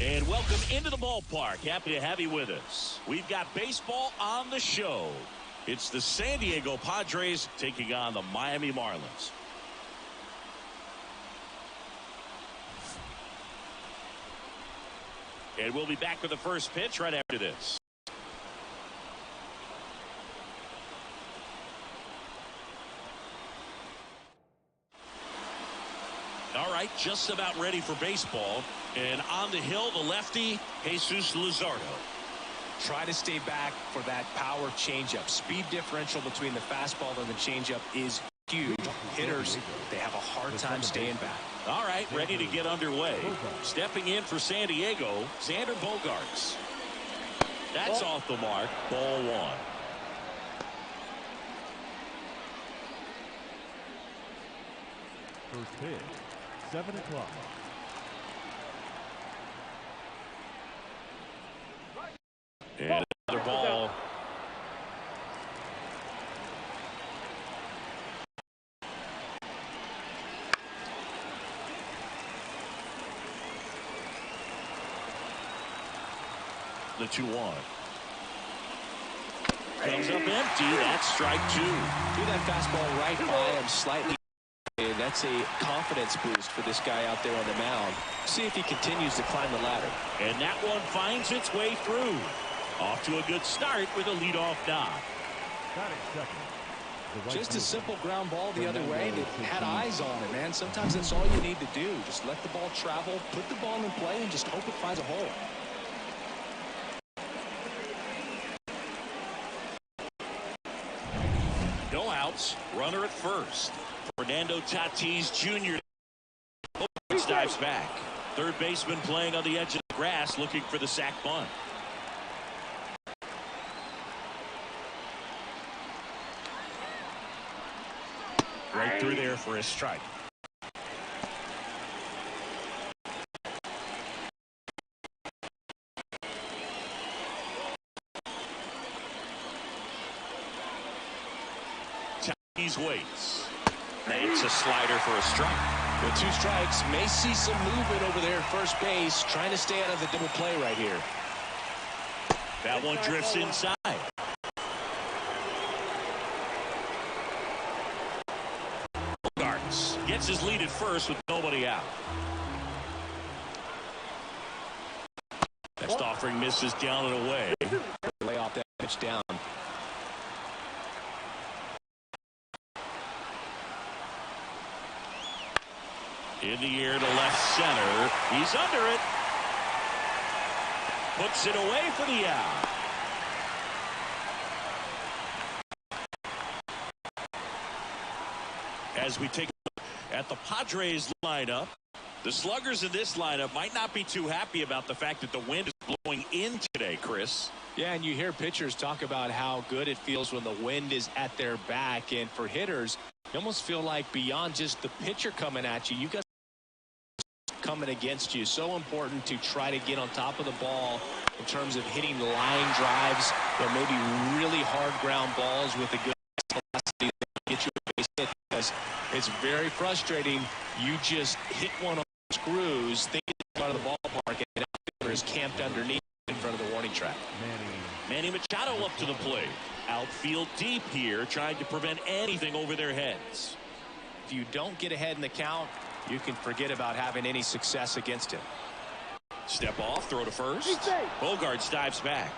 And welcome into the ballpark. Happy to have you with us. We've got baseball on the show. It's the San Diego Padres taking on the Miami Marlins. And we'll be back with the first pitch right after this. All right, just about ready for baseball. And on the hill, the lefty, Jesus Luzardo. Try to stay back for that power changeup. Speed differential between the fastball and the changeup is huge. Hitters, they have a hard time staying back. All right, ready to get underway. Stepping in for San Diego, Xander Bogaerts. That's off the mark. Ball one. First pitch, 7 o'clock. And another ball. The 2-1. Comes up empty. That's strike two. Do that fastball right by him slightly. That's a confidence boost for this guy out there on the mound. See if he continues to climb the ladder. And that one finds its way through. Off to a good start with a leadoff knock. Just a simple ground ball the other way that had eyes on it, man. Sometimes that's all you need to do. Just let the ball travel, put the ball in play, and just hope it finds a hole. No outs. Runner at first. Fernando Tatis Jr. dives back. Third baseman playing on the edge of the grass looking for the sac bunt. Right through there for a strike. Tatis waits. That's a slider for a strike. With 2 strikes, may see some movement over there at first base, trying to stay out of the double play right here. That one drifts inside. Bogaerts gets his lead at first with nobody out. Next offering misses down and away. Lay off that pitch down. In the air to left center. He's under it. Puts it away for the out. As we take a look at the Padres lineup, the sluggers in this lineup might not be too happy about the fact that the wind is blowing in today, Chris. Yeah, and you hear pitchers talk about how good it feels when the wind is at their back. And for hitters, you almost feel like beyond just the pitcher coming at you, you got coming against you. So important to try to get on top of the ball in terms of hitting line drives or maybe really hard ground balls with a good velocity to get you a base hit, because it's very frustrating. You just hit one on the screws, think it's out of the ballpark, and the outfielder is camped underneath in front of the warning track. Manny Machado up to the plate. Outfield deep here, trying to prevent anything over their heads. If you don't get ahead in the count, you can forget about having any success against him. Step off, throw to first. Bogaerts dives back.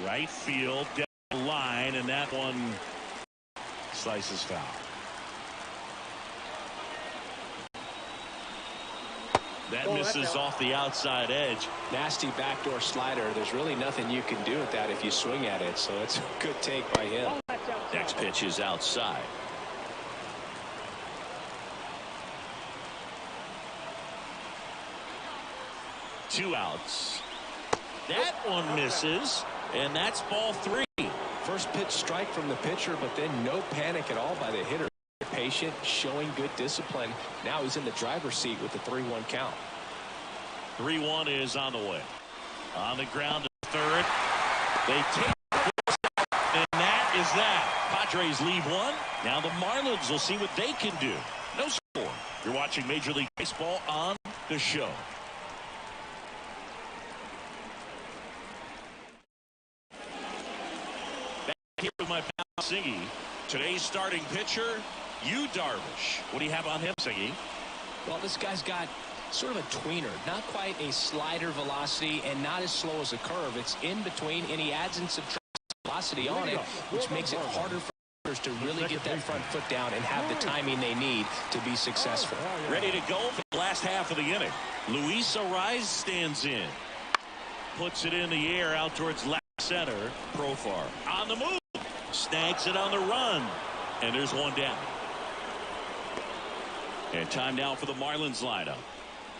Right field, down the line, and that one slices foul. That misses off the outside edge. Nasty backdoor slider. There's really nothing you can do with that if you swing at it, so it's a good take by him. Next pitch is outside. Two outs. That one misses, and that's ball 3. First pitch strike from the pitcher, but then no panic at all by the hitter. Patient, showing good discipline. Now he's in the driver's seat with the 3-1 count. 3-1 is on the way. On the ground to third. They take the and that is that? Padres leave one. Now the Marlins will see what they can do. No score. You're watching Major League Baseball on the show. Back here with my pal Singy. Today's starting pitcher, Yu Darvish. What do you have on him, Singy? Well, this guy's got sort of a tweener, not quite a slider velocity and not as slow as a curve. It's in between, and he adds and subtracts velocity on it, which makes it harder for hitters to really get that front foot down and have the timing they need to be successful. Ready to go for the last half of the inning. Luis Ariz stands in. Puts it in the air out towards left center. Profar on the move. Snags it on the run. And there's one down. And time now for the Marlins lineup.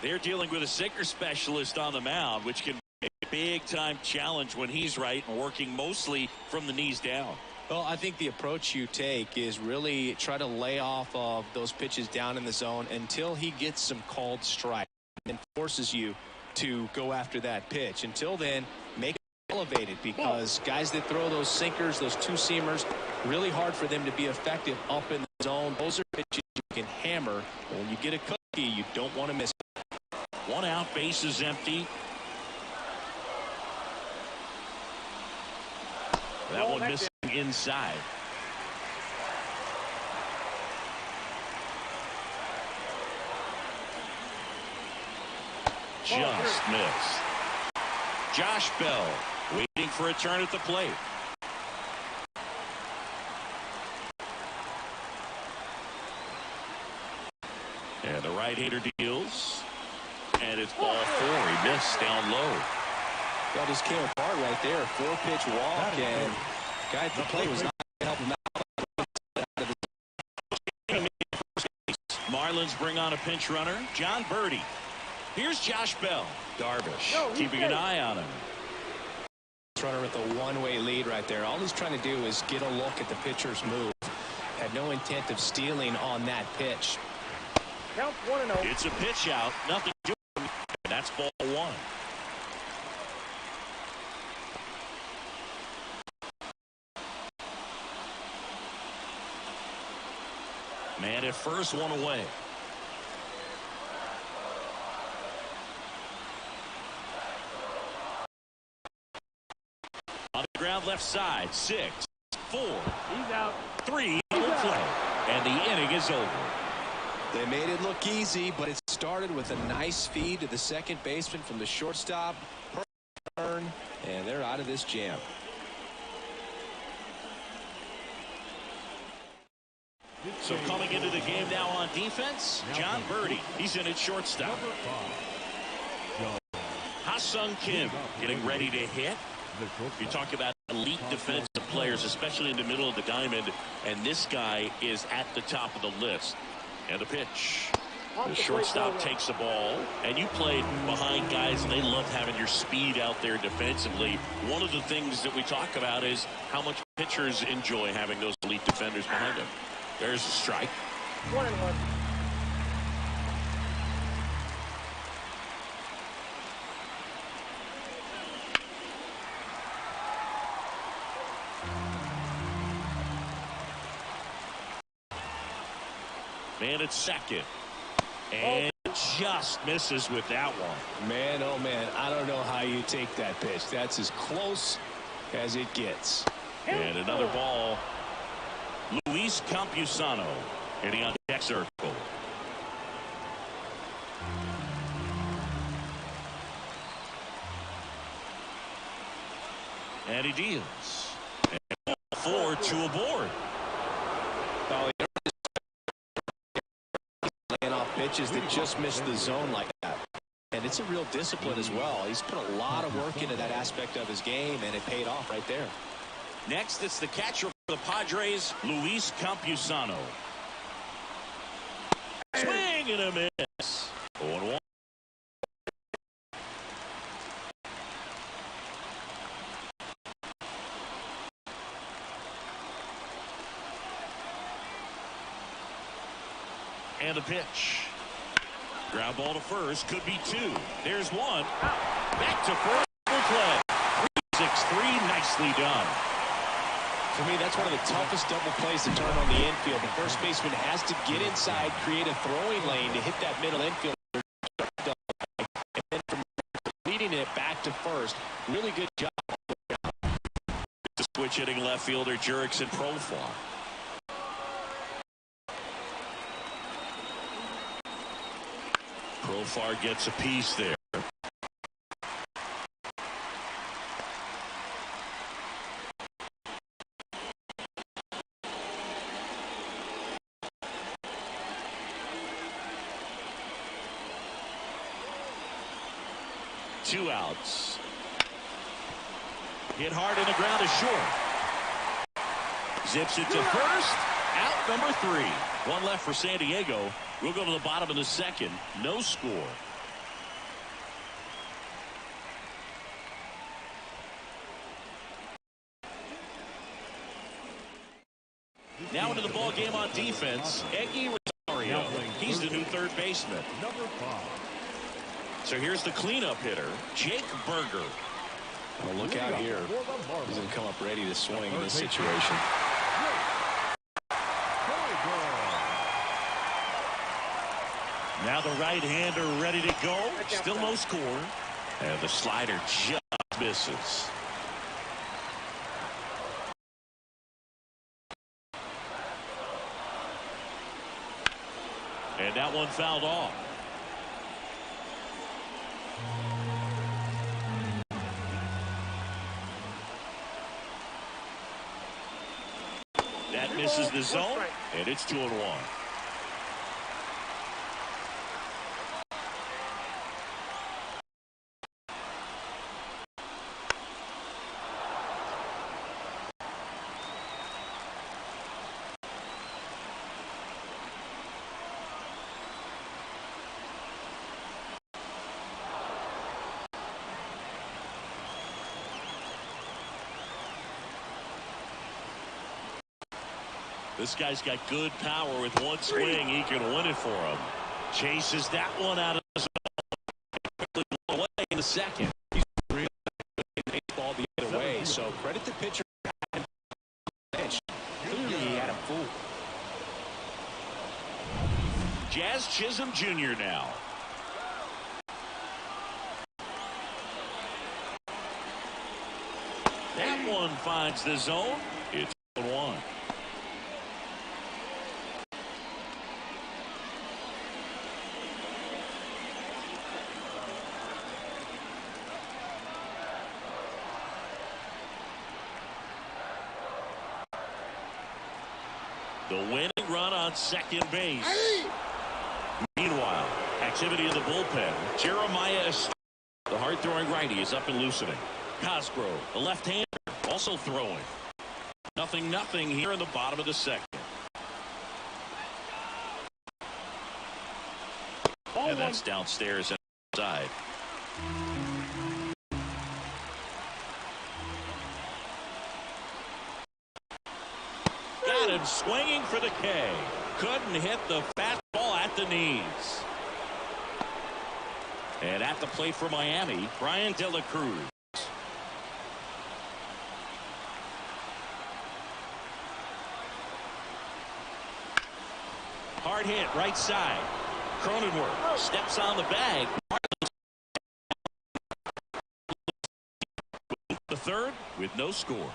They're dealing with a sinker specialist on the mound, which can be a big-time challenge when he's right and working mostly from the knees down. Well, I think the approach you take is really try to lay off of those pitches down in the zone until he gets some called strike and forces you to go after that pitch. Until then, make it elevated, because guys that throw those sinkers, those two-seamers, really hard for them to be effective up in the zone. Those are pitches you can hammer. When you get a cookie, you don't want to miss it. One out, base is empty. That one missing inside. Just missed. Josh Bell waiting for a turn at the plate. And the right-hander deals. And it's ball four. He missed down low. That just came apart right there. 4-pitch walk, and guy at the plate was not helping him out. Marlins bring on a pinch runner, John Birdie. Here's Josh Bell. Darvish keeping an eye on him. Runner with a one-way lead right there. All he's trying to do is get a look at the pitcher's move. Had no intent of stealing on that pitch. Count 1-0. It's a pitch out. Nothing doing. That's ball one. Man at first, one away. On the ground left side. 6, 4. He's out. 3 will play. And the inning is over. They made it look easy, but it started with a nice feed to the second baseman from the shortstop. Turn, and they're out of this jam. So coming into the game now on defense, John Birdie. He's in at shortstop. Ha-Sung Kim getting ready to hit. You talk about elite defensive players, especially in the middle of the diamond, and this guy is at the top of the list. And the pitch. The shortstop takes the ball, and you played behind guys, and they love having your speed out there defensively. One of the things that we talk about is how much pitchers enjoy having those elite defenders behind them. There's a strike. 1-1. Man at second. And just misses with that one. Man, oh man, I don't know how you take that pitch. That's as close as it gets. And another ball. Luis Campusano hitting on the X circle. And he deals. And 4 to a board. Oh, laying off pitches that just missed the zone like that. And it's a real discipline as well. He's put a lot of work into that aspect of his game, and it paid off right there. Next, it's the catcher for the Padres, Luis Campusano. Swing and a miss. 0-1. And a pitch. Ground ball to first. Could be 2. There's 1. Back to first for play. 3-6-3. Nicely done. For me, that's one of the toughest double plays to turn on the infield. The first baseman has to get inside, create a throwing lane to hit that middle infield. And then from leading it back to first, really good job. The switch hitting left fielder Jurickson Profar. Profar gets a piece there. Two outs. Hit hard and the ground is short. Zips it to first. Out number 3. One left for San Diego. We'll go to the bottom of the second. No score. Now into the ball game on defense. Eggy Rosario. He's the new third baseman. Number 5. So here's the cleanup hitter, Jake Berger. Well, look out here. He's going to come up ready to swing in this situation. Now the right-hander ready to go. Still no score. And the slider just misses. And that one fouled off. That misses the zone, and it's 2-1. This guy's got good power. With one swing, he can win it for him. Chases that one out of the zone. Away in the second. He's really baseball the other way, so credit the pitcher. Clearly he had him fooled. Jazz Chisholm Jr. now. That one finds the zone. It's 1-1. The winning run on second base. Meanwhile, activity in the bullpen. Jeremiah Estrada, the hard-throwing righty, is up and loosening. Cosgrove, the left-hander, also throwing. 0-0 here in the bottom of the second. And that's downstairs and outside. Got him swinging for the K. Couldn't hit the fastball at the knees. And at the plate for Miami, Brian De La Cruz. Hard hit right side. Cronenworth steps on the bag. The third with no score.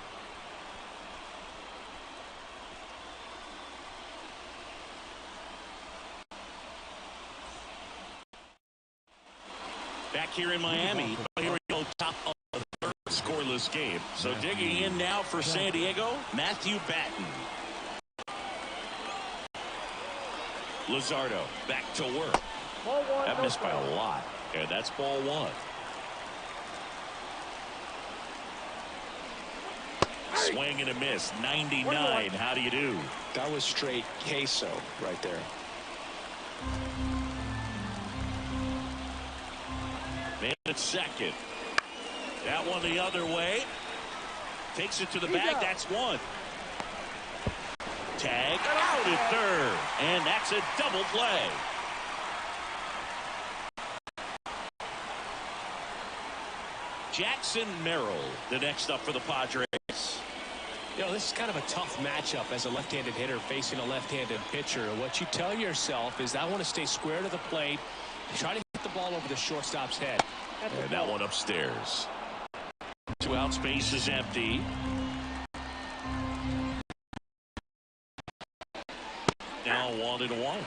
Back here in Miami, here we go, top of the third scoreless game. So digging in now for San Diego, Matthew Batten. Luzardo back to work. Ball 1, That missed by a lot, and that's ball 1. Swing and a miss, 99. How do you do? That was straight queso right there. Man at second. That one the other way. Takes it to the bag. That's one. Tag out at third. And that's a double play. Jackson Merrill, the next up for the Padres. know, this is kind of a tough matchup as a left-handed hitter facing a left-handed pitcher. And what you tell yourself is, I want to stay square to the plate, try to hit the ball over the shortstop's head. And that one upstairs. 2 outs, base is empty. Now 1-1.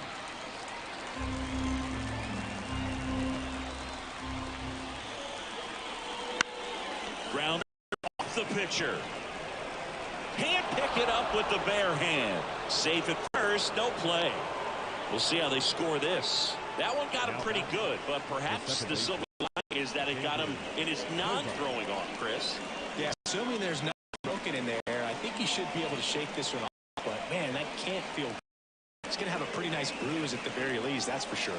Ground off the pitcher. Can't pick it up with the bare hand. Safe at first, no play. We'll see how they score this. That one got him pretty good, but perhaps the silver lining is that it got him in his non-throwing arm, Chris. Yeah, assuming there's nothing broken in there, I think he should be able to shake this one off. But, man, that can't feel good. He's going to have a pretty nice bruise at the very least, that's for sure.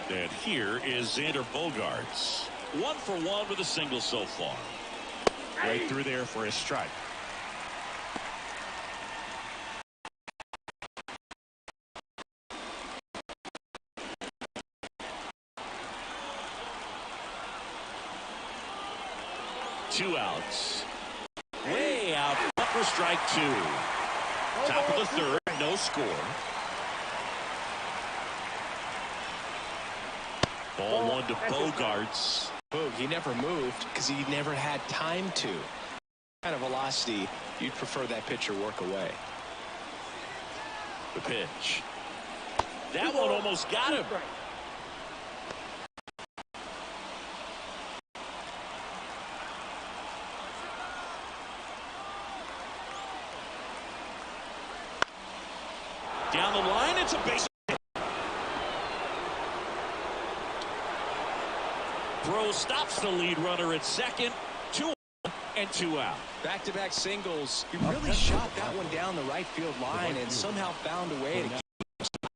And here is Xander Bogaerts. 1 for 1 with a single so far. Right through there for a strike. Two outs. Way out for strike 2. Top of the third, no score. Ball 1 to Bogaerts. Boog, he never moved because he never had time to. Kind of velocity, you'd prefer that pitcher work away. The pitch. That one almost got him. Down the line, it's a base hit. Throw stops the lead runner at second. 2 and 2 out. Back-to-back singles. He really shot that one down the right field line and somehow found a way to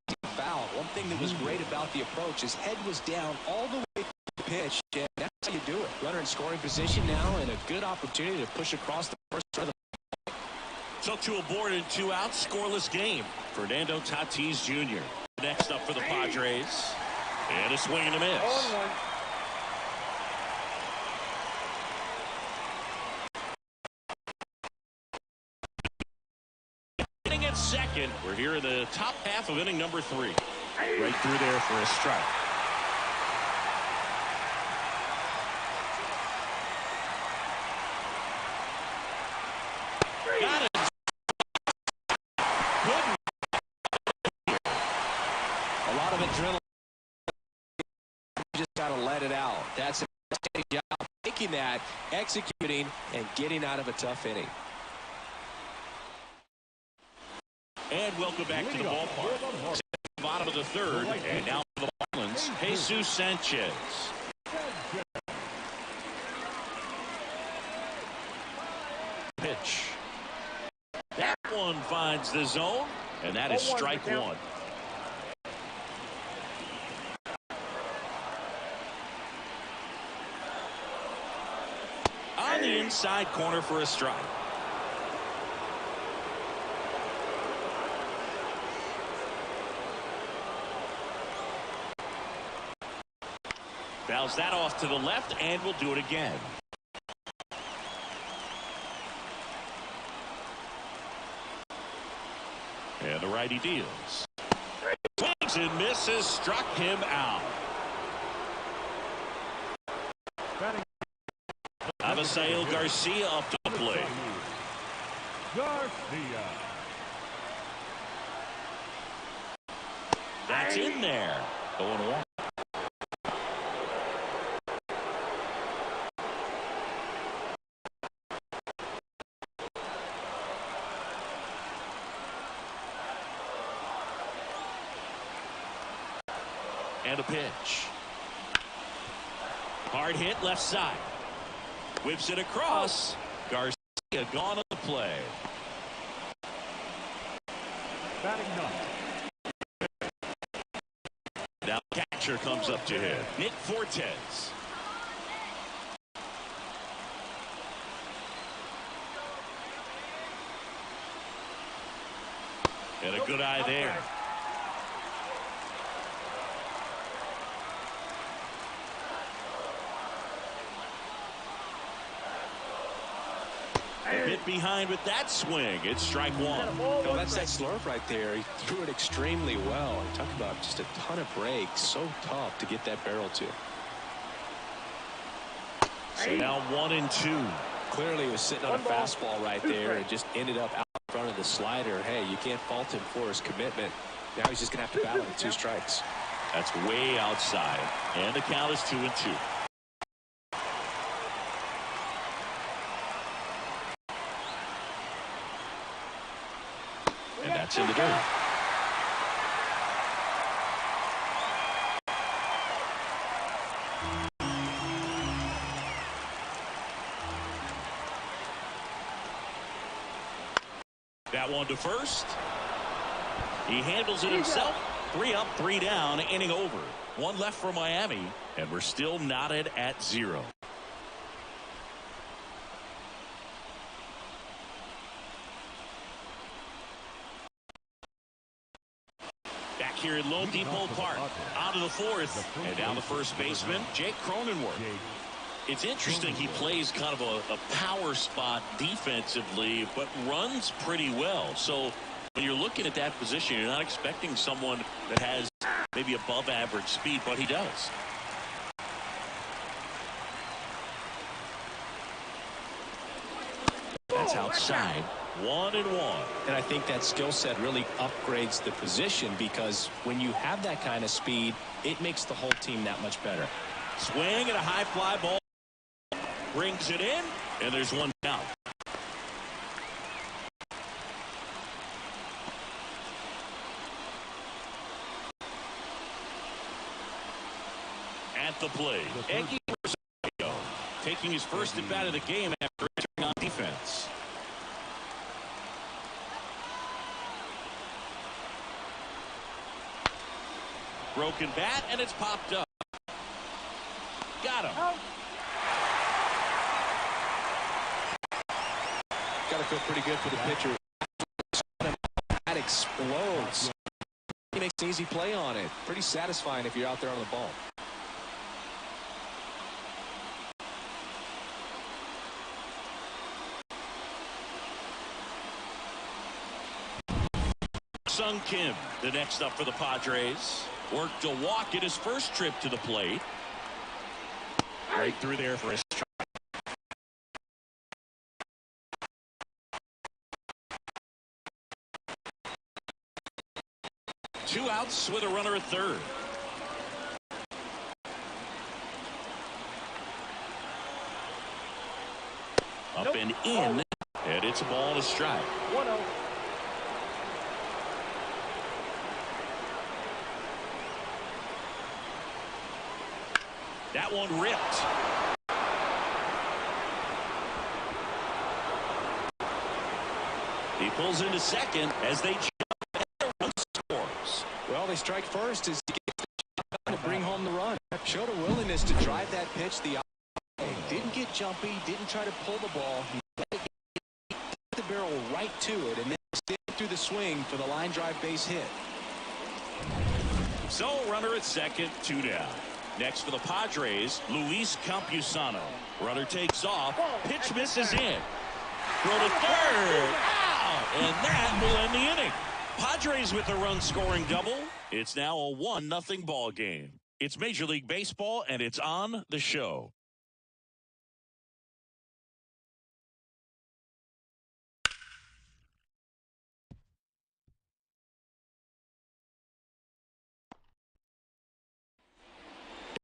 keep foul. One thing that was great about the approach, his head was down all the way to the pitch, and that's how you do it. Runner in scoring position now, and a good opportunity to push across the first of the. Took to a board in 2 outs, scoreless game. Fernando Tatis Jr. Next up for the Padres. And a swing and a miss. 0-1. Hitting at second. We're here in the top half of inning number 3. Right through there for a strike. Got it. Good. A lot of adrenaline. You just got to let it out. That's a job. Taking that, executing, and getting out of a tough inning. And welcome back to the ballpark. Bottom of the third, and now for the Marlins, Jesus Sanchez. Pitch. That one finds the zone, and that is strike 1. On the inside corner for a strike. Fouls that off to the left, and we'll do it again. And the righty deals. Swings and misses, struck him out. Avisail Garcia up to the plate. Garcia. That's in there. 0-1. And a pitch. Hard hit left side. Whips it across. Garcia gone on the play. Batting ninth. Now catcher comes up to hit. Nick Fortes. And a good eye there. A bit behind with that swing. It's strike one. Oh, that's that slurve right there. He threw it extremely well. Talk about just a ton of breaks. So tough to get that barrel to. So now 1-2. Clearly he was sitting on a fastball right there and just ended up out in front of the slider. Hey, you can't fault him for his commitment. Now he's just going to have to battle with 2 strikes. That's way outside. And the count is 2-2. And that's in the dirt. That one to first. He handles it himself. 3 up, 3 down, inning over. 1 left for Miami, and we're still knotted at 0. Back here at Lone Depot Park. On to the 4th. And now the first baseman, Jake Cronenworth. It's interesting he plays kind of a power spot defensively, but runs pretty well. So when you're looking at that position, you're not expecting someone that has maybe above average speed, but he does. That's outside. 1-1. And I think that skill set really upgrades the position, because when you have that kind of speed, it makes the whole team that much better. Swing and a high fly ball. Brings it in, and there's 1 out. At the plate, Eggy Rosario taking his first at bat of the game after entering on defense. Broken bat, and it's popped up. Got him. Got to feel pretty good for the pitcher. That explodes. He makes an easy play on it. Pretty satisfying if you're out there on the ball. Sung Kim, the next up for the Padres. Worked a walk at his first trip to the plate. Right through there for his strike. 2 outs with a runner at third. Up and in, and it's a ball and a strike. 1-0. That one ripped. He pulls into second as they jump and run scores. Well, they strike first as he gets the job to bring home the run. Showed a willingness to drive that pitch the other way. Didn't get jumpy, didn't try to pull the ball. He let the barrel right to it and then stayed through the swing for the line drive base hit. So runner at second, 2 down. Next for the Padres, Luis Campusano. Runner takes off. Pitch misses in. Throw to third. Out. And that will end the inning. Padres with a run-scoring double. It's now a 1-0 ball game. It's Major League Baseball, and it's on the show.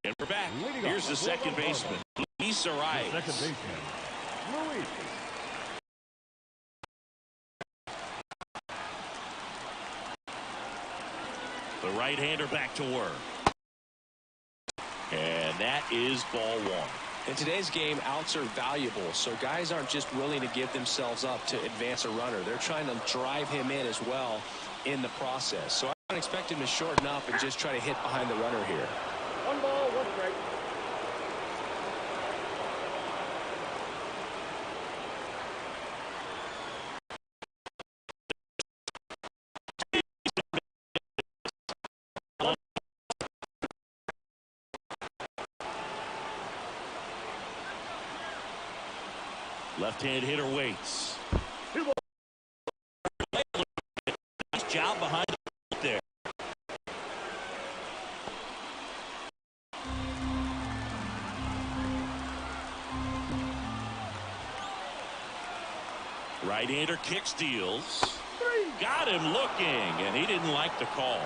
And we're back. Here's the second baseman, Luis Arias. Second baseman, Luis. The right-hander back to work. And that is ball 1. In today's game, outs are valuable, so guys aren't just willing to give themselves up to advance a runner. They're trying to drive him in as well in the process. So I don't expect him to shorten up and just try to hit behind the runner here. 1 ball, 1 strike. Left-hand hitter waits. Nice job behind the plate there. Right-hander kick steals. Got him looking, and he didn't like the call.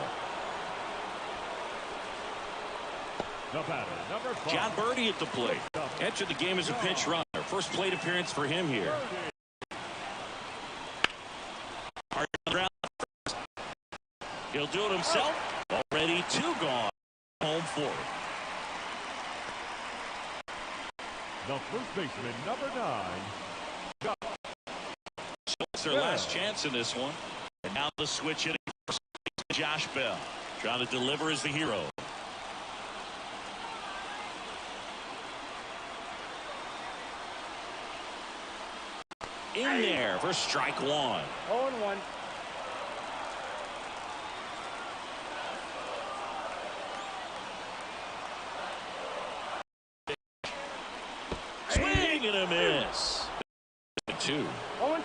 The batter, number 5. John Birdie at the plate. Entered the game as a pinch runner. First plate appearance for him here. He'll do it himself. Already 2 gone. Home 4. The first baseman, number 9. So it's their last chance in this one. And now the switch hitting for Josh Bell. Trying to deliver as the hero. In there for strike 1. 0-1. Swing and a miss. 2. 0-2.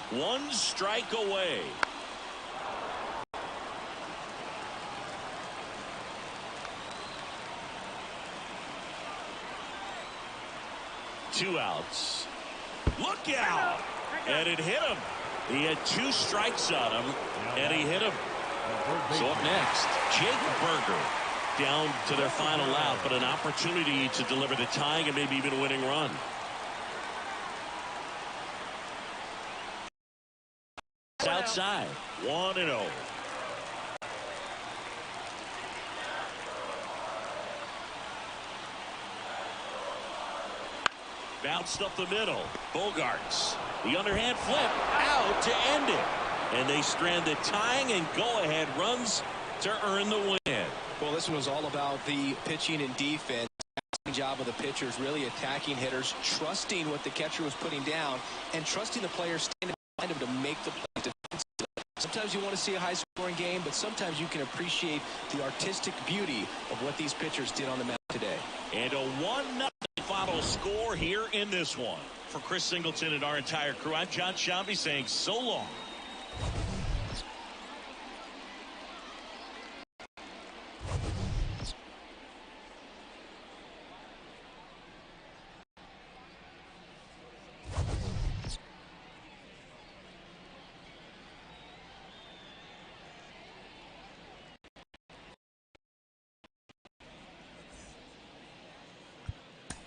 One strike away. Two outs. Look out! And it hit him. He had 2 strikes on him, and he hit him. So up next, Jake Berger down to their final out, but an opportunity to deliver the tying and maybe even a winning run. Outside, 1-0. Bounced up the middle. Bogarts. The underhand flip out to end it. And they strand the tying and go-ahead runs to earn the win. Well, this one was all about the pitching and defense. Job of the pitchers, really attacking hitters, trusting what the catcher was putting down, and trusting the players standing behind him to make the play. Sometimes you want to see a high-scoring game, but sometimes you can appreciate the artistic beauty of what these pitchers did on the mound today. And a 1-0 final score here in this one. For Chris Singleton and our entire crew, I'm John Shambi saying so long.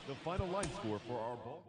The final line score for our ball.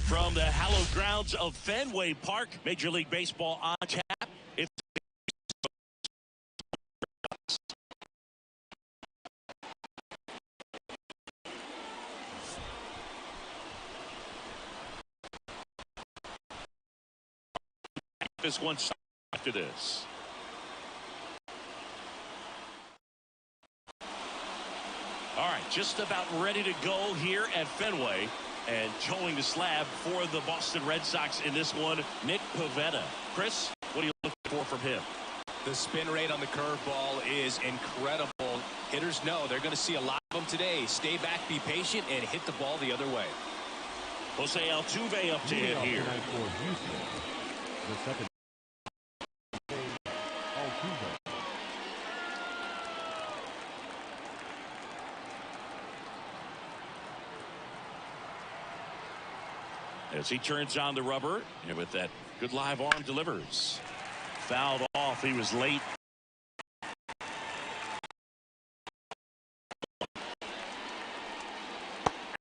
From the hallowed grounds of Fenway Park, Major League Baseball on tap. It's this one after this. All right, just about ready to go here at Fenway. And towing the slab for the Boston Red Sox in this one, Nick Pivetta. Chris, what are you looking for from him? The spin rate on the curveball is incredible. Hitters know they're going to see a lot of them today. Stay back, be patient, and hit the ball the other way. Jose Altuve up to hit here. For Houston, the second Altuve. As he turns on the rubber, and with that good live arm delivers. Fouled off. He was late.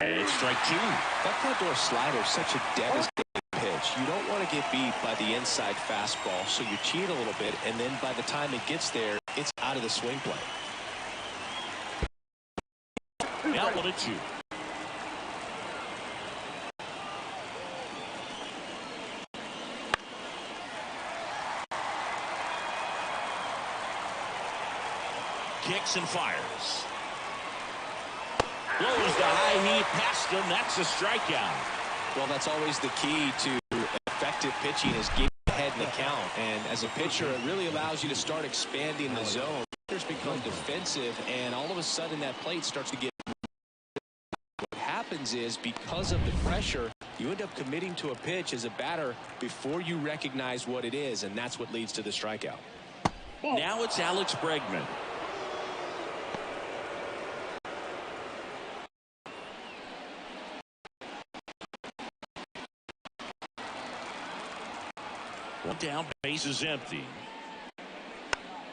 And it's strike two. That front door slider is such a devastating pitch. You don't want to get beat by the inside fastball, so you cheat a little bit, and then by the time it gets there, it's out of the swing play. Now 1-2. Kicks and fires. Blows the high heat past him. That's a strikeout. Well, that's always the key to effective pitching is getting ahead in the count. And as a pitcher, it really allows you to start expanding the zone. Hitters become defensive, and all of a sudden that plate starts to get. What happens is because of the pressure, you end up committing to a pitch as a batter before you recognize what it is, and that's what leads to the strikeout. Now it's Alex Bregman. One down, base is empty.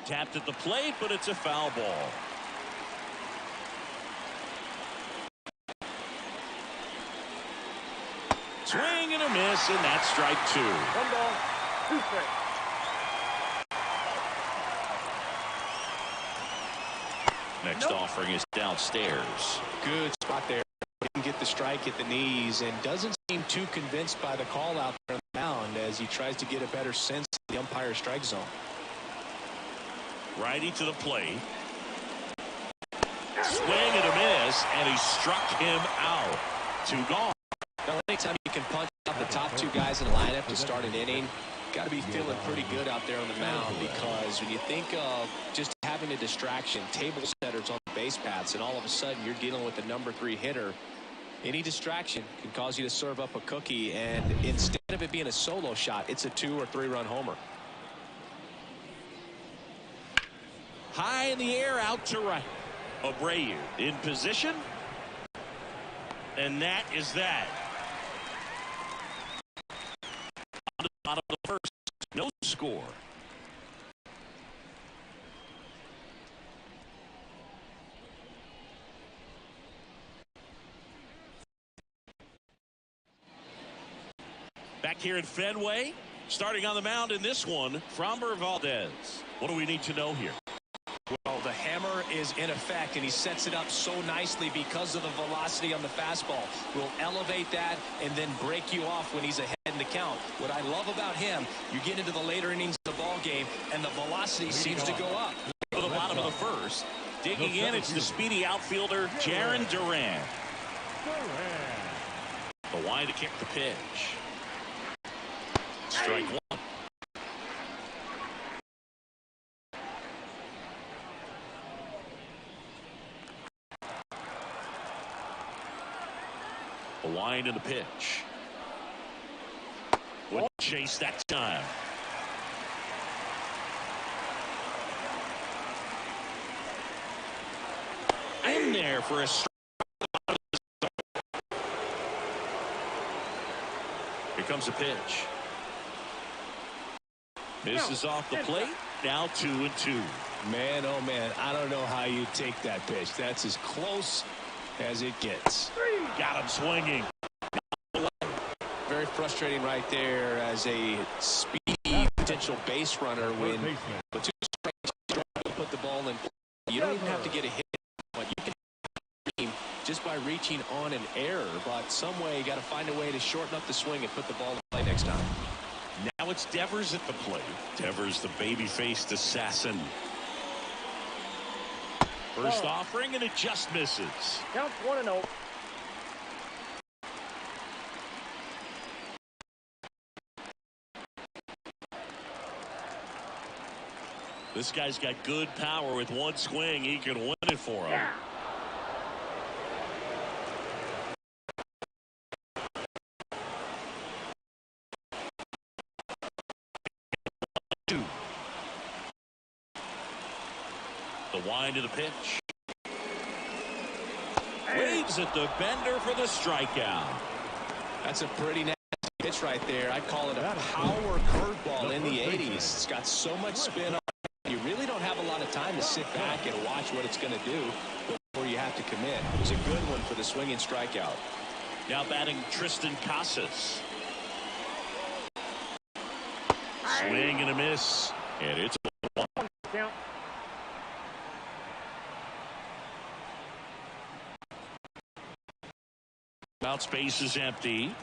Tapped at the plate, but it's a foul ball. Swing and a miss, and that's strike two. 1 ball, 2 strikes. Next offering is downstairs. Good spot there. Didn't get the strike at the knees and doesn't seem too convinced by the call out there on the mound as he tries to get a better sense of the umpire strike zone. Righty to the plate. Swing and a miss, and he struck him out. 2 gone. Now, anytime you can punch out the top 2 guys in the lineup to start an inning, got to be feeling pretty good out there on the mound, because when you think of just having a distraction, table setters on the base paths, and all of a sudden you're dealing with the number 3 hitter, any distraction can cause you to serve up a cookie, and instead of it being a solo shot, it's a 2 or 3 run homer. High in the air, out to right. Abreu in position. And that is that. On the bottom of the first, no score. Back here at Fenway, starting on the mound in this one, Framber Valdez. What do we need to know here? Well, the hammer is in effect, and he sets it up so nicely because of the velocity on the fastball. Will elevate that and then break you off when he's ahead in the count. What I love about him, you get into the later innings of the ball game, and the velocity seems to go up. To the bottom of the first. Digging in, it's the speedy outfielder, Jarren Duran. Kwai to kick the pitch. Strike 1. A wind in the pitch. Wouldn't chase that time. In there for a strike. Here comes a pitch. Misses off the plate. Now 2-2. Man, oh man, I don't know how you take that pitch. That's as close as it gets. Got him swinging. Very frustrating right there as a speedy potential base runner when the 2 strikes you put the ball in. You don't even have to get a hit, but you can just by reaching on an error. But some way you got to find a way to shorten up the swing and put the ball in play next time. Now it's Devers at the plate. Devers, the baby-faced assassin. First offering, and it just misses. Count 1-0. This guy's got good power. With one swing, he can win it for him. The wind of the pitch. Waves at the bender for the strikeout. That's a pretty nasty pitch right there. I call it a power curveball in the 80s. It's got so much spin on it. You really don't have a lot of time to sit back and watch what it's going to do before you have to commit. It was a good one for the swinging strikeout. Now batting Tristan Casas. Swing and a miss. And it's a one. Count. Out space is empty.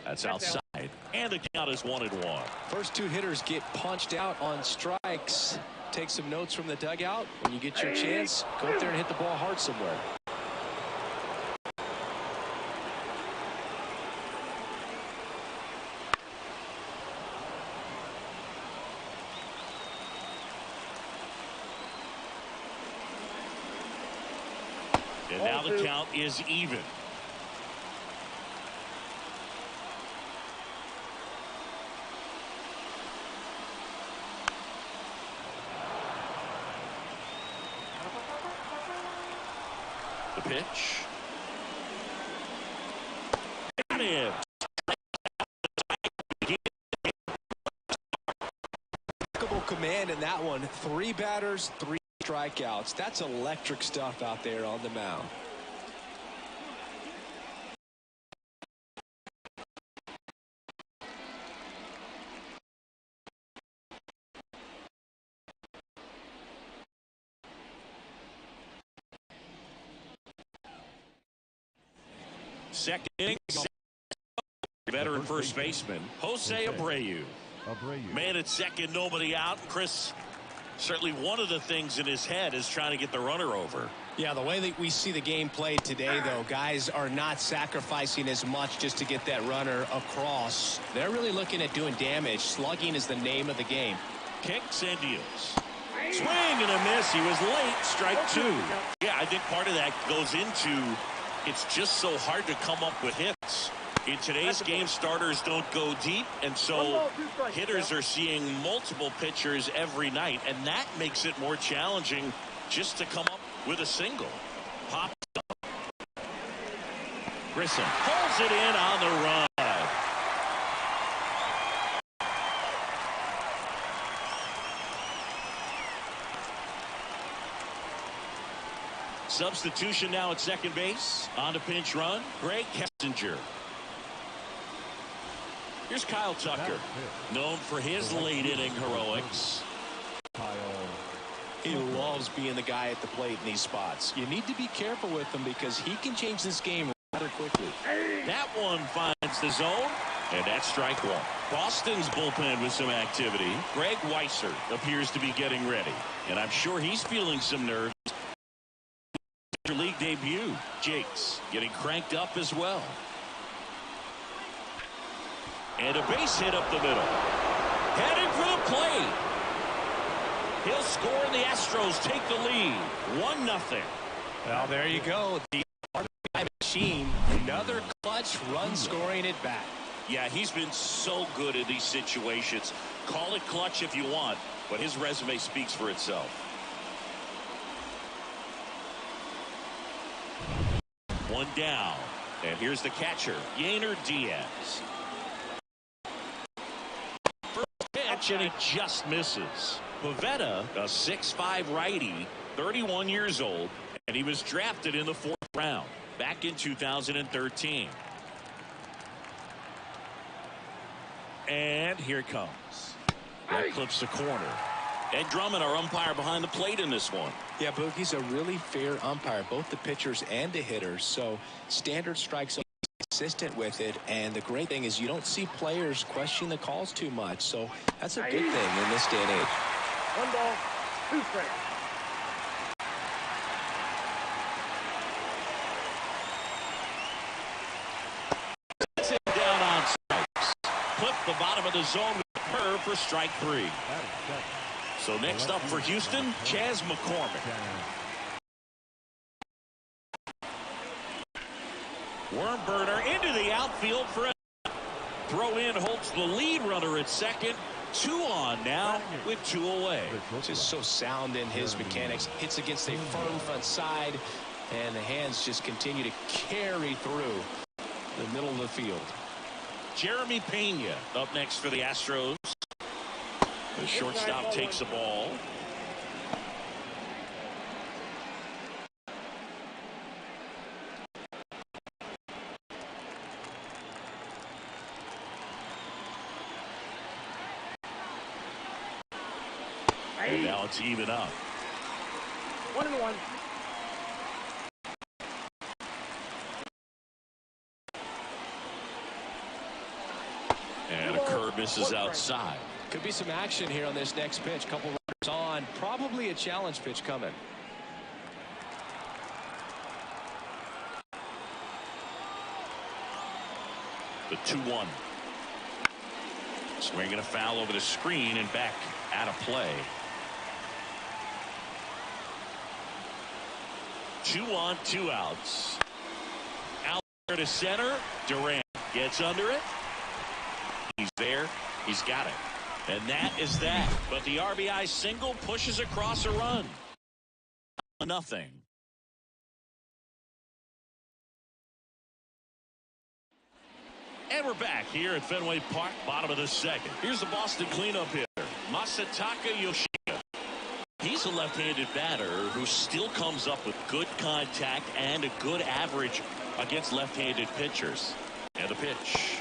That's outside. And the count is 1-1. First two hitters get punched out on strikes. Take some notes from the dugout. When you get your chance, go up there and hit the ball hard somewhere. And now the count is even. The pitch. Got him. Command in that one. 3 batters, 3 strikeouts. That's electric stuff out there on the mound. Second inning. Veteran first baseman Jose Abreu. Man at second, nobody out. Chris, certainly one of the things in his head is trying to get the runner over. Yeah, the way that we see the game played today, though, guys are not sacrificing as much just to get that runner across. They're really looking at doing damage. Slugging is the name of the game. Kicks and deals. Swing and a miss. He was late. Strike 2. Yeah, I think part of that goes into it's just so hard to come up with hits. In today's game, starters don't go deep, and so hitters are seeing multiple pitchers every night, and that makes it more challenging just to come up with a single. Pops up. Grissom pulls it in on the run. Substitution now at second base. On to pinch run, Greg Kessinger. Here's Kyle Tucker, known for his late inning heroics. He loves being the guy at the plate in these spots. You need to be careful with him because he can change this game rather quickly. That one finds the zone, and that's strike 1. Boston's bullpen with some activity. Greg Weiser appears to be getting ready, and I'm sure he's feeling some nerves. League debut. Jakes getting cranked up as well. And a base hit up the middle. Heading for the plate. He'll score, and the Astros take the lead. 1-0. Well, there you go. The machine. Another clutch run scoring at bat. Yeah, he's been so good in these situations. Call it clutch if you want, but his resume speaks for itself. One down. And here's the catcher, Yainer Diaz. First pitch, and he just misses. Pivetta, a 6'5" righty, 31 years old, and he was drafted in the 4th round back in 2013. And here it comes. That clips the corner. Ed Drummond, our umpire behind the plate in this one. Yeah, Boogie's a really fair umpire, both the pitchers and the hitters. So standard strikes are consistent with it. And the great thing is you don't see players question the calls too much. So that's a good thing in this day and age. 1 ball, 2 strikes. That's it down on strikes. Clip the bottom of the zone with a curve for strike 3. So next up for Houston, Chas McCormick. Worm burner into the outfield for a throw in, holds the lead runner at second. 2 on now with 2 away. Just so sound in his mechanics. Hits against a firm front side, and the hands just continue to carry through the middle of the field. Jeremy Pena up next for the Astros. The shortstop takes the ball. And now it's even up. 1-1. And a curve misses outside. Could be some action here on this next pitch. Couple runners on. Probably a challenge pitch coming. The 2-1. Swinging a foul over the screen and back out of play. 2 on, 2 outs. Out there to center. Durant gets under it. He's there. He's got it. And that is that. But the RBI single pushes across a run. Nothing. And we're back here at Fenway Park, bottom of the second. Here's the Boston cleanup hitter, Masataka Yoshida. He's a left-handed batter who still comes up with good contact and a good average against left-handed pitchers. And a pitch.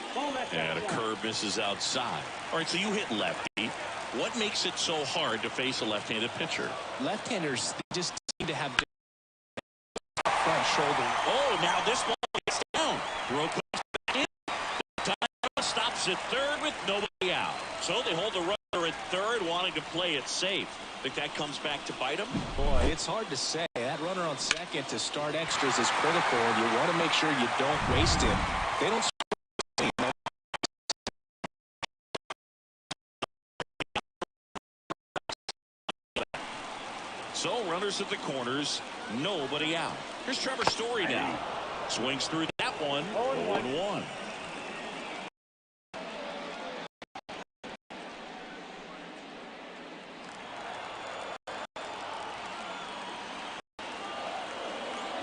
And a curve misses outside. All right, so you hit lefty. What makes it so hard to face a left-handed pitcher? Left-handers just seem to have front shoulder. Oh, now this ball gets down. Throw comes back in. Time stops at third with nobody out. So they hold the runner at third, wanting to play it safe. Think that comes back to bite him? Boy, it's hard to say. That runner on second to start extras is critical, and you want to make sure you don't waste him. They don't. So runners at the corners, nobody out. Here's Trevor Story now. Swings through that one. 0-1.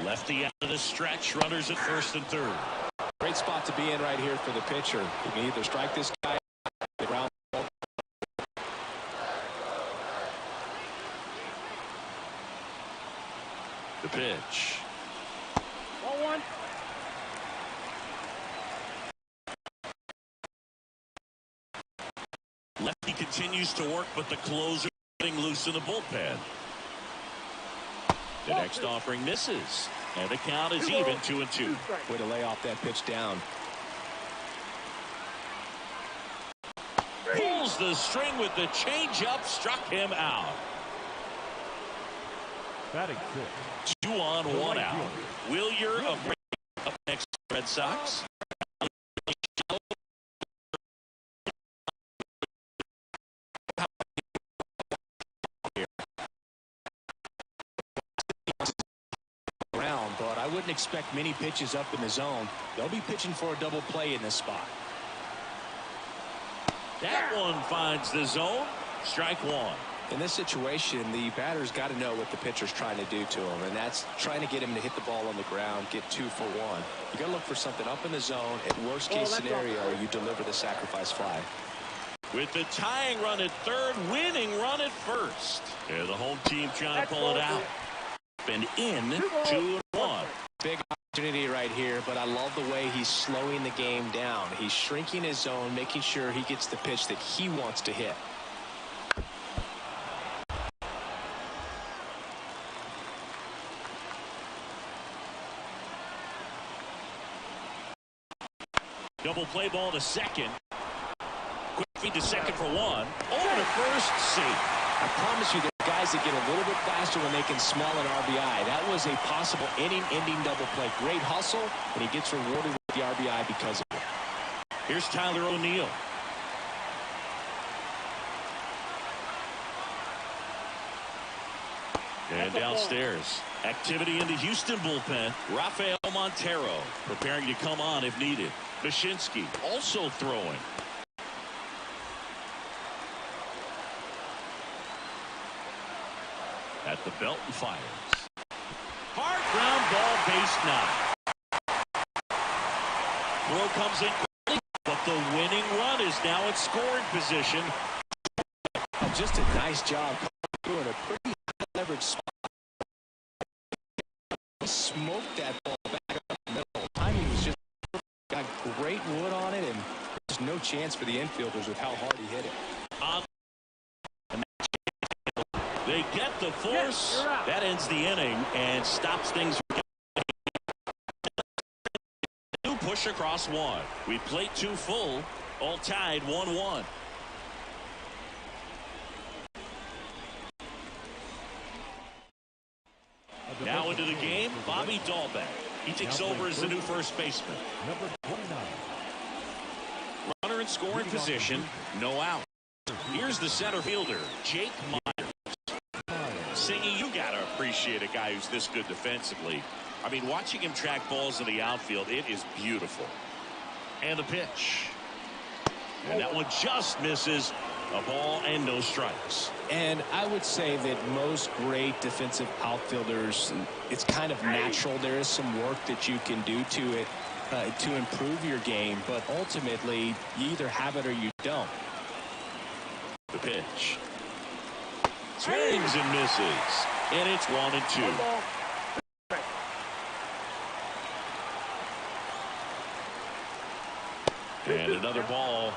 Lefty out of the stretch. Runners at first and third. Great spot to be in right here for the pitcher. You can either strike this guy the ground. The pitch. 1-1. Lefty continues to work, but the closer getting loose in the bullpen. The next offering misses, and the count is even 2-2. Way to lay off that pitch down. Pulls the string with the changeup, struck him out. Batting 6. 2 on, 1 out. Willier of up next, Red Sox. But I wouldn't expect many pitches up in the zone. They'll be pitching for a double play in this spot. That one finds the zone. Strike 1. In this situation, the batter's got to know what the pitcher's trying to do to him, and that's trying to get him to hit the ball on the ground, get 2 for 1. You got to look for something up in the zone. At worst case scenario, you deliver the sacrifice fly. With the tying run at third, winning run at first. Yeah, the home team trying to pull it out. And in 2-1. Big opportunity right here, but I love the way he's slowing the game down. He's shrinking his zone, making sure he gets the pitch that he wants to hit. Double play ball to second. Quick feed to second for 1. Over to first, safe. I promise you, there are guys that get a little bit faster when they can smell an RBI. That was a possible inning-ending double play. Great hustle, and he gets rewarded with the RBI because of it. Here's Tyler O'Neill. And downstairs, activity in the Houston bullpen. Rafael Montero preparing to come on if needed. Mashinsky also throwing. At the belt and fires. Hard ground ball, base knock. Throw comes in quickly, but the winning run is now in scoring position. Just a nice job doing a pretty leverage spot. He smoked that ball back up the middle. Timing was just got great wood on it, and there's no chance for the infielders with how hard he hit it. They get the force. That ends the inning and stops things. New push across one. We played 2 full, all tied 1-1. Now into the game, Bobby Dahlbeck. He takes over as the new first baseman. Number 29. Runner in scoring position, no out. Here's the center fielder, Jake Myers. Singy, you got to appreciate a guy who's this good defensively. I mean, watching him track balls in the outfield, it is beautiful. And the pitch. And that one just misses. A ball and no strikes. And I would say that most great defensive outfielders, it's kind of natural. There is some work that you can do to it to improve your game, but ultimately you either have it or you don't. The pitch. Swings and misses. And it's 1-2. And another ball.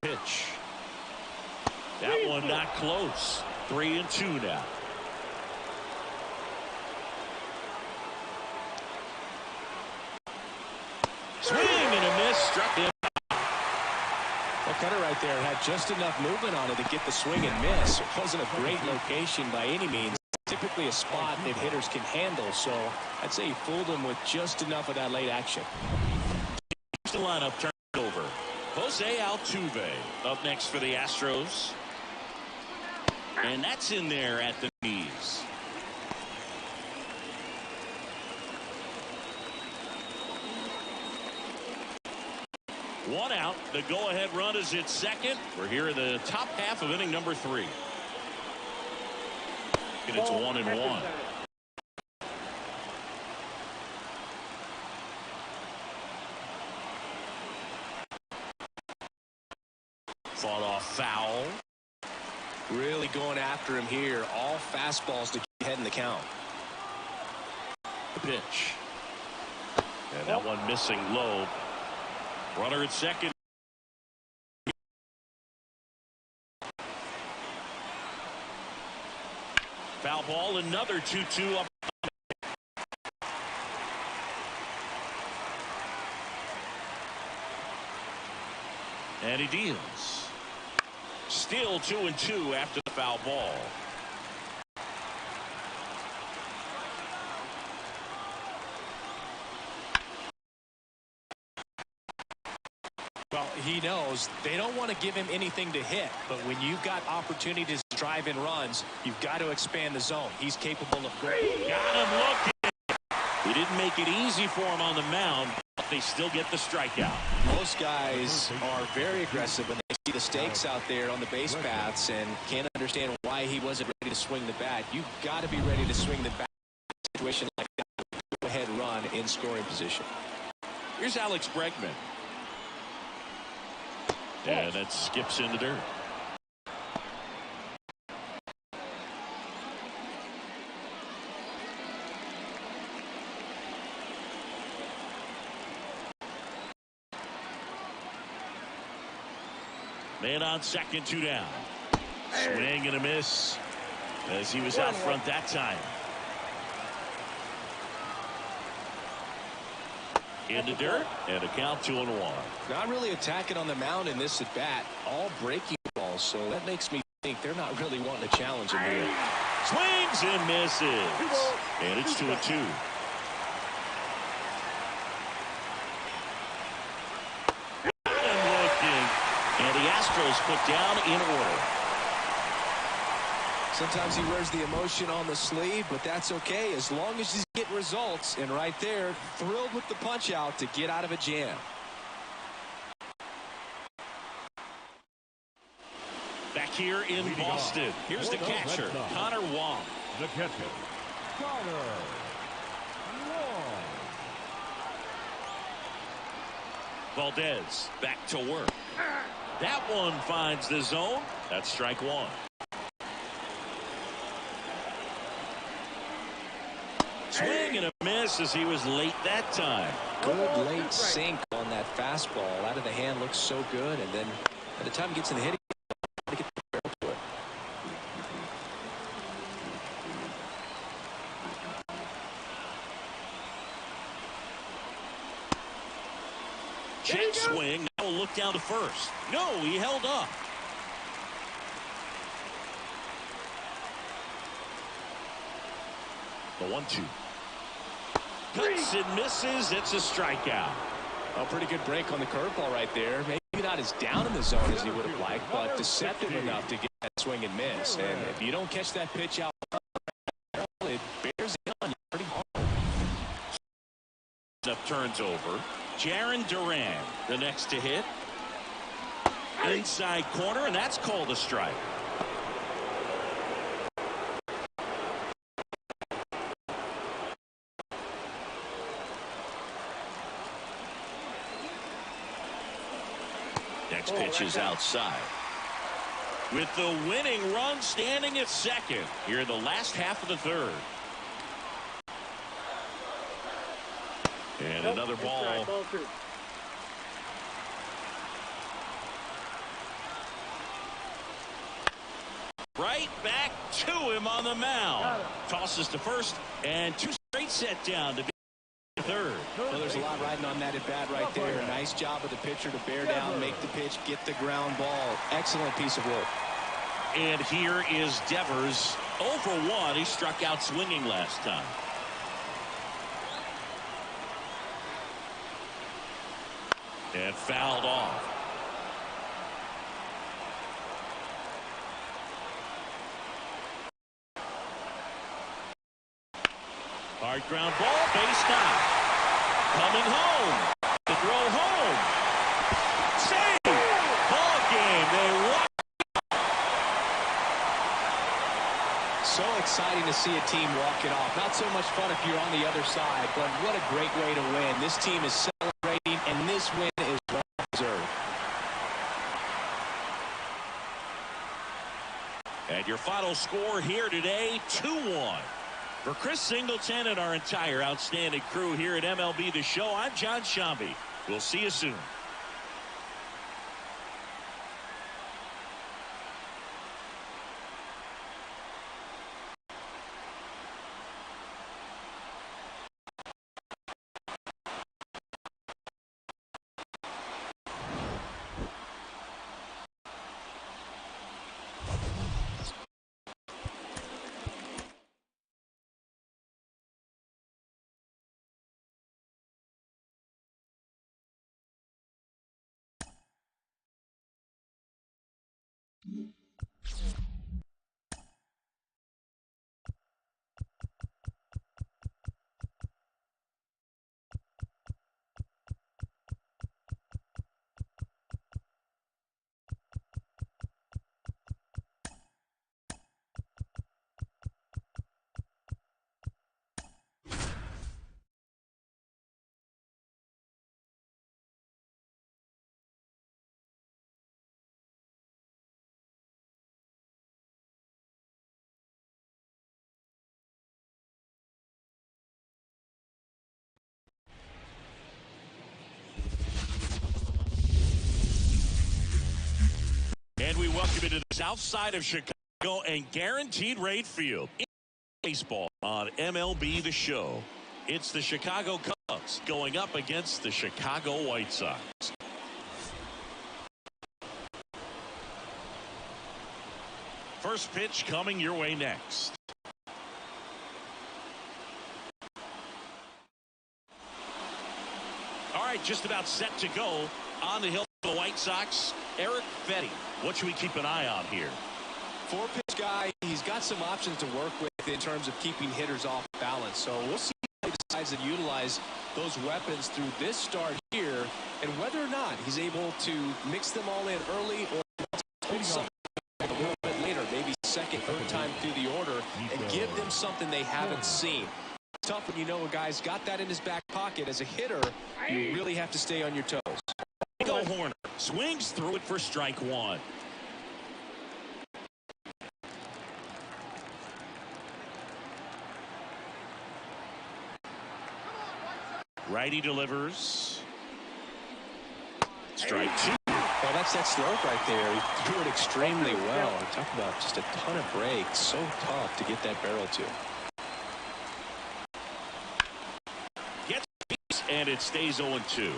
Pitch. That one not close. 3-2 now. Swing and a miss. Struck him. That cutter right there had just enough movement on it to get the swing and miss. It wasn't a great location by any means. Typically a spot that hitters can handle, so I'd say he fooled him with just enough of that late action. The lineup turned over. Jose Altuve up next for the Astros. And that's in there at the knees. One out. The go-ahead run is at second. We're here in the top half of inning number 3. And it's 1-1. Fought off foul. Really going after him here. All fastballs to keep ahead in the count. The pitch. And that one missing low. Runner at second. Foul ball, another 2-2 up. And he deals. Still 2-2 after the foul ball. Well, he knows they don't want to give him anything to hit, but when you've got opportunities to drive in runs, you've got to expand the zone. He's capable of going. Got him looking. He didn't make it easy for him on the mound, but they still get the strikeout. Most guys are very aggressive when they see the stakes out there on the base paths and can't understand why he wasn't ready to swing the bat. You've got to be ready to swing the bat in a situation like that. Go ahead, run in scoring position. Here's Alex Bregman. And that skips in the dirt. Man on second, 2 down. Swing and a miss as he was out front that time. in the dirt, and a count 2-1. Not really attacking on the mound in this at bat. All breaking balls, so that makes me think they're not really wanting to challenge him here. Swings and misses. And it's 2-2. And looking. And the Astros put down in order. Sometimes he wears the emotion on the sleeve, but that's okay as long as he's getting results. And right there, thrilled with the punch out to get out of a jam. Back here in Boston, here's the catcher, Connor Wong. The catcher, Connor Wong. Valdez back to work. That one finds the zone. That's strike one. Swing and a miss as he was late that time. Good late sink on that fastball. Out of the hand looks so good, and then by the time he gets in the hitting, to get the barrel to it. Check swing. Now we'll look down to first. No, he held up. The 1-2. Cuts and misses. It's a strikeout. A pretty good break on the curveball right there. Maybe not as down in the zone as he would have liked, but deceptive enough to get that swing and miss. And if you don't catch that pitch out, it bears on you pretty hard. Up turns over. Jarren Duran, the next to hit. Inside corner, and that's called a strike. Next pitch is outside. With the winning run standing at second here in the last half of the third. And another ball. Right back to him on the mound. Tosses to first, and two straight set down to be third. Well, there's a lot riding on that at bat right there. Nice job of the pitcher to bear down, make the pitch, get the ground ball. Excellent piece of work. And here is Devers. 0 for 1. He struck out swinging last time. And fouled off. Hard ground ball, base knock. Coming home. The throw home. Save. Ball game. They walk. So exciting to see a team walk it off. Not so much fun if you're on the other side, but what a great way to win. This team is celebrating, and this win is well deserved. And your final score here today, 2-1. For Chris Singleton and our entire outstanding crew here at MLB The Show, I'm John Shambi. We'll see you soon. And we welcome you to the south side of Chicago and Guaranteed Rate Field. Baseball on MLB The Show. It's the Chicago Cubs going up against the Chicago White Sox. First pitch coming your way next. All right, just about set to go on the hill for the White Sox. Eric Fetty, what should we keep an eye on here? Four-pitch guy, he's got some options to work with in terms of keeping hitters off balance. So we'll see how he decides to utilize those weapons through this start here, and whether or not he's able to mix them all in early or a little bit later, maybe second, third time through the order, and give them something they haven't seen. It's tough when you know a guy's got that in his back pocket. As a hitter, you really have to stay on your toes. Go Horner swings through it for strike one. Righty delivers. Strike two. Well, that's that slope right there. He threw it extremely well. Talk about just a ton of break. So tough to get that barrel to. Gets peace, and it stays 0-2.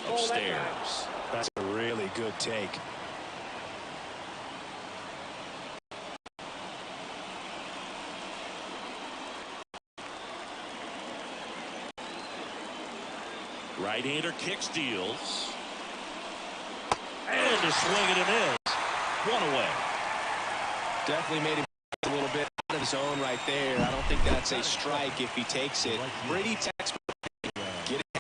Upstairs. That's a really good take. Right-hander kicks, deals. And a swing and a miss. One away. Definitely made him a little bit out of his zone right there. I don't think that's a strike if he takes it. Pretty textbook. Get it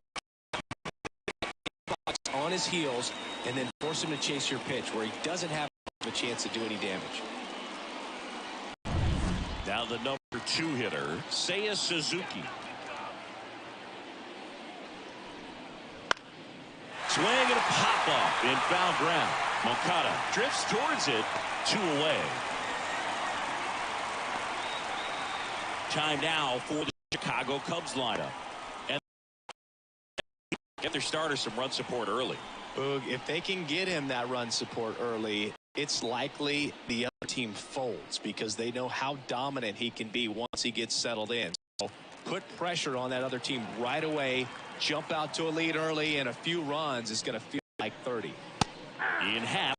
on his heels and then force him to chase your pitch where he doesn't have a chance to do any damage. Now the number 2 hitter, Seiya Suzuki. Swing and a pop-off in foul ground. Moncada drifts towards it. 2 away. Time now for the Chicago Cubs lineup. And get their starter some run support early. Boog, if they can get him that run support early, it's likely the other team folds because they know how dominant he can be once he gets settled in. So put pressure on that other team right away. Jump out to a lead early, and a few runs is going to feel like 30. In half.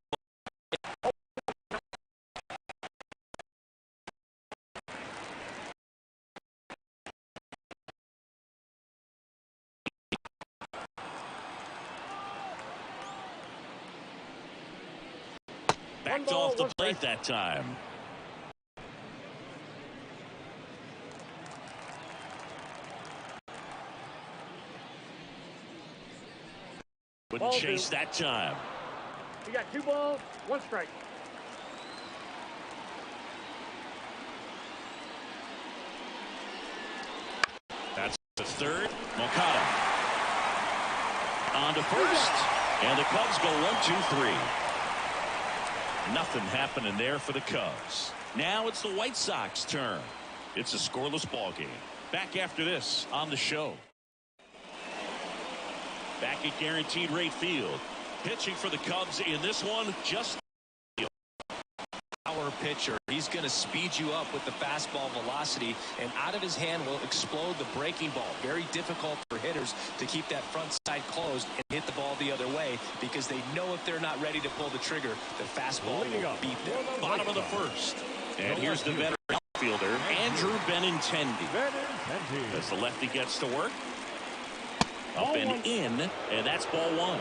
Backed off the plate that time. Wouldn't chase that time. You got 2 balls, 1 strike. That's the third. Moncada on to first, and the Cubs go 1-2-3. Nothing happening there for the Cubs. Now it's the White Sox turn. It's a scoreless ball game. Back after this on the show. Back at Guaranteed Rate Field. Pitching for the Cubs in this one, just power pitcher. He's going to speed you up with the fastball velocity, and out of his hand will explode the breaking ball. Very difficult for hitters to keep that front side closed and hit the ball the other way because they know if they're not ready to pull the trigger, the fastball will beat them. Bottom of the first. And here's the veteran outfielder, Andrew Benintendi. As the lefty gets to work. Up and in, and that's ball 1.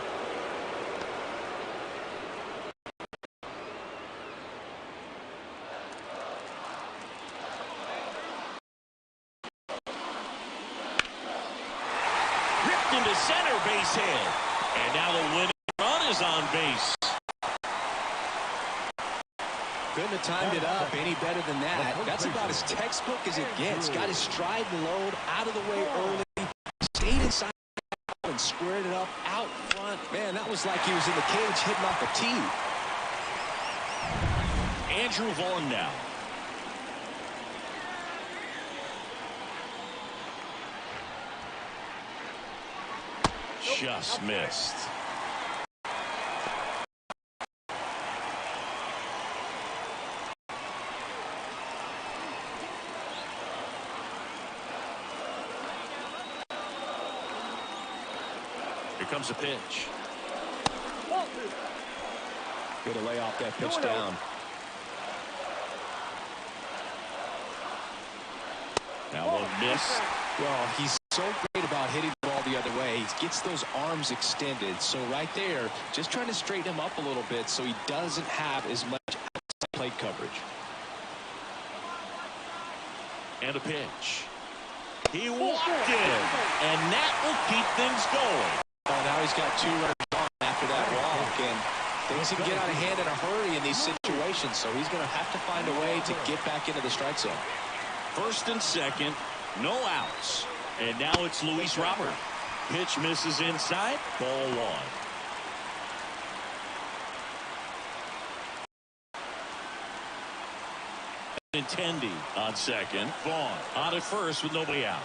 Ripped into center, base hit. And now the winning run is on base. Couldn't have timed it up any better than that. That's about as textbook as it gets. Got his stride and load out of the way early. Stayed inside and squared it up out front. Man, that was like he was in the cage hitting off a tee. Andrew Vaughn now. Just missed. comes a pitch. Ball two. Good to lay off that pitch down. Now one miss. Well, he's so great about hitting the ball the other way. He gets those arms extended. So right there, just trying to straighten him up a little bit so he doesn't have as much outside plate coverage. And a pitch. He walked in, and that will keep things going. Well, now he's got 2 runners on after that walk, and things can get out of hand in a hurry in these situations, so he's going to have to find a way to get back into the strike zone. First and second, no outs. And now it's Luis Robert. Pitch misses inside, ball 1. Intendi on second. Vaughn on at first with nobody out.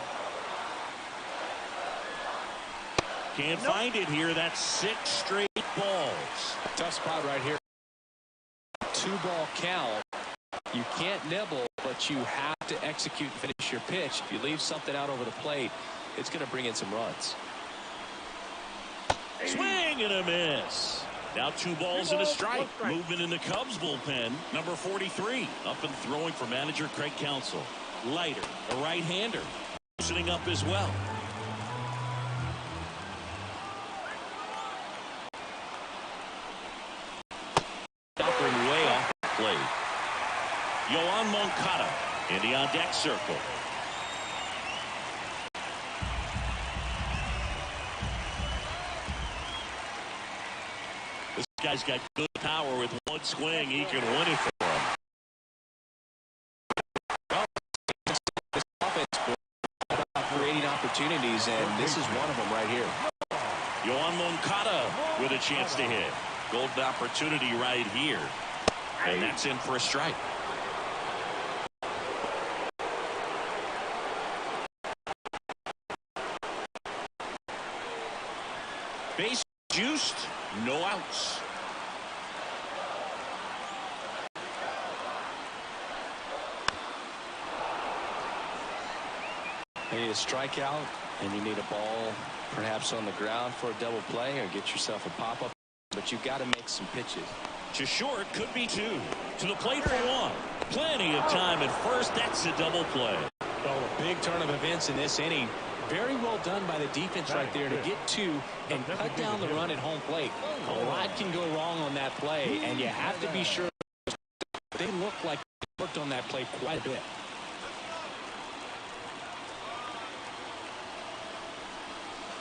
Can't find it here. That's 6 straight balls. Tough spot right here. 2-ball count. You can't nibble, but you have to execute and finish your pitch. If you leave something out over the plate, it's going to bring in some runs. Swing and a miss. Now 2 balls and a strike. Movement in the Cubs bullpen. Number 43 up and throwing for manager Craig Counsell. Leiter, a right-hander, sitting up as well. Offering way off the plate. Yoan Moncada in the on-deck circle. This guy's got good power. With one swing, he can win it for him. This offense about creating opportunities, and this is one of them right here. Yoan Moncada with a chance to hit. Golden opportunity right here. And that's in for a strike. Base juiced, no outs. You need a strikeout, and you need a ball perhaps on the ground for a double play, or get yourself a pop-up. But you've got to make some pitches. To short, could be 2. To the plate for 1. Plenty of time at first. That's a double play. Well, a big turn of events in this inning. Very well done by the defense right there to get 2 and cut down the run at home plate. A lot can go wrong on that play, and you have to be sure they look like they worked on that play quite a bit.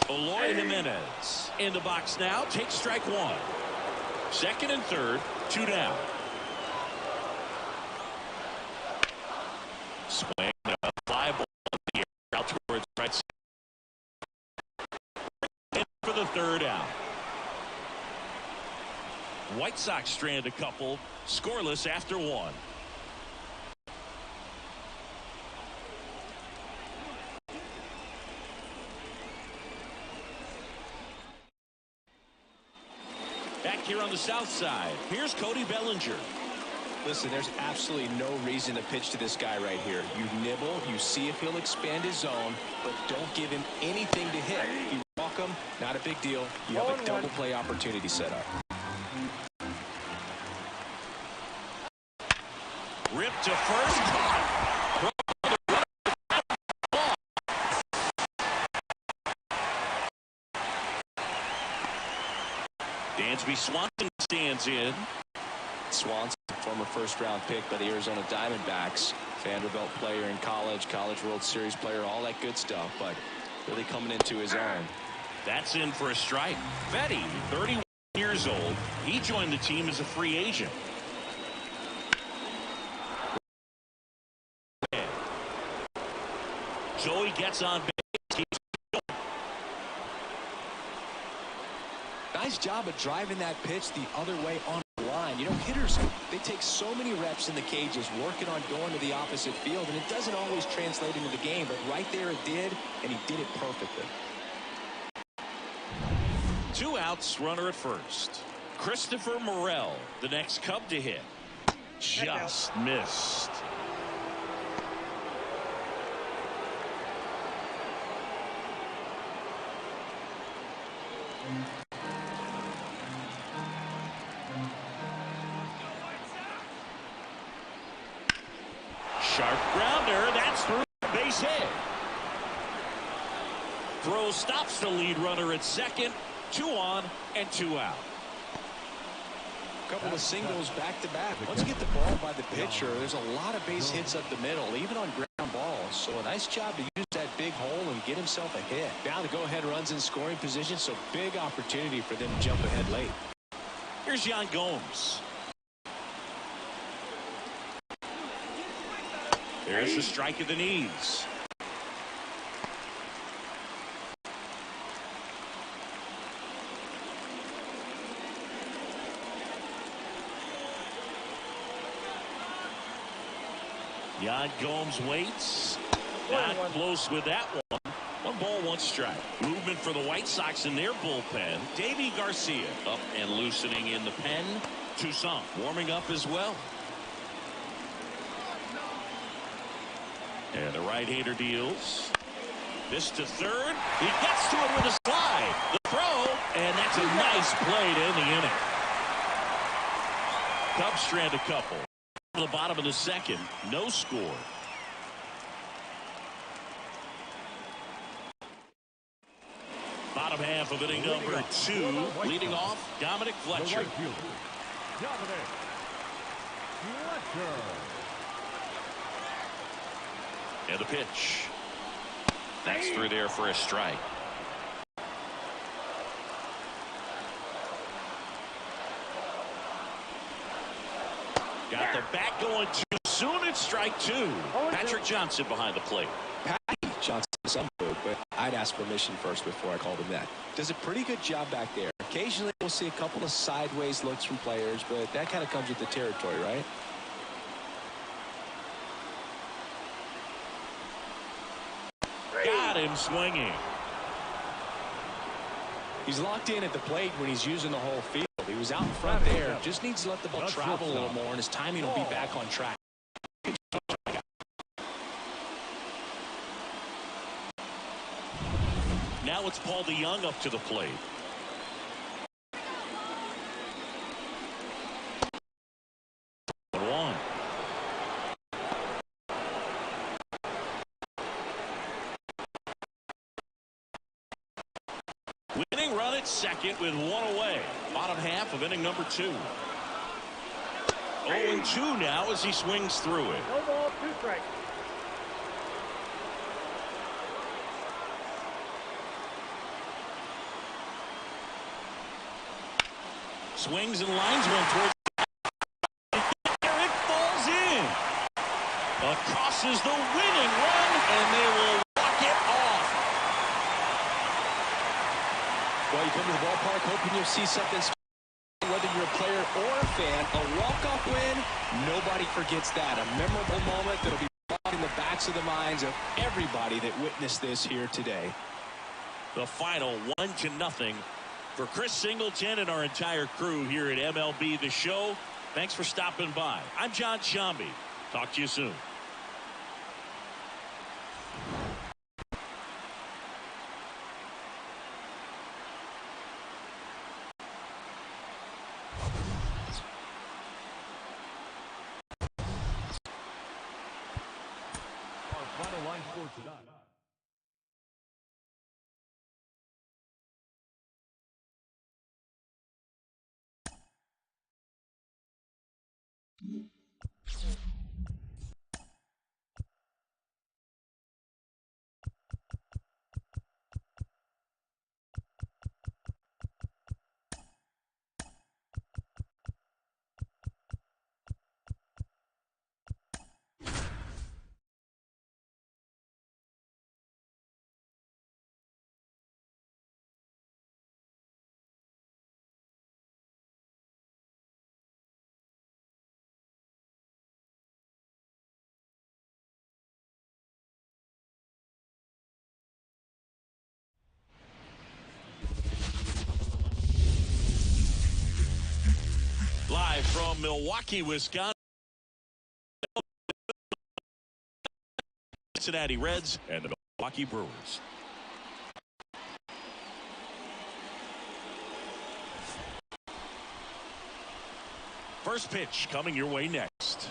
Eloy Jimenez in the box now. Takes strike 1. Second and third, 2 down. Swing, fly ball in the air out towards right side. For the 3rd out. White Sox strand a couple, scoreless after 1. Back here on the south side, here's Cody Bellinger. Listen, there's absolutely no reason to pitch to this guy right here. You nibble, you see if he'll expand his zone, but don't give him anything to hit. You walk him, not a big deal. You have a double play opportunity set up. Ripped to first. Dansby Swanson stands in. Swanson, former first-round pick by the Arizona Diamondbacks. Vanderbilt player in college, College World Series player, all that good stuff, but really coming into his own. That's in for a strike. Vetty, 31 years old. He joined the team as a free agent. Joey gets on base. Nice job of driving that pitch the other way on the line. You know, hitters, they take so many reps in the cages working on going to the opposite field, and it doesn't always translate into the game, but right there it did, and he did it perfectly. 2 outs, runner at first. Christopher Morel, the next Cub to hit. Just missed. Sharp grounder. That's through. Base hit. Throw stops the lead runner at second. 2 on and 2 out. Couple of singles back-to-back. Once you get the ball by the pitcher, there's a lot of base hits up the middle, even on ground balls. So a nice job to use that big hole and get himself a hit. Down to go-ahead runs in scoring position, so big opportunity for them to jump ahead late. Here's Yan Gomes. There's the strike at the knees. Yan Gomes waits. Not close with that one. 1 ball, 1 strike. Movement for the White Sox in their bullpen. Davy Garcia up and loosening in the pen. Toussaint warming up as well. And the right-hander deals. This to third. He gets to it with a slide. The throw, and that's a nice play to end the inning. Cubs strand a couple. To the bottom of the second, no score. Bottom half of inning number 2. Leading off, Dominic Fletcher. Dominic Fletcher. And the pitch. That's through there for a strike. Got the bat going too soon. It's strike 2. Patrick Johnson behind the plate. Patty Johnson is some good, but I'd ask permission first before I called him that. Does a pretty good job back there. Occasionally we'll see a couple of sideways looks from players, but that kind of comes with the territory, right? Got him swinging. He's locked in at the plate when he's using the whole field. He was out in front there. Just needs to let the ball travel a little more, and his timing will be back on track. Now it's Paul DeYoung up to the plate. One. Winning run at second with 1 away. Bottom half of inning number 2. 0-2 now as he swings through it. No ball, 2 strikes. Swings and lines one towards. It falls in. Across is the winning run, and they will walk it off. Well, you come to the ballpark hoping you'll see something special. Whether you're a player or a fan, a walk-off win, nobody forgets that. A memorable moment that'll be in the backs of the minds of everybody that witnessed this here today. The final 1-0 for Chris Singleton and our entire crew here at MLB The Show. Thanks for stopping by. I'm John Shambi. Talk to you soon. Our final line for tonight. Live from Milwaukee, Wisconsin. Cincinnati Reds and the Milwaukee Brewers. First pitch coming your way next.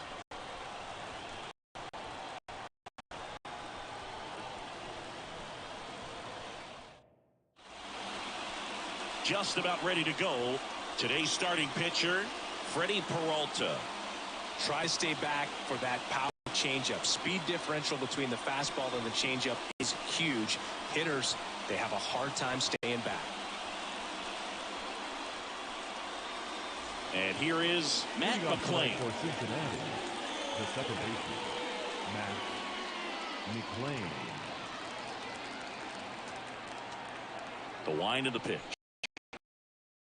just about ready to go. Today's starting pitcher, Freddie Peralta. Try to stay back for that power changeup. Speed differential between the fastball and the changeup is huge. Hitters, they have a hard time staying back. And here is Matt McClain. For Cincinnati, the second baseman, Matt McClain. The wind of the pitch.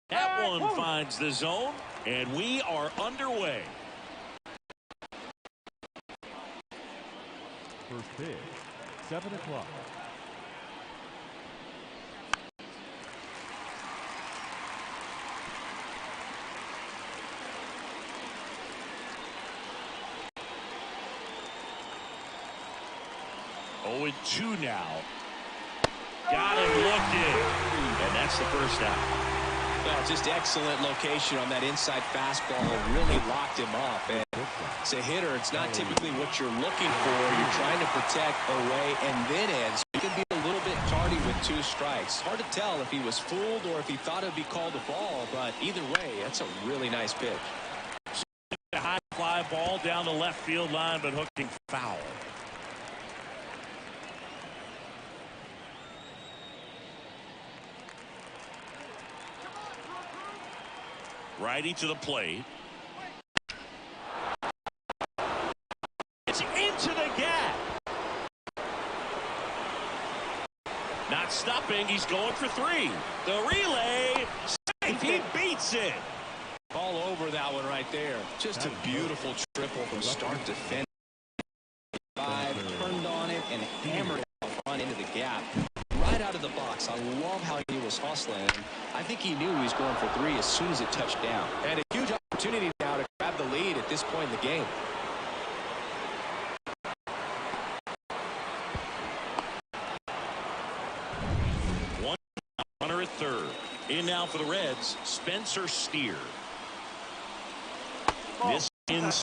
That one finds the zone, and we are underway. First pitch, 7 o'clock. Oh, and 2 now. Got him looking. And that's the first out. Well, just excellent location on that inside fastball. Really locked him up. And as a hitter, it's not typically what you're looking for. You're trying to protect away and then in. So you can be a little bit tardy with 2 strikes. Hard to tell if he was fooled or if he thought it would be called a ball. But either way, that's a really nice pitch. A high fly ball down the left field line, but hooking foul. Righty to the plate. It's into the gap. Not stopping. He's going for 3. The relay. Safe. He beats it. All over that one right there. Just a beautiful triple from start to finish. 5, turned on it and hammered it out front into the gap. Right out of the box. I love how he was hustling. I think he knew he was going for 3 as soon as it touched down. And a huge opportunity now to grab the lead at this point in the game. One runner at third. In now for the Reds, Spencer Steer. This is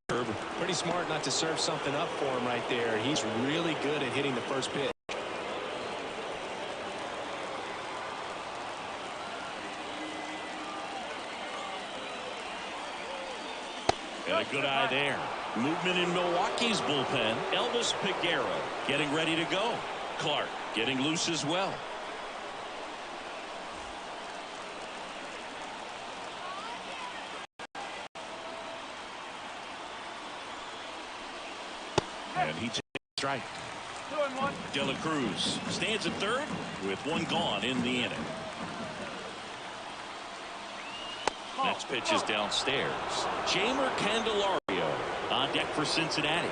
pretty smart not to serve something up for him right there. He's really good at hitting the first pitch. And a good eye there. Movement in Milwaukee's bullpen. Elvis Peguero getting ready to go. Clark getting loose as well. And he takes a strike. 2-1. De La Cruz stands at third with 1 gone in the inning. Next pitch is downstairs. Jamer Candelario on deck for Cincinnati.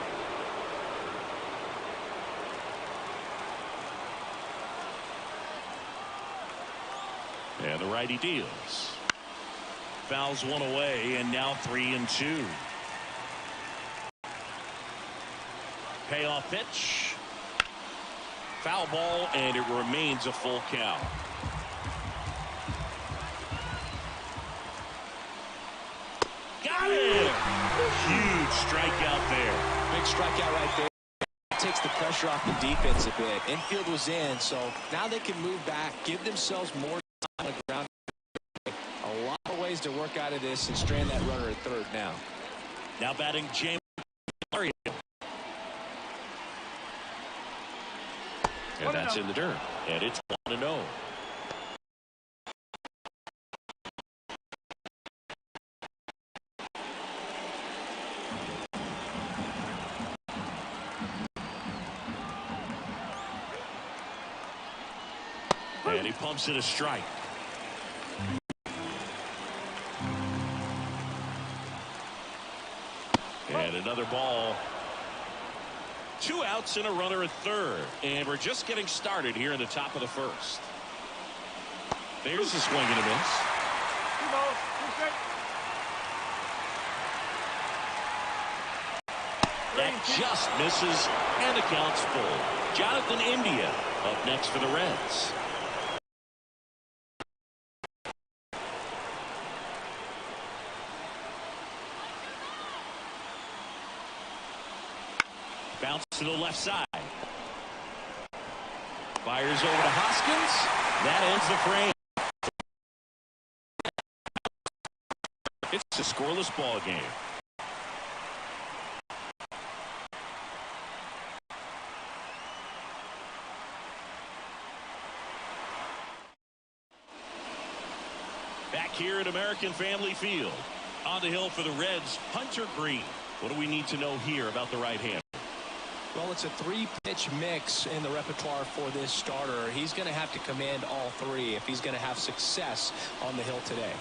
And the righty deals. Fouls 1 away, and now 3-2. Payoff pitch. Foul ball, and it remains a full count. Got it! Huge strikeout there. Big strikeout right there. Takes the pressure off the defense a bit. Infield was in, so now they can move back, give themselves more time on the ground. A lot of ways to work out of this and strand that runner at third now. Now batting James. And that's in the dirt. And it's 1-0. And he pumps it a strike. And another ball. 2 outs and a runner at third. And we're just getting started here in the top of the first. There's a swing and a miss. That just misses, and the count's full. Jonathan India up next for the Reds. Bounce to the left side. Fires over to Hoskins. That ends the frame. It's a scoreless ball game. Back here at American Family Field. On the hill for the Reds, Hunter Green. What do we need to know here about the right hand? Well, it's a three-pitch mix in the repertoire for this starter. He's going to have to command all three if he's going to have success on the hill today.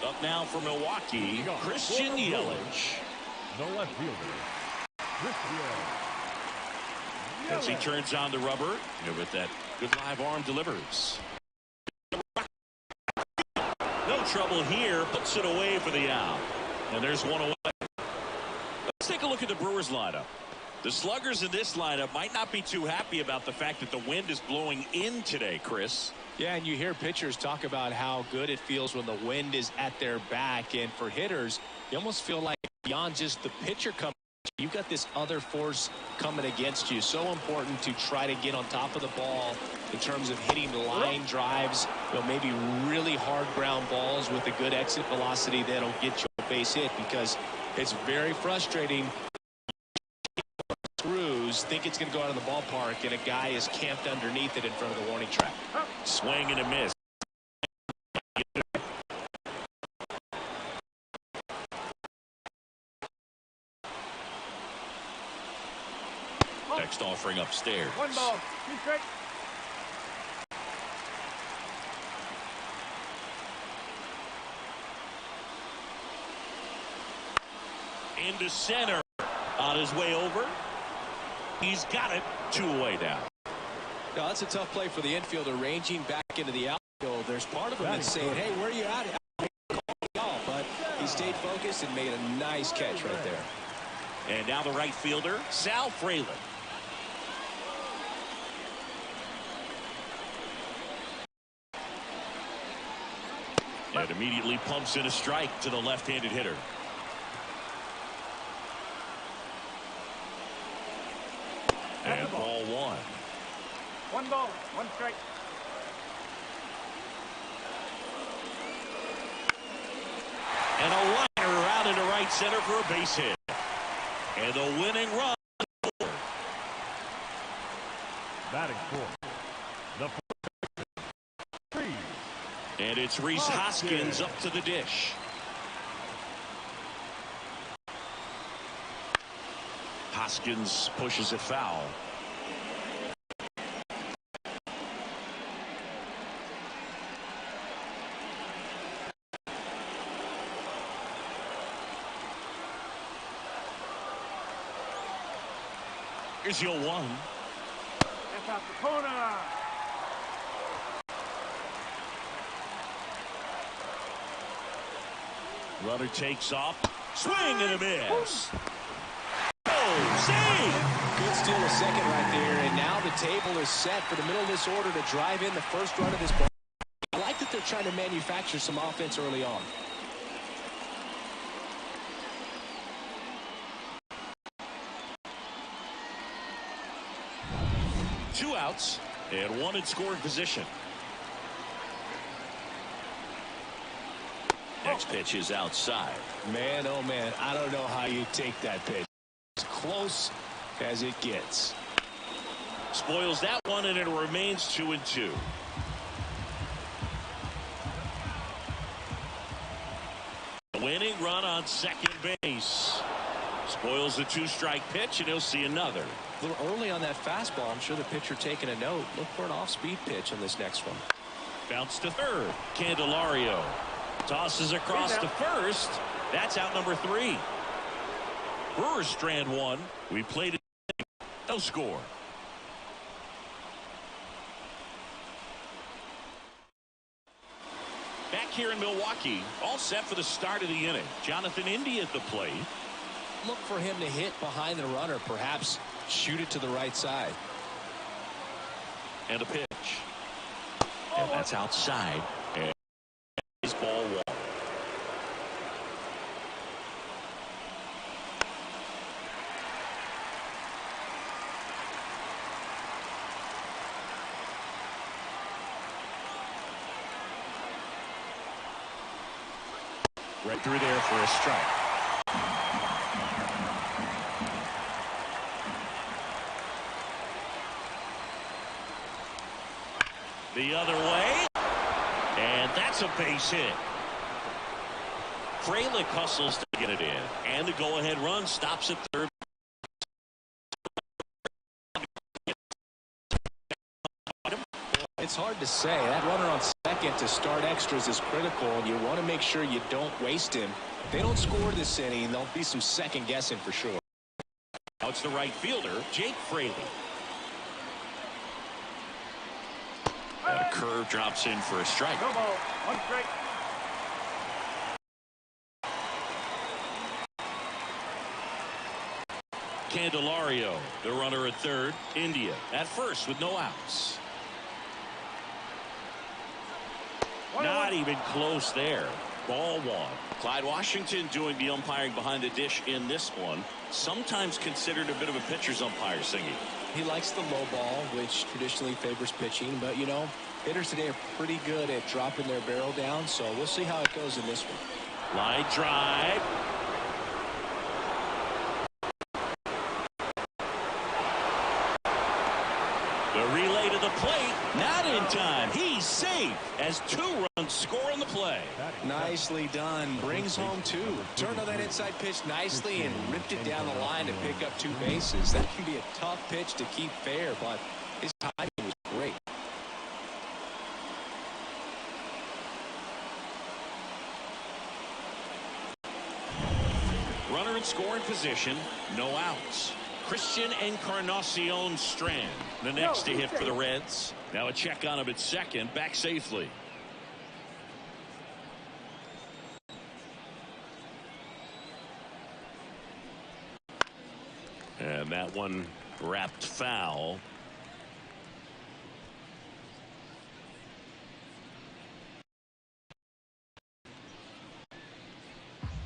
Up now for Milwaukee, Christian Yelich. The left fielder, Christian. As he turns on the rubber, with that good live arm delivers. No trouble here, puts it away for the out. And there's one away. Let's take a look at the Brewers lineup. The sluggers in this lineup might not be too happy about the fact that the wind is blowing in today, Chris. Yeah, and you hear pitchers talk about how good it feels when the wind is at their back. And for hitters, you almost feel like beyond just the pitcher coming, you've got this other force coming against you. So important to try to get on top of the ball in terms of hitting line drives, maybe really hard ground balls with a good exit velocity that'll get you a base hit, because it's very frustrating. Screws think it's going to go out of the ballpark, and a guy is camped underneath it in front of the warning track. Swing and a miss. Next offering upstairs. 1 ball, 2 straight. Into center. On his way over. He's got it. 2 away now. Now, that's a tough play for the infielder, ranging back into the outfield. There's part of him that's saying, hey, where are you at? But he stayed focused and made a nice catch right there. And now the right fielder, Sal Fralin. And immediately pumps in a strike to the left-handed hitter. And ball 1. 1 ball, 1 strike. And a liner out into right center for a base hit. And the winning run. Batting fourth, the Reese. And it's Rhys Hoskins up to the dish. Hoskins pushes it foul. Here's your 1. That's out the corner. Runner takes off. Swing and a miss. Oh, save! Good steal a second right there, and now the table is set for the middle of this order to drive in the first run of this ball. I like that they're trying to manufacture some offense early on. Two outs and 1 in scoring position. Next pitch is outside. Man, oh man, I don't know how you take that pitch. As close as it gets. Spoils that one, and it remains 2-2. Winning run on second base. Spoils the 2-strike pitch, and he'll see another. A little early on that fastball. I'm sure the pitcher taking a note. Look for an off-speed pitch on this next one. Bounce to third. Candelario tosses across to first. That's out number 3. Brewers strand 1. We played it. No score. Back here in Milwaukee, all set for the start of the inning. Jonathan India at the plate. Look for him to hit behind the runner, perhaps shoot it to the right side. And a pitch. And that's outside. And it's ball 1. Right through there for a strike. The other way. And that's a base hit. Fralick hustles to get it in. And the go-ahead run stops at third. It's hard to say. That runner on second to start extras is critical, and you want to make sure you don't waste him. If they don't score this inning, there'll be some second guessing for sure. Now it's the right fielder, Jake Fraley. And a curve drops in for a strike. No ball. One strike. Candelario, the runner at third. India at first with no outs. Not even close there. Ball one. Clyde Washington doing the umpiring behind the dish in this one. Sometimes considered a bit of a pitcher's umpire, Singy. He likes the low ball, which traditionally favors pitching. But, you know, hitters today are pretty good at dropping their barrel down. So we'll see how it goes in this one. Line drive. The relay to the plate. Not in time. He's safe as 2 runs score on the play. Nicely done. Brings home 2. Turned on that inside pitch nicely and ripped it down the line to pick up 2 bases. That can be a tough pitch to keep fair, but his timing was great. Runner in scoring position. No outs. Christian Encarnacion Strand, the next to hit for the Reds. Now a check on him at second, back safely. And that one wrapped foul.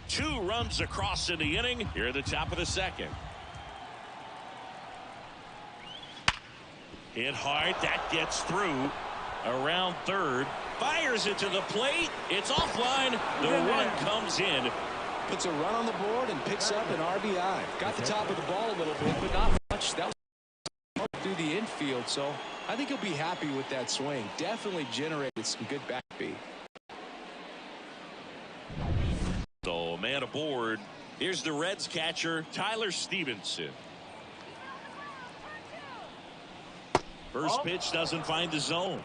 Two runs across in the inning here at the top of the second. Hit hard. That gets through. Around third. Fires it to the plate. It's offline. The run comes in. Puts a run on the board and picks up an RBI. Got the top of the ball a little bit, but not much. That was through the infield, so I think he'll be happy with that swing. Definitely generated some good back speed. So, man aboard. Here's the Reds catcher, Tyler Stevenson. First pitch doesn't find the zone.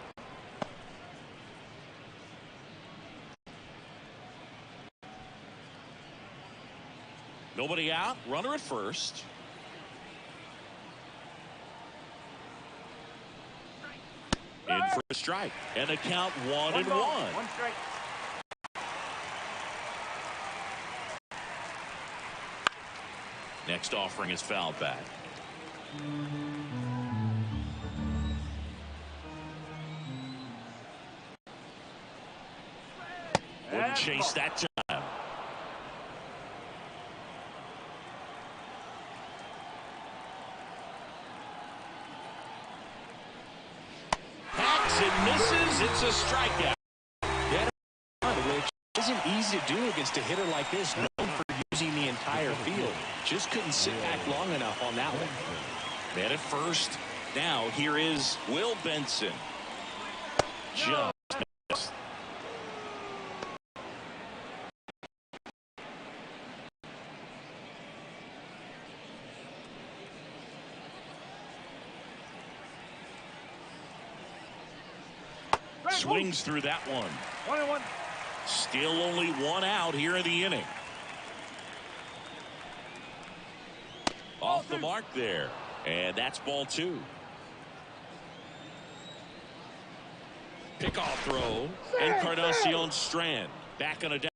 Nobody out. Runner at first. In for a strike. And the count 1-1. One strike. Next offering is fouled back. Wouldn't chase that time. Hacks and misses. It's a strikeout. Yeah, which isn't easy to do against a hitter like this, known for using the entire field. Just couldn't sit back long enough on that one. Man at first. Now here is Will Benson. Just swings through that one. 1-1. Still only 1 out here in the inning. Off the mark there. And that's ball 2. Pickoff throw. Encarnacion Strand back on a down.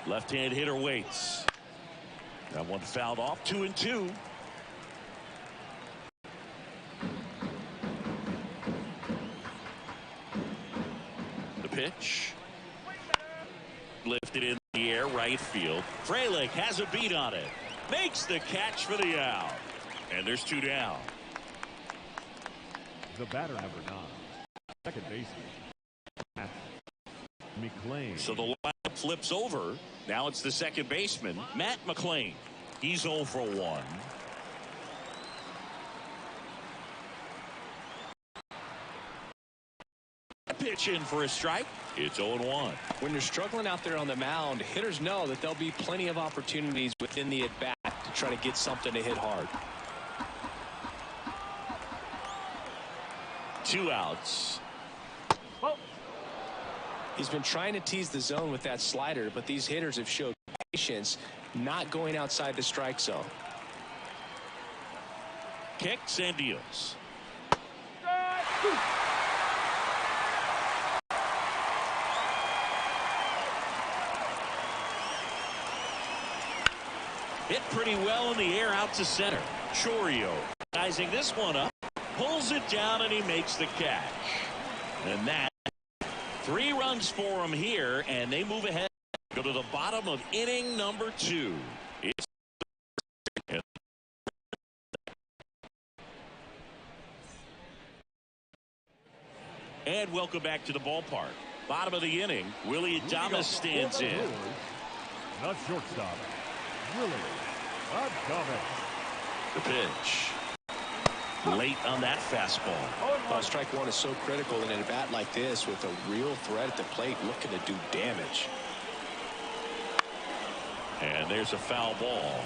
Left-hand hitter waits. That one fouled off. 2-2. The pitch. Lifted in the air, right field. Fralick has a beat on it. Makes the catch for the out. And there's 2 down. The batter, number 9. second baseman, Matt McLean. So the lineup flips over. Now it's the second baseman, Matt McLean. He's 0 for 1. Pitch in for a strike. It's 0-1. When you're struggling out there on the mound, hitters know that there'll be plenty of opportunities within the at-bat to try to get something to hit hard. 2 outs. He's been trying to tease the zone with that slider, but these hitters have showed patience, not going outside the strike zone. Kicks and deals. Hit pretty well in the air out to center. Chourio sizing this one up, pulls it down, and he makes the catch. And that 3 runs for him here, and they move ahead. Go to the bottom of inning number 2. It's and welcome back to the ballpark. Bottom of the inning, Willie Adames stands in. The shortstop, Willie Adames. The pitch. Late on that fastball. Strike one is so critical in a bat like this with a real threat at the plate looking to do damage. And there's a foul ball.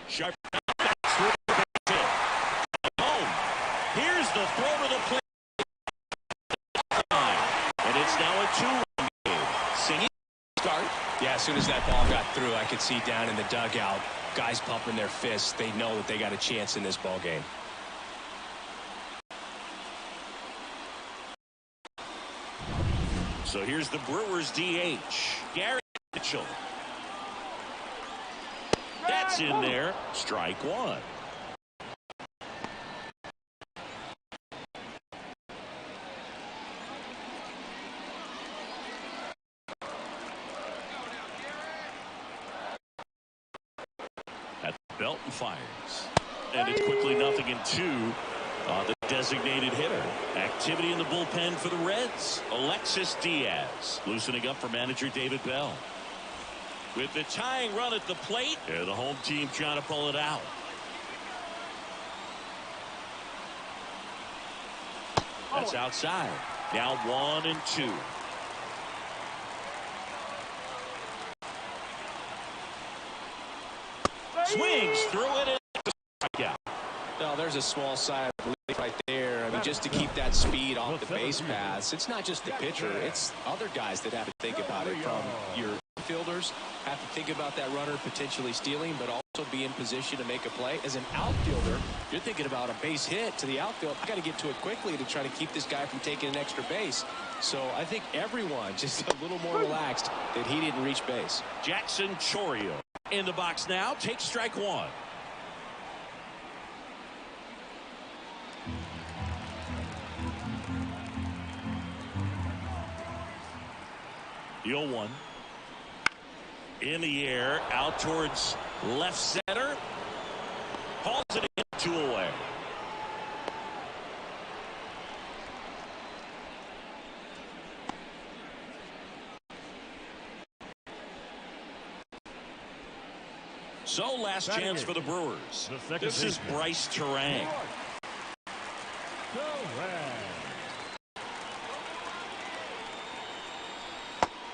Sharp. Home. Here's the throw to the plate. And it's now a 2-run game. Singing start. Yeah, as soon as that ball got through, I could see down in the dugout, guys pumping their fists. They know that they got a chance in this ball game. So here's the Brewers DH, Gary Mitchell. That's in there. Strike 1. At the belt and fires. And it's quickly 0-2. The designated hitter. Activity in the bullpen for the Reds. Alexis Diaz loosening up for manager David Bell. With the tying run at the plate, and the home team trying to pull it out. That's outside. Now 1-2. Swings through it and strikeout. Well, there's a small sigh of relief right there. I mean, just to keep that speed off the base paths. It's not just the pitcher. It's other guys that have to think about it. From your fielders have to think about that runner potentially stealing, but also be in position to make a play. As an outfielder, you're thinking about a base hit to the outfield. I got to get to it quickly to try to keep this guy from taking an extra base. So I think everyone just a little more relaxed that he didn't reach base. Jackson Chourio in the box now. Takes strike 1. The 0-1. In the air, out towards left center. Hauls it in, 2 away. So last chance for the Brewers. This is Bryce Terang.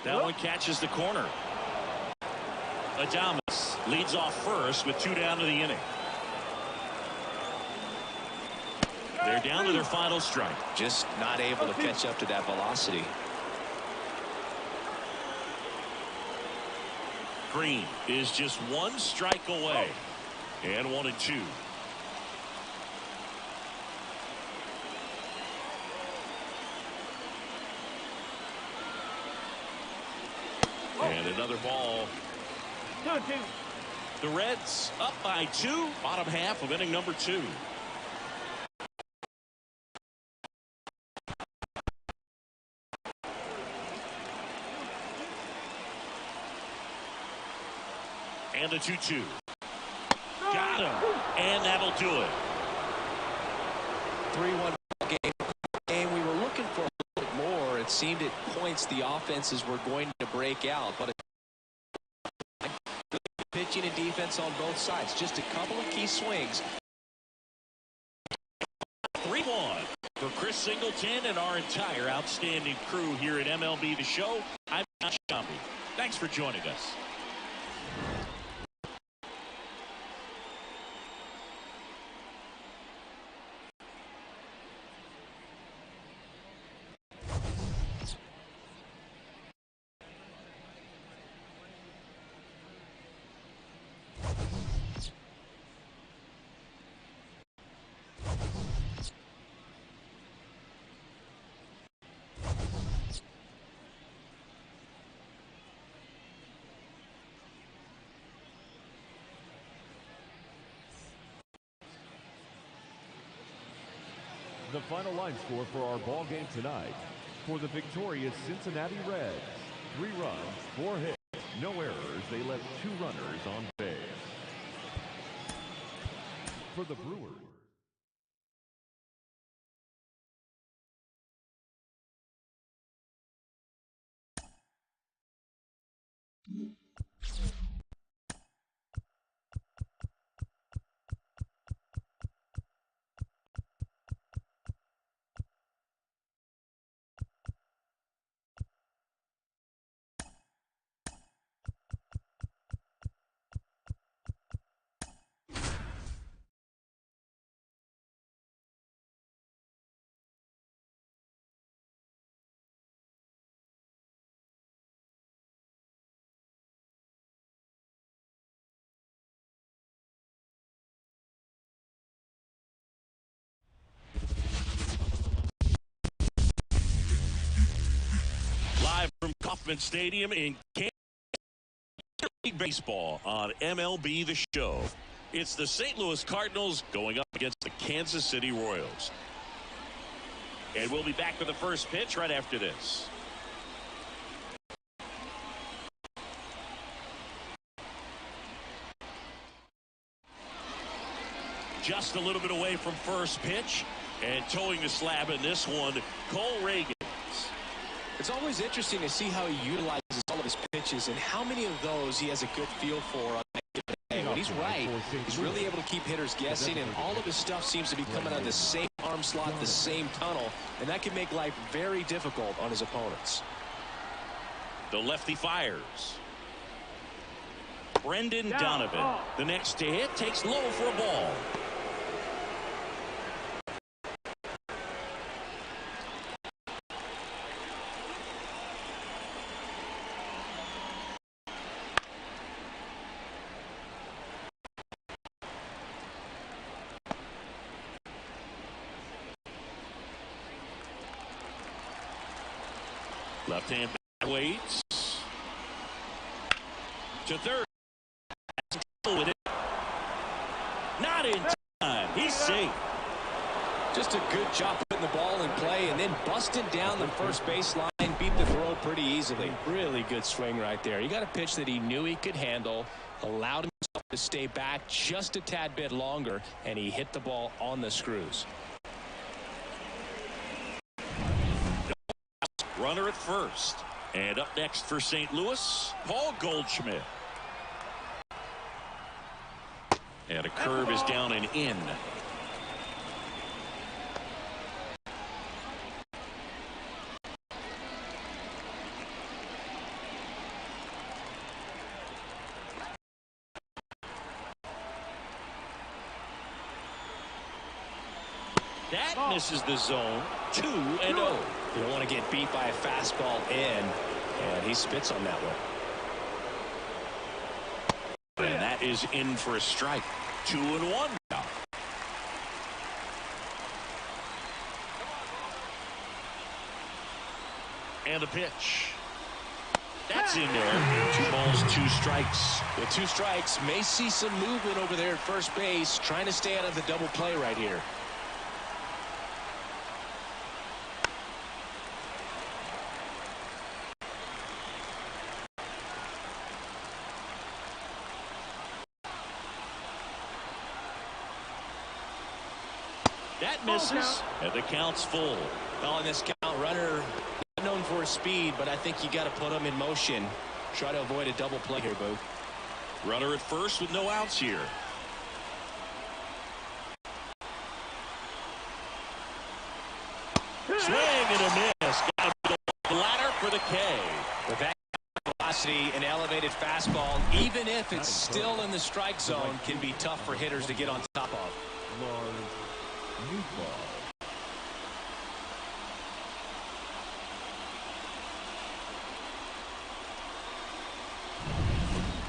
That one catches the corner. Adames leads off first with 2 down to the inning. They're down to their final strike. Just not able to catch up to that velocity. Green is just 1 strike away. And 1-2. And another ball. 2-2. The Reds up by 2. Bottom half of inning number 2. And the 2-2. Got him. And that'll do it. 3-1 game. We were looking for a little bit more. It seemed at points the offenses were going to break out, but pitching and defense on both sides. Just a couple of key swings. 3-1 for Chris Singleton and our entire outstanding crew here at MLB The Show. I'm Josh Shambi. Thanks for joining us. The final line score for our ball game tonight. For the victorious Cincinnati Reds, 3 runs, 4 hits, no errors. They left 2 runners on base. For the Brewers, Live from Kauffman Stadium in Kansas City Baseball on MLB The Show. It's the St. Louis Cardinals going up against the Kansas City Royals. And we'll be back with the first pitch right after this. Just a little bit away from first pitch and towing the slab in this one, Cole Reagan. It's always interesting to see how he utilizes all of his pitches and how many of those he has a good feel for on that given day. When he's right, he's really able to keep hitters guessing, and all of his stuff seems to be coming out of the same arm slot, the same tunnel, and that can make life very difficult on his opponents. The lefty fires. Brendan Donovan, the next to hit, takes low for a ball. Left hand waits to third. With it. Not in time. He's safe. Just a good job putting the ball in play and then busting down the first baseline. Beat the throw pretty easily. Really good swing right there. He got a pitch that he knew he could handle, allowed himself to stay back just a tad bit longer, and he hit the ball on the screws. Runner at first. And up next for St. Louis, Paul Goldschmidt. And a curve is down and in. That misses the zone. 2-0. You don't want to get beat by a fastball in, and he spits on that one. And that is in for a strike. 2-1 now. And a pitch. That's in there. 2 balls, 2 strikes. With 2 strikes, may see some movement over there at first base, trying to stay out of the double play right here. That misses, and the count's full. Well, in this count, runner not known for his speed, but I think you got to put him in motion. Try to avoid a double play here, Boo. Runner at first with no outs here. Swing and a miss. Got the ladder for the K. With that velocity, an elevated fastball, even if it's still in the strike zone, can be tough for hitters to get on top of.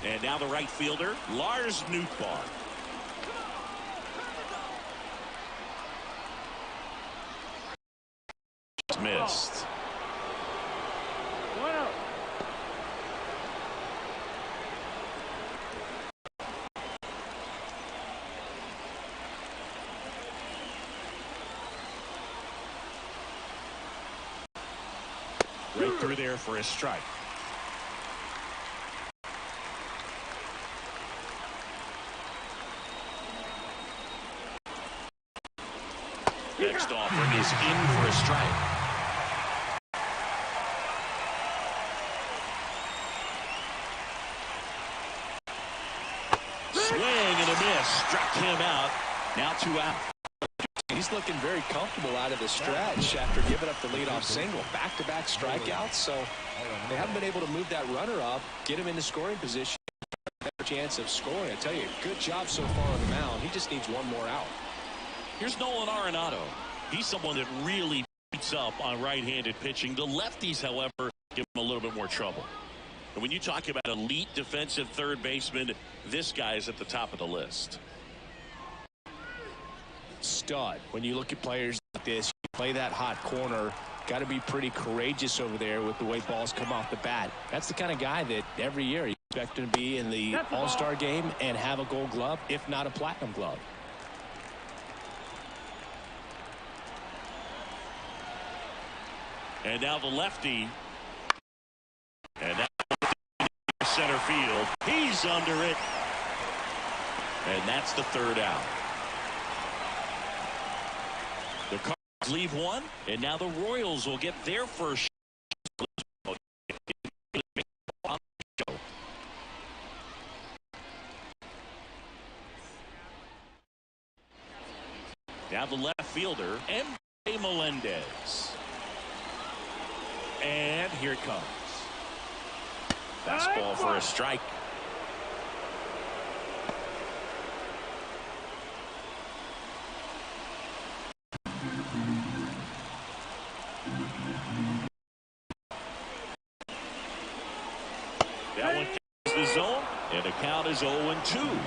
And now the right fielder, Lars Nootbaar. Missed. One out. Right through there for a strike. Next offering is in for a strike. Swing and a miss. Struck him out. Now 2 out. He's looking very comfortable out of the stretch after giving up the leadoff single. Back-to-back strikeouts, so they haven't been able to move that runner up, get him into scoring position, better chance of scoring. I tell you, good job so far on the mound. He just needs one more out. Here's Nolan Arenado. He's someone that really beats up on right-handed pitching. The lefties, however, give him a little bit more trouble. And when you talk about elite defensive third baseman, this guy is at the top of the list. Stud. When you look at players like this, you play that hot corner, got to be pretty courageous over there with the way balls come off the bat. That's the kind of guy that every year you expect him to be in the All-Star game and have a Gold Glove, if not a Platinum Glove. And now the lefty. And now center field. He's under it. And that's the 3rd out. The Cardinals leave one, and now the Royals will get their first. Now the left fielder, M.J. Melendez. And here it comes. Fastball for a strike. That one catches the zone, and the count is 0-2.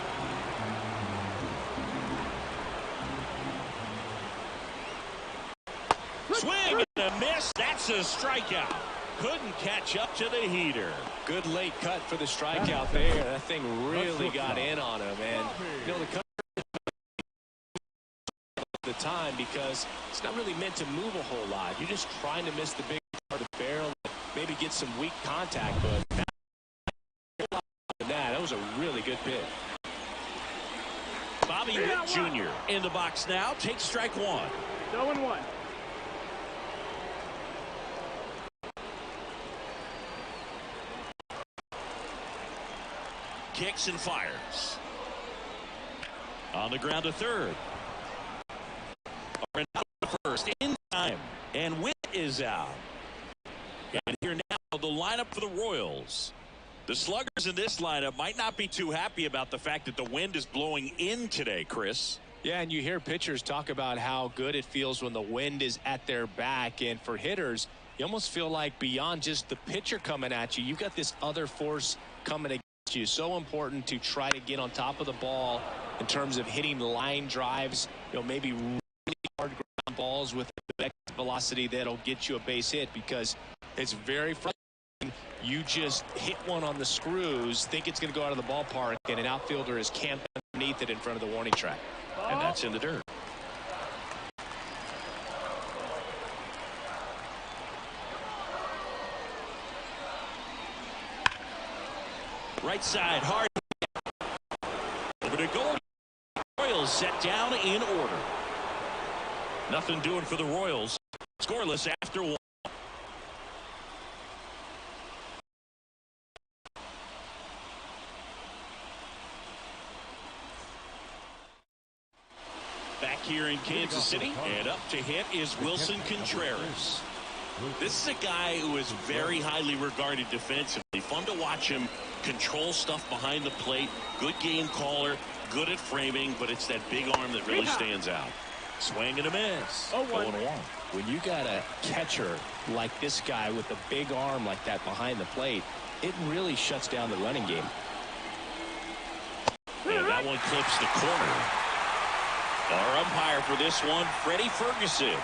Swing and a miss. That's a strikeout. Couldn't catch up to the heater. Good late cut for the strikeout there. That thing really got in on him. And, you know, the cut the time because it's not really meant to move a whole lot. You're just trying to miss the big part of the barrel, maybe get some weak contact. But that was a really good pitch. Bobby Witt Jr. in the box now. Takes strike 1. 0-1. Kicks and fires. On the ground to third. First in time. And Witt is out. And here now the lineup for the Royals. The sluggers in this lineup might not be too happy about the fact that the wind is blowing in today, Chris. Yeah, and you hear pitchers talk about how good it feels when the wind is at their back. And for hitters, you almost feel like beyond just the pitcher coming at you, you've got this other force coming against you. So important to try to get on top of the ball in terms of hitting line drives, you know, maybe really hard ground balls with velocity that'll get you a base hit, because it's very frustrating. You just hit one on the screws, think it's going to go out of the ballpark, and an outfielder is camped underneath it in front of the warning track. And that's in the dirt. Right side, hard. Over to goal. Royals set down in order. Nothing doing for the Royals. Scoreless after one. Back here in Kansas City, and up to hit is Wilson Contreras. This is a guy who is very highly regarded defensively. Fun to watch him control stuff behind the plate. Good game caller, good at framing, but it's that big arm that really stands out. Swing and a miss. 0-1. When you got a catcher like this guy with a big arm like that behind the plate, it really shuts down the running game. And that one clips the corner. Our umpire for this one, Freddie Ferguson.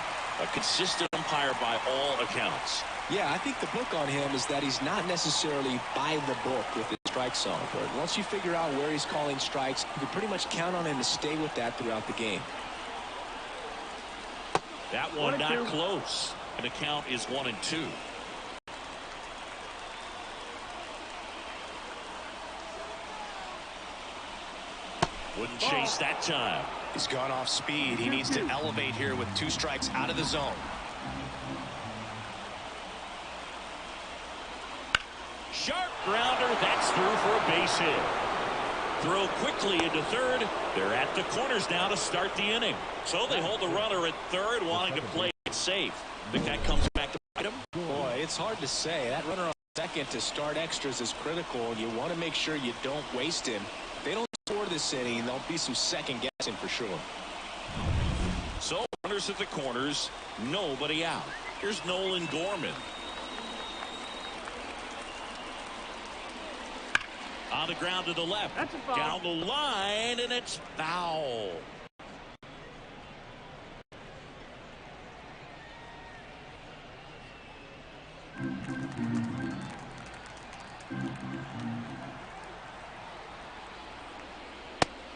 A consistent umpire by all accounts. Yeah, I think the book on him is that he's not necessarily by the book with his strike zone. But once you figure out where he's calling strikes, you can pretty much count on him to stay with that throughout the game. That one not close. And the count is 1-2. Wouldn't chase that time. He's gone off speed. He needs to elevate here with 2 strikes out of the zone. Sharp grounder. That's through for a base hit. Throw quickly into third. They're at the corners now to start the inning. So they hold the runner at third, wanting to play it safe. Think that comes back to bite him? Boy, it's hard to say. That runner on second to start extras is critical, and you want to make sure you don't waste him. If they don't score this inning, there'll be some second guessing for sure. So runners at the corners, nobody out. Here's Nolan Gorman. On the ground to the left. That's a foul. Down the line, and it's foul.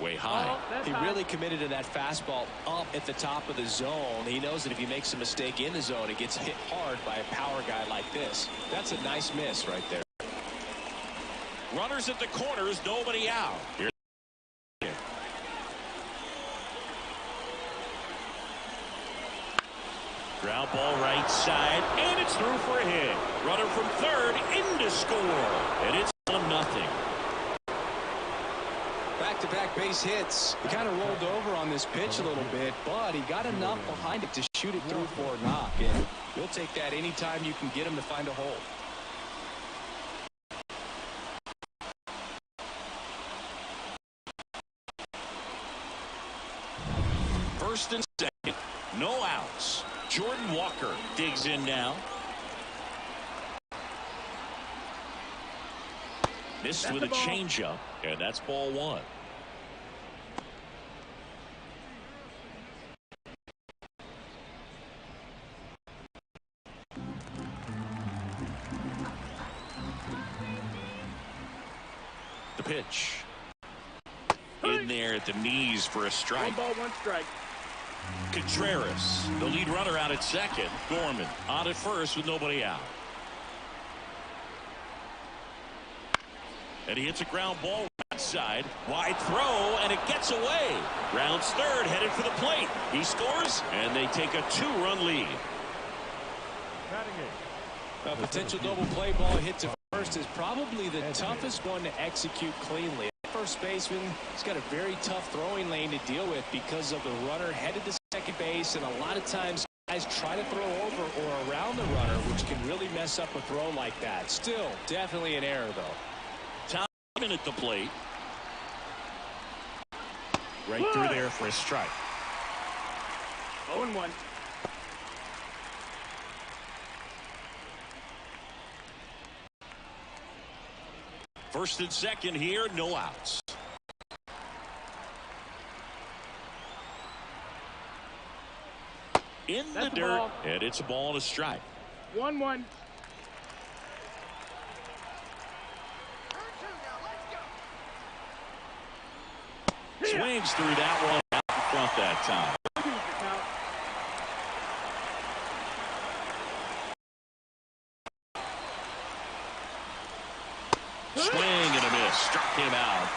Way high. He really committed to that fastball up at the top of the zone. He knows that if he makes a mistake in the zone, it gets hit hard by a power guy like this. That's a nice miss right there. Runners at the corners, nobody out. Here. Ground ball right side, and it's through for a hit. Runner from third in to score, and it's 1-0. Back-to-back base hits. He kind of rolled over on this pitch a little bit, but he got enough behind it to shoot it through for a knock, and you'll take that anytime you can get him to find a hole. First and second, no outs. Jordan Walker digs in now. Missed with a changeup, and that's ball 1. The pitch. In there at the knees for a strike. 1 ball, 1 strike. Contreras, the lead runner out at second. Gorman on at first with nobody out. And he hits a ground ball right side. Wide throw, and it gets away. Rounds third, headed for the plate. He scores, and they take a 2-run lead. A potential double play ball hit to first is probably the toughest one to execute cleanly. First baseman, he's got a very tough throwing lane to deal with because of the runner headed to second base, and a lot of times guys try to throw over or around the runner, which can really mess up a throw like that. Still, definitely an error, though. Time at the plate. Right through there for a strike. 0-1. First and second here, no outs. In the dirt, ball. and it's a ball and a strike. 1-1. Swings through that one out in front that time. Swing and a miss. Struck him out.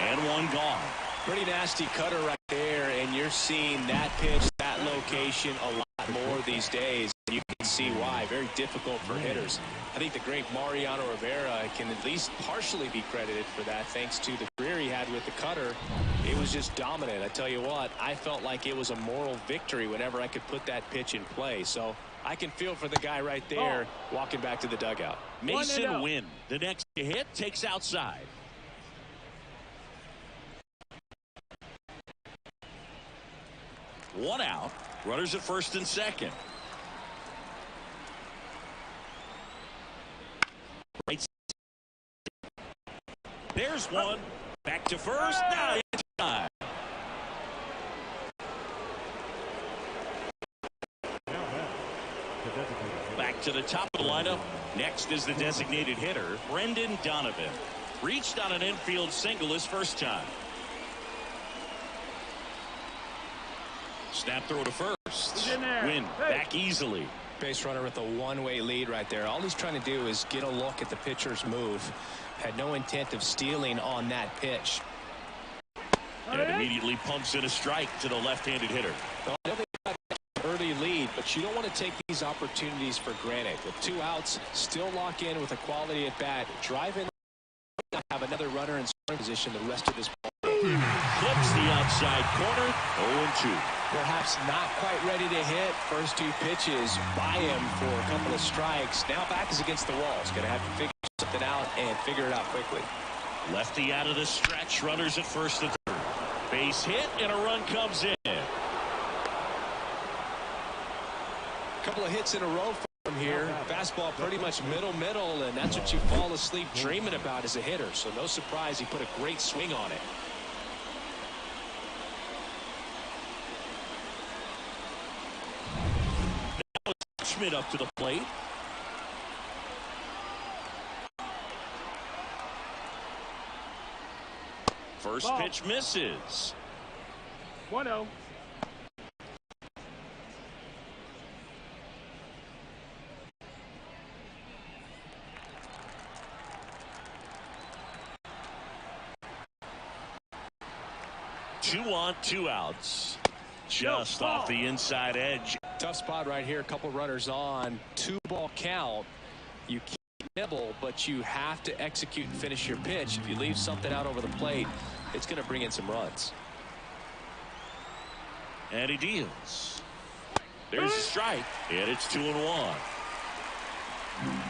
And one gone. Pretty nasty cutter right there, and you're seeing that pitch, that location a lot more these days. You can see why. Very difficult for hitters. I think the great Mariano Rivera can at least partially be credited for that, thanks to the career he had with the cutter. It was just dominant. I tell you what, I felt like it was a moral victory whenever I could put that pitch in play. So I can feel for the guy right there walking back to the dugout. Mason Wynn, the next hit, takes outside. One out. Runners at first and second. Right. There's one. Back to first. Now it's time. Back to the top of the lineup. Next is the designated hitter, Brendan Donovan. Reached on an infield single his first time. Snap throw to first. Win back easily. Base runner with a one-way lead right there. All he's trying to do is get a look at the pitcher's move. Had no intent of stealing on that pitch. And immediately pumps in a strike to the left-handed hitter. Well, I know they got an early lead, but you don't want to take these opportunities for granted. With 2 outs, still lock in with a quality at bat. Drive in, have another runner in scoring position the rest of this ball. Clips the outside corner. 0-2. Perhaps not quite ready to hit. First 2 pitches by him for a couple of strikes. Now back is against the wall. He's going to have to figure something out and figure it out quickly. Lefty out of the stretch. Runners at first and third. Base hit and a run comes in. A couple of hits in a row for him here. Fastball pretty much middle, and that's what you fall asleep dreaming about as a hitter. So no surprise he put a great swing on it. Schmidt up to the plate. First pitch misses. 1-0. Two on, 2 outs. Just off the inside edge. Tough spot right here. A couple runners on. 2-ball count. You can't nibble, but you have to execute and finish your pitch. If you leave something out over the plate, it's going to bring in some runs. And he deals. There's a strike, and it's 2-1.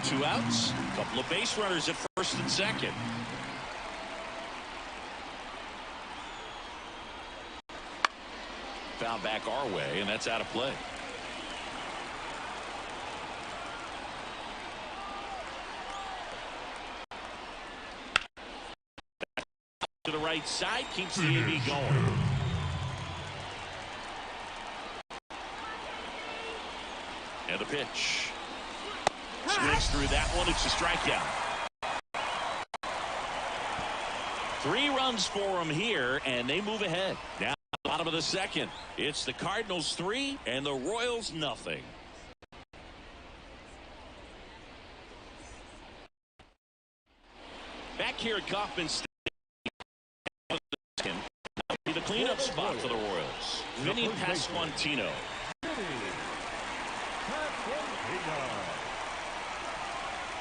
2 outs. A couple of base runners at first and second. Foul back our way, and that's out of play. To the right side, keeps the AB going. And the pitch. Swings through that one. It's a strikeout. 3 runs for him here, and they move ahead. Now, bottom of the second. It's the Cardinals 3 and the Royals nothing. Back here at Kauffman Stadium. The cleanup spot for the Royals. Vinny Pasquantino.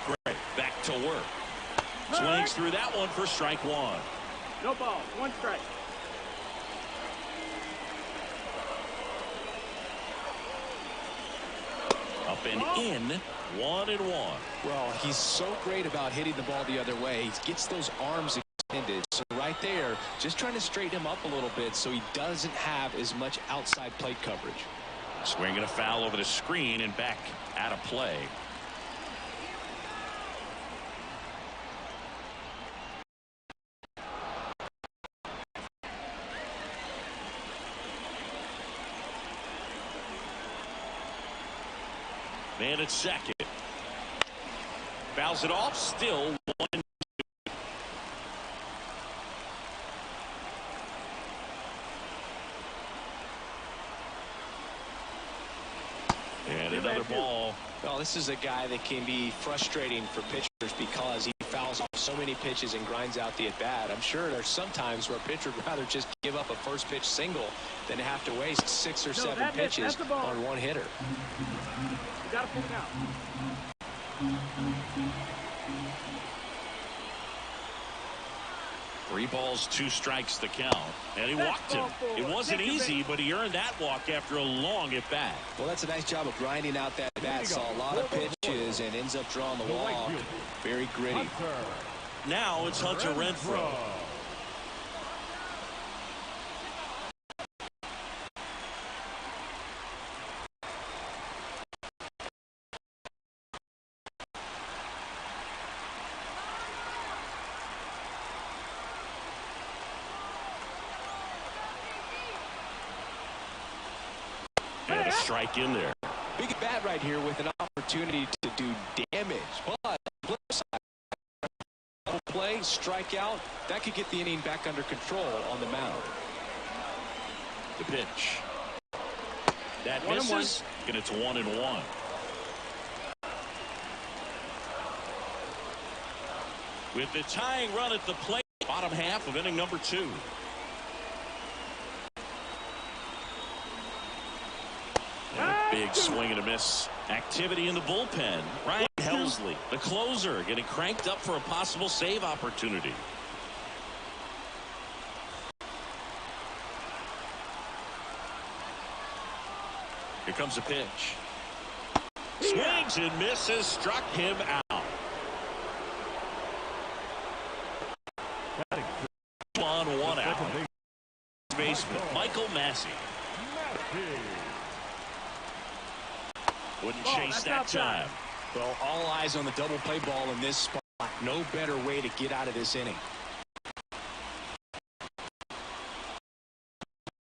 Great. Back to work. Swings through that one for strike 1. No ball. 1 strike. Up and in. 1-1. Well, he's so great about hitting the ball the other way. He gets those arms extended. So right there, just trying to straighten him up a little bit so he doesn't have as much outside plate coverage. Swinging a foul over the screen and back out of play. Man at second. Fouls it off. Still 1-2. And another ball. Well, this is a guy that can be frustrating for pitchers because because he fouls off so many pitches and grinds out the at-bat. I'm sure there's some times where a pitcher would rather just give up a first pitch single than have to waste 6 or 7 pitches on one hitter. You got to pull him out. 3 balls, 2 strikes the count, and he walked him. It wasn't easy, but he earned that walk after a long at bat. Well, that's a nice job of grinding out that bat. Saw a lot of pitches and ends up drawing the walk. Very gritty. Now it's Hunter Renfroe. And a strike in there. Big at bat right here with an opportunity to do damage. But flip side, play, strikeout, that could get the inning back under control on the mound. The pitch. That misses, and it's 1-1. With the tying run at the plate, bottom half of inning number 2. And a big swing and a miss. Activity in the bullpen. Ryan Helsley, the closer, getting cranked up for a possible save opportunity. Here comes a pitch. Swings and misses, struck him out. On 1 out. Baseman Michael Massey. Wouldn't chase that time. Well, all eyes on the double play ball in this spot. No better way to get out of this inning.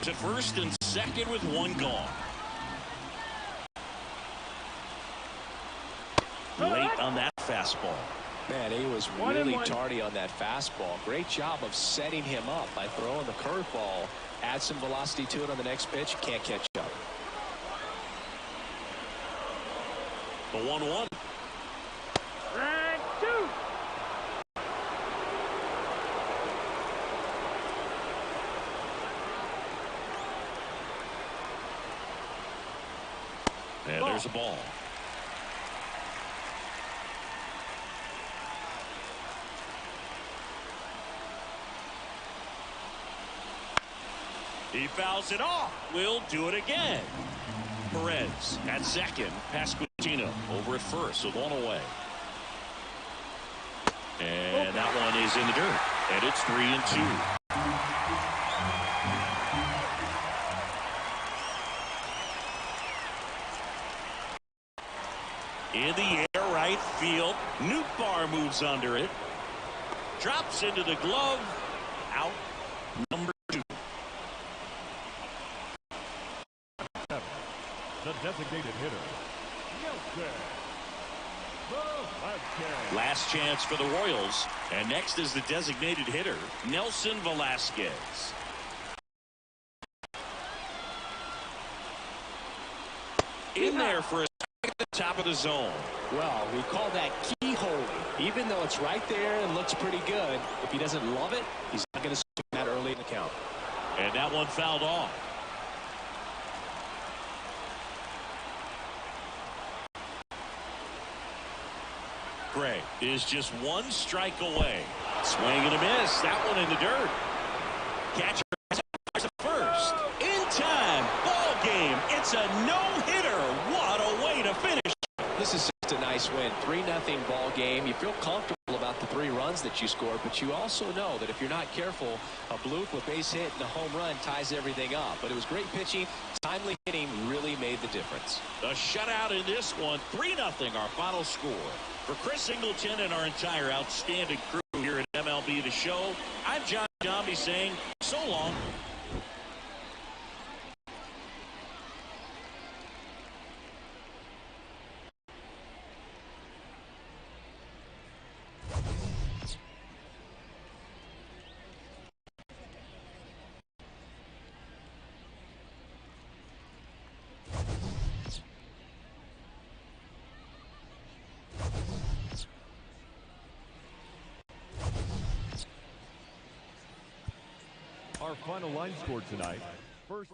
To first and second with 1 gone. Late on that fastball. Man, he was really tardy on that fastball. Great job of setting him up by throwing the curveball. Add some velocity to it on the next pitch. Can't catch up. The 1-1. Strike 2. And there's a ball. He fouls it off. We'll do it again. Perez at second. Pasquantino over at first with 1 away. And that one is in the dirt. And it's 3-2. In the air, right field. Nootbaar moves under it. Drops into the glove. Out. Number 2. The designated hitter, Nelson Velasquez. Last chance for the Royals. And next is the designated hitter, Nelson Velasquez. In there for a strike at the top of the zone. Well, we call that keyhole. Even though it's right there and looks pretty good, if he doesn't love it, he's not going to swing that early in the count. And that one fouled off. Gray is just 1 strike away. Swing and a miss. That one in the dirt. Catcher to first. In time. Ball game. It's a no-hitter. What a way to finish. This is just a nice win. 3-0 ball game. You feel comfortable about the 3 runs that you scored, but you also know that if you're not careful, a bloop, a base hit, and a home run ties everything up. But it was great pitching. Timely hitting really made the difference. A shutout in this one. 3-0 our final score. For Chris Singleton and our entire outstanding crew here at MLB The Show, I'm John Dombey saying so long. Our final line score tonight. First.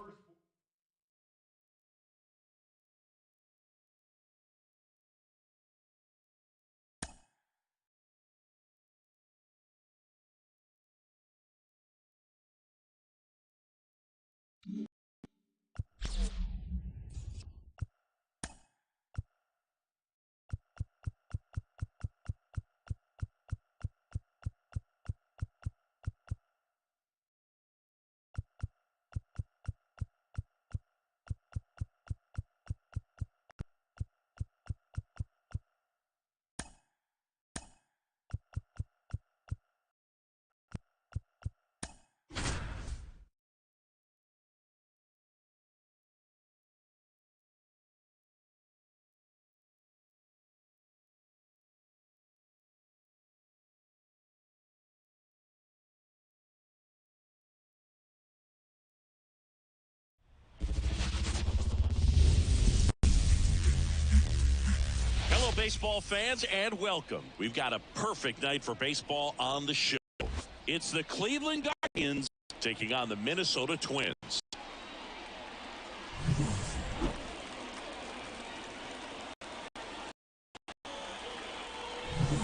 Baseball fans, and welcome. We've got a perfect night for baseball on the show. It's the Cleveland Guardians taking on the Minnesota Twins.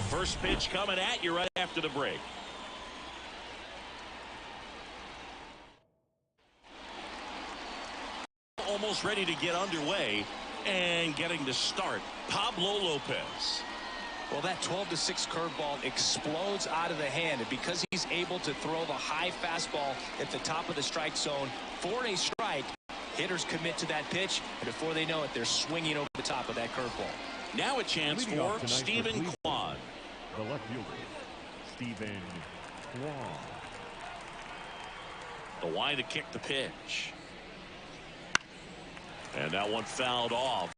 First pitch coming at you right after the break. Almost ready to get underway. And getting to start, Pablo Lopez. Well, that 12-6 curveball explodes out of the hand, and because he's able to throw the high fastball at the top of the strike zone for a strike, hitters commit to that pitch, and before they know it, they're swinging over the top of that curveball. Now a chance for Stephen Kwai. The left fielder, Stephen Kwai. The wide to kick the pitch. And that one fouled off.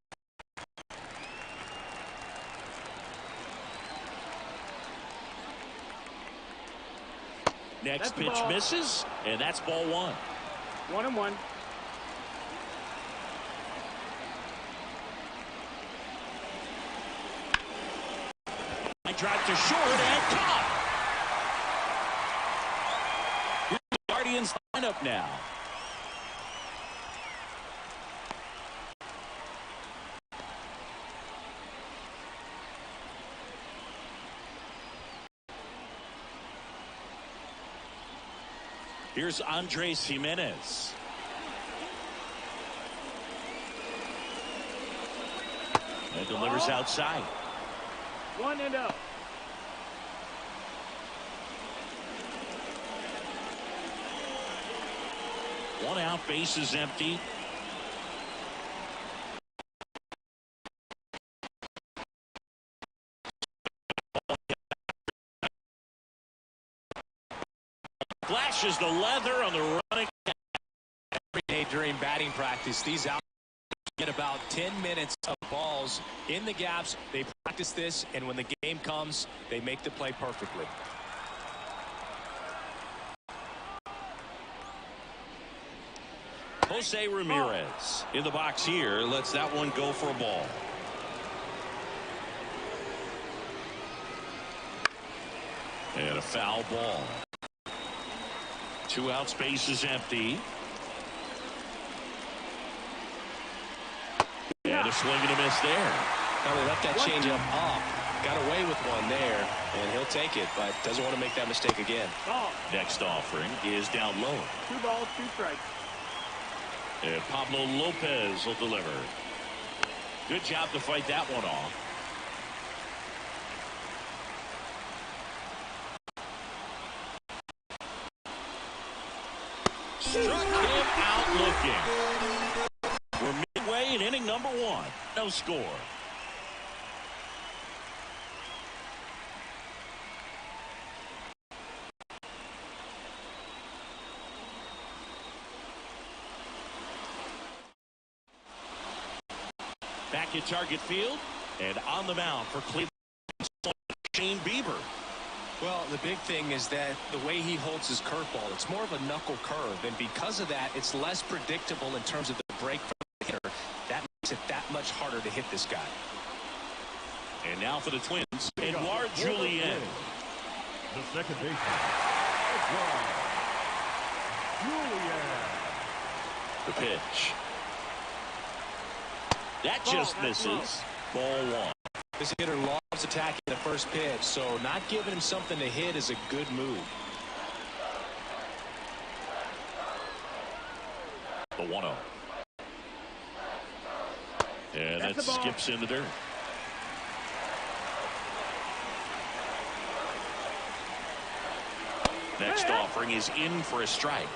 Next pitch misses, and that's ball one. 1-1. I drive to short and caught. Guardians lineup now. Here's Andres Jimenez. And delivers outside. 1-0. One out, base is empty. Flashes the leather on the running. Every day during batting practice, these out get about 10 minutes of balls in the gaps. They practice this, and when the game comes, they make the play perfectly. Jose Ramirez in the box here lets that one go for a ball. And a foul ball. 2 outs, base is empty. And a swing and a miss there. Probably left that changeup up. Got away with one there, and he'll take it, but doesn't want to make that mistake again. Next offering is down low. 2 balls, 2 strikes. And Pablo Lopez will deliver. Good job to fight that one off. Struck him out looking. We're midway in inning number 1. No score. Back at Target Field and on the mound for Cleveland, Shane Bieber. Well, the big thing is that the way he holds his curveball, it's more of a knuckle curve, and because of that, it's less predictable in terms of the break from the hitter. That makes it that much harder to hit this guy. And now for the Twins, Edouard Julien. The second baseman, Edouard. The pitch. That just misses. Ball one. This hitter loves attacking the first pitch, so not giving him something to hit is a good move. The 1-0. And that skips in the dirt. Next offering is in for a strike.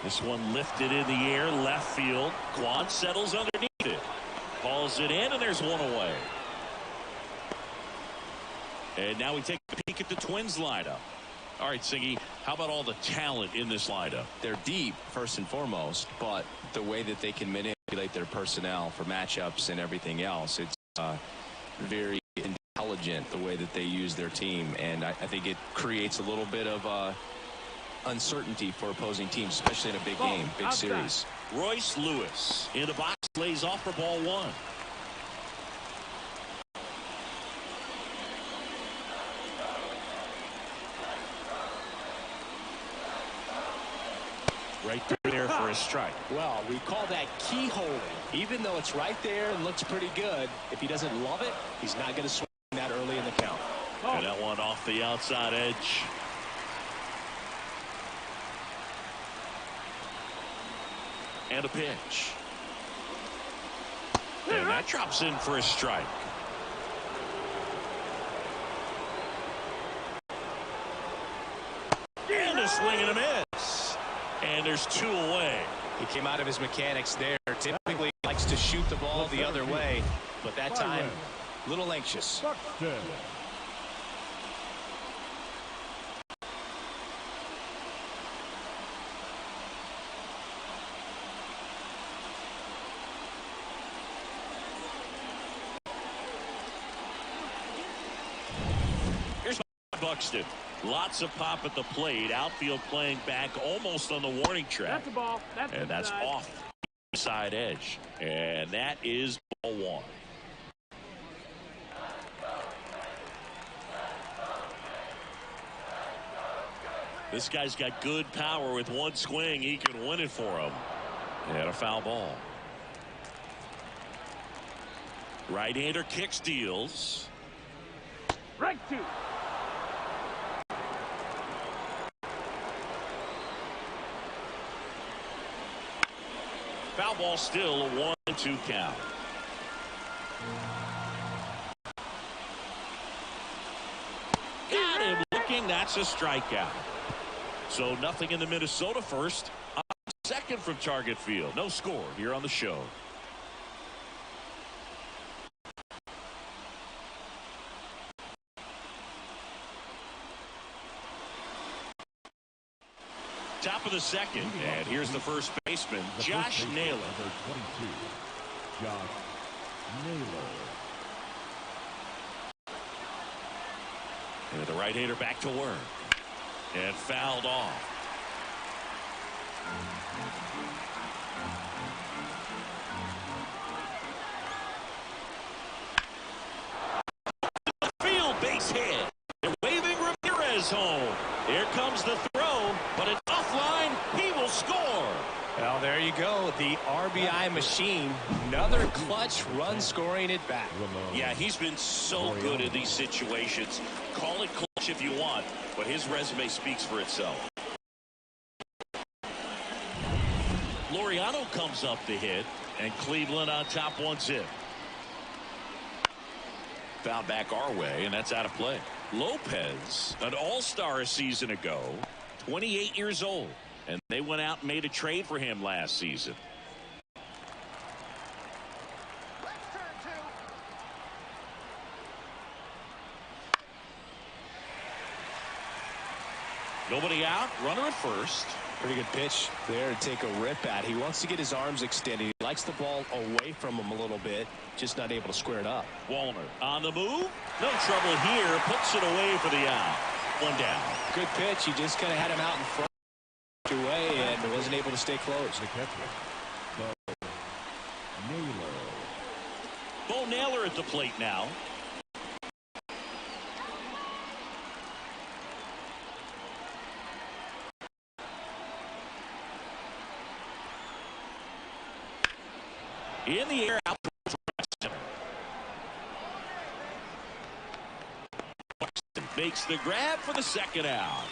This one lifted in the air, left field. Kwai settles underneath it. Hauls it in, and there's one away. And now we take a peek at the Twins lineup. All right, Siggy, how about all the talent in this lineup? They're deep, first and foremost, but the way that they can manipulate their personnel for matchups and everything else, it's very intelligent the way that they use their team. And I think it creates a little bit of uncertainty for opposing teams, especially in a big game, big series. Royce Lewis in the box, lays off for ball one. Right there for a strike. Well, we call that keyholing. Even though it's right there and looks pretty good, if he doesn't love it, he's not going to swing that early in the count. And that one off the outside edge. And a pitch. And that drops in for a strike. And a swing and a miss. And there's two away. He came out of his mechanics there. Typically he likes to shoot the ball the other way, but that time a little anxious. Here's Buxton. Lots of pop at the plate. Outfield playing back almost on the warning track. That's a ball. And that's off the side edge. And that is ball one. This guy's got good power. With one swing, he can win it for him. And a foul ball. Right-hander kick steals. Right two. Foul ball, still a 1-2 count. Got him looking. That's a strikeout. So nothing in the Minnesota first. Second from target field. No score here on the show. Top of the second, and here's the first baseman, Josh Naylor. Number 22, Josh Naylor. And the right-hander back to work. And fouled off. Field base hit. They're waving Ramirez home. Here comes the throw, but it's offline. He will score. Well, there you go. The RBI machine. Another clutch run scoring at bat. Yeah, he's been so good in these situations. Call it clutch if you want, but his resume speaks for itself. Laureano comes up to hit, and Cleveland on top 1-0. Foul back our way, and that's out of play. Lopez, an all-star a season ago, 28 years old, and they went out and made a trade for him last season. Nobody out, runner at first. Pretty good pitch there to take a rip at. He wants to get his arms extended. He likes the ball away from him a little bit, just not able to square it up. Wallner on the move. No trouble here. Puts it away for the out. One down. Good pitch. He just kind of had him out in front away and wasn't able to stay close. The catcher, Bo Naylor. Bo Naylor at the plate now. In the air, out towards right center. Makes the grab for the second out.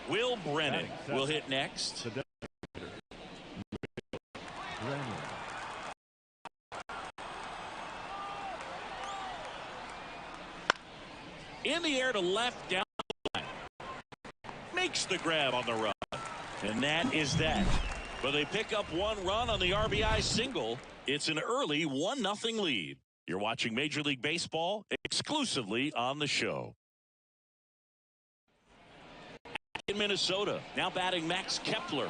Will Brennan will hit next. In the air to left, down the line. Makes the grab on the run. And that is that. But they pick up one run on the RBI single. It's an early 1-0 lead. You're watching Major League Baseball exclusively on the show. In Minnesota, now batting Max Kepler.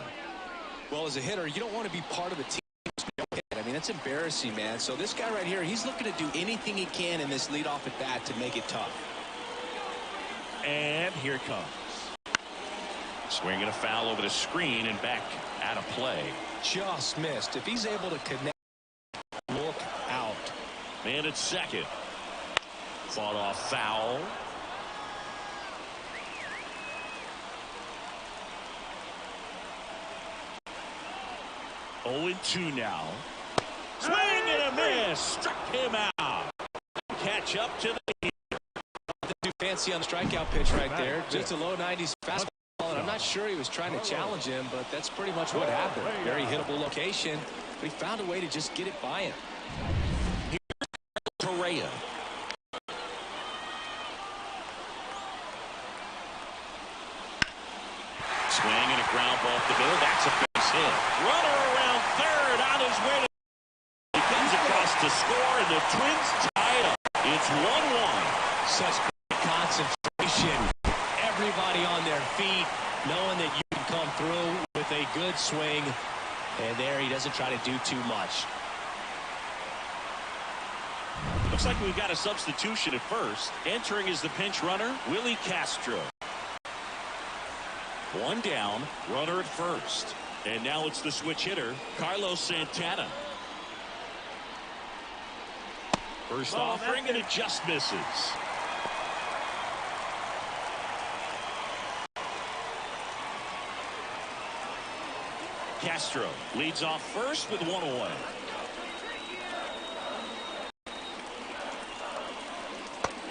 Well, as a hitter, you don't want to be part of the team. I mean, that's embarrassing, man. So this guy right here, he's looking to do anything he can in this leadoff at bat to make it tough. And here it comes. Swinging a foul over the screen and back out of play. Just missed. If he's able to connect, look out. Man at second. Fought off foul. Oh, 2 now. Swing and a miss. Struck him out. Catch up to the Too fancy on the strikeout pitch right there. Just a low 90s fastball. And I'm not sure he was trying to challenge him, but that's pretty much what happened. Very hittable location, but he found a way to just get it by him. Here's Correa. Swing and a ground ball up the middle. That's a base hit. Runner around third on his way. He comes across to score, and the Twins tie it up. It's 1-1. Such great concentration. Everybody on their feet, knowing that you can come through with a good swing. And there he doesn't try to do too much. Looks like we've got a substitution at first. Entering is the pinch runner, Willie Castro. One down, runner at first. And now it's the switch hitter, Carlos Santana. First offering, and it just misses. Castro leads off first with 1 away.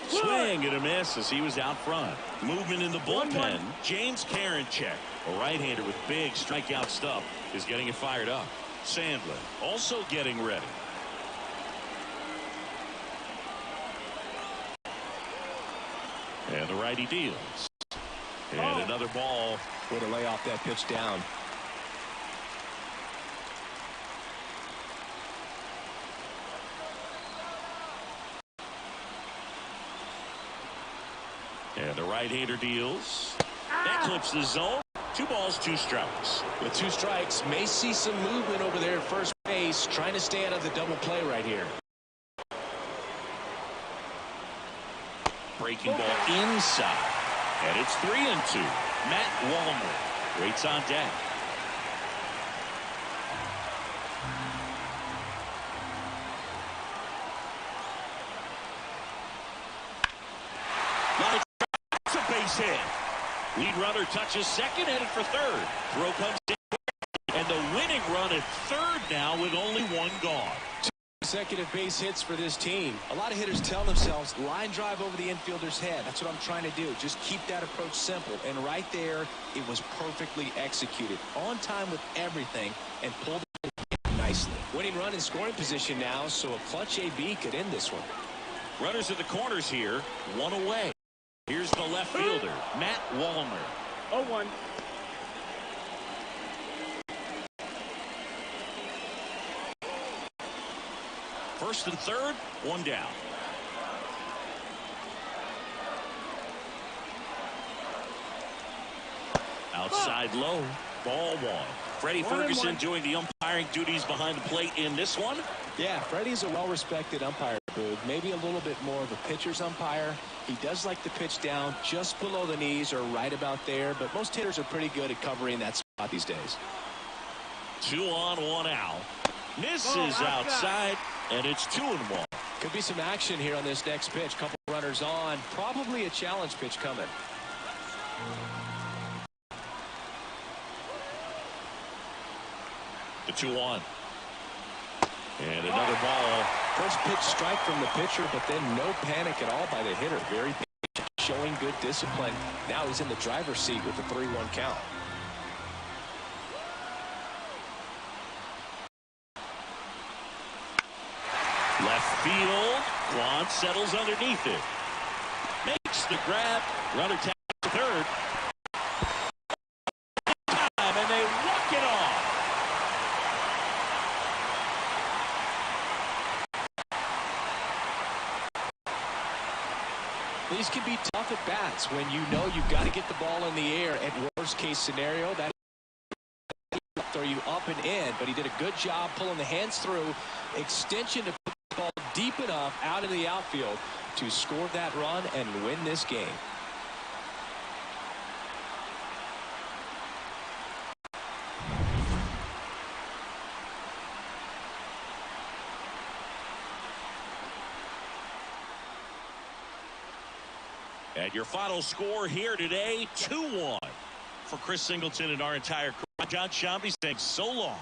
Swing and a miss as he was out front. Movement in the bullpen. James Karinchak, a right-hander with big strikeout stuff, is getting it fired up. Sandlin also getting ready. And the righty deals. And another ball. Way to lay off that pitch down. And the right-hander deals. That clips the zone. 2 balls, 2 strikes. With 2 strikes, may see some movement over there at first base, trying to stay out of the double play right here. Breaking ball inside. And it's 3-2. Matt Wallner waits on deck. It's a base hit. Lead runner touches second, headed for third. Throw comes in, and the winning run at third now with only 1 gone. 2 consecutive base hits for this team. A lot of hitters tell themselves, line drive over the infielder's head. That's what I'm trying to do. Just keep that approach simple. And right there, it was perfectly executed. On time with everything, and pulled it nicely. Winning run in scoring position now, so a clutch AB could end this one. Runners at the corners here, 1 away. Here's the left fielder, Matt Wallner. 0-1. First and third, 1 down. Outside low, ball 1. Freddie Ferguson doing the umpiring duties behind the plate in this one. Yeah, Freddie's a well-respected umpire, Boog. Maybe a little bit more of a pitcher's umpire. He does like the pitch down just below the knees or right about there, but most hitters are pretty good at covering that spot these days. 2 on, 1 out. Misses outside, and it's 2-1. Could be some action here on this next pitch. Couple runners on. Probably a challenge pitch coming. The 2-1. And another ball. First pitch strike from the pitcher, but then no panic at all by the hitter. Very patient, showing good discipline. Now he's in the driver's seat with the 3-1 count. Left field. Kwai settles underneath it. Makes the grab. Runner taps to third. And they walk it off. These can be tough at bats when you know you've got to get the ball in the air. At worst case scenario, that throw you up and in, but he did a good job pulling the hands through. Extension to put the ball deep enough out in the outfield to score that run and win this game. And your final score here today, 2-1. For Chris Singleton and our entire crew, John Shambi saying so long.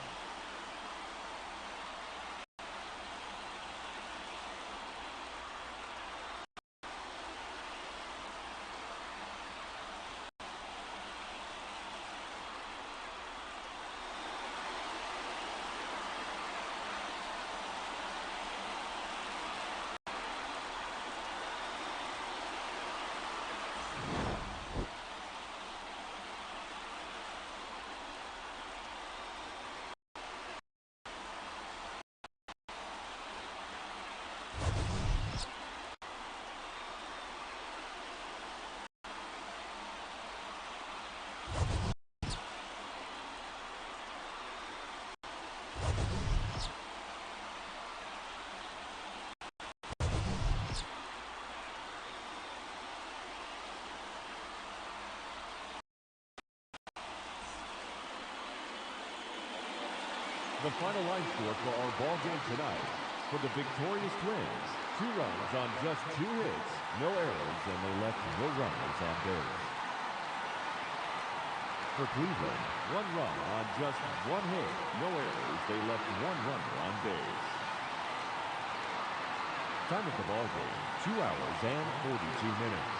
The final line score for our ball game tonight. For the victorious Twins, 2 runs on just 2 hits, no errors, and they left no runners on base. For Cleveland, 1 run on just 1 hit, no errors, they left 1 runner on base. Time of the ball game, 2 hours and 42 minutes.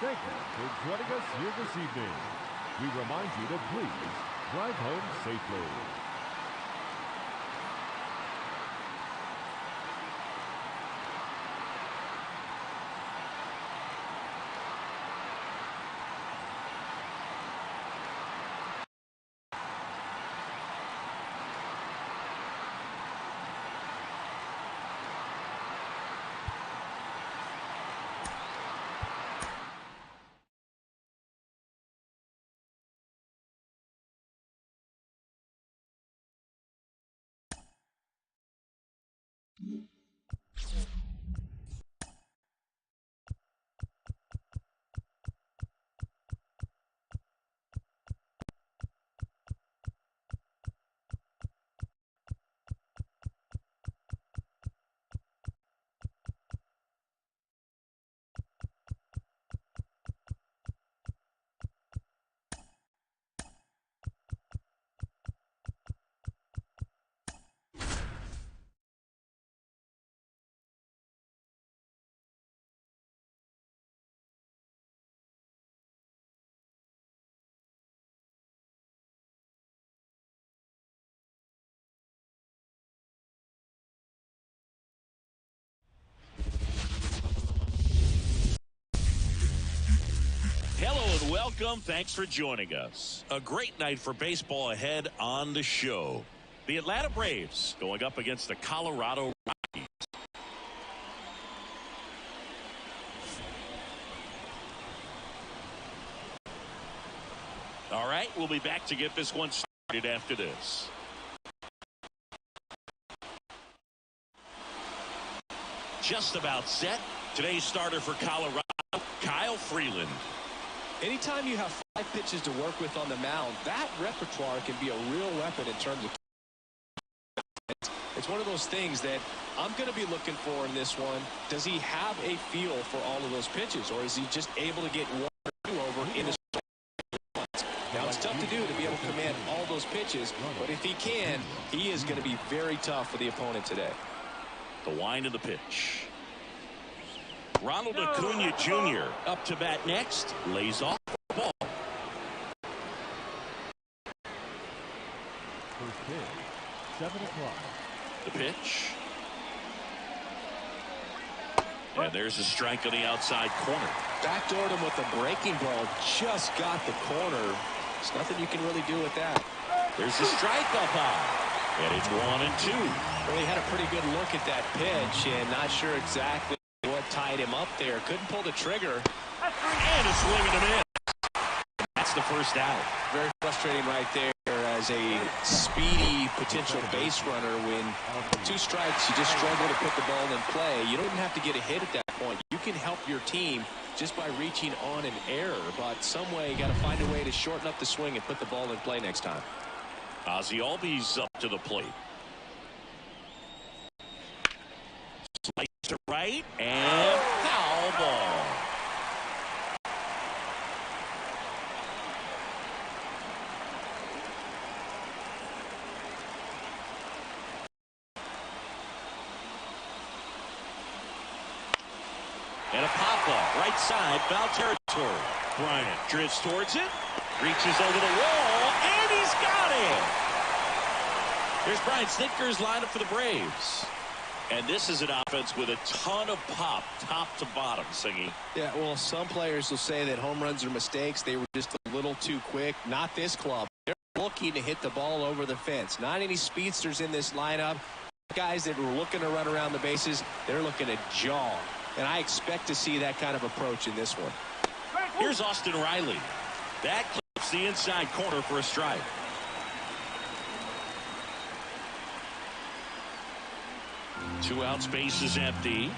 Thank you for joining us here this evening. We remind you to please drive home safely. Hello and welcome. Thanks for joining us. A great night for baseball ahead on the show. The Atlanta Braves going up against the Colorado Rockies. All right, we'll be back to get this one started after this. Just about set. Today's starter for Colorado, Kyle Freeland. Anytime you have 5 pitches to work with on the mound, that repertoire can be a real weapon in terms of It's one of those things that I'm going to be looking for in this one. Does he have a feel for all of those pitches, or is he just able to get one or two over in his once? Now, it's tough to do to be able to command all those pitches, but if he can, he is going to be very tough for the opponent today. The wind of the pitch. Ronald Acuna Jr. up to bat next. Lays off the ball. First pitch, 7 o'clock. The pitch. And there's a strike on the outside corner. Backdoored him with a breaking ball. Just got the corner. There's nothing you can really do with that. There's the strike up high. And it's 1-2. Well, he had a pretty good look at that pitch and not sure exactly what tied him up there. Couldn't pull the trigger. And a swing and a miss. That's the first out. Very frustrating right there as a speedy potential base runner. When 2 strikes, you just struggle to put the ball in play. You don't even have to get a hit at that point. You can help your team just by reaching on an error. But some way, you got to find a way to shorten up the swing and put the ball in play next time. Ozzie Albies up to the plate. Slice to right and foul ball. And a pop-up, right side, foul territory. Bryant drifts towards it, reaches over the wall, and he's got it. There's Brian Snitker's lineup for the Braves. And this is an offense with a ton of pop, top to bottom, Singy. Yeah, well, some players will say that home runs are mistakes. They were just a little too quick. Not this club. They're looking to hit the ball over the fence. Not any speedsters in this lineup. Guys that were looking to run around the bases, they're looking to jog. And I expect to see that kind of approach in this one. Here's Austin Riley. That clips the inside corner for a strike. Two out, space is empty.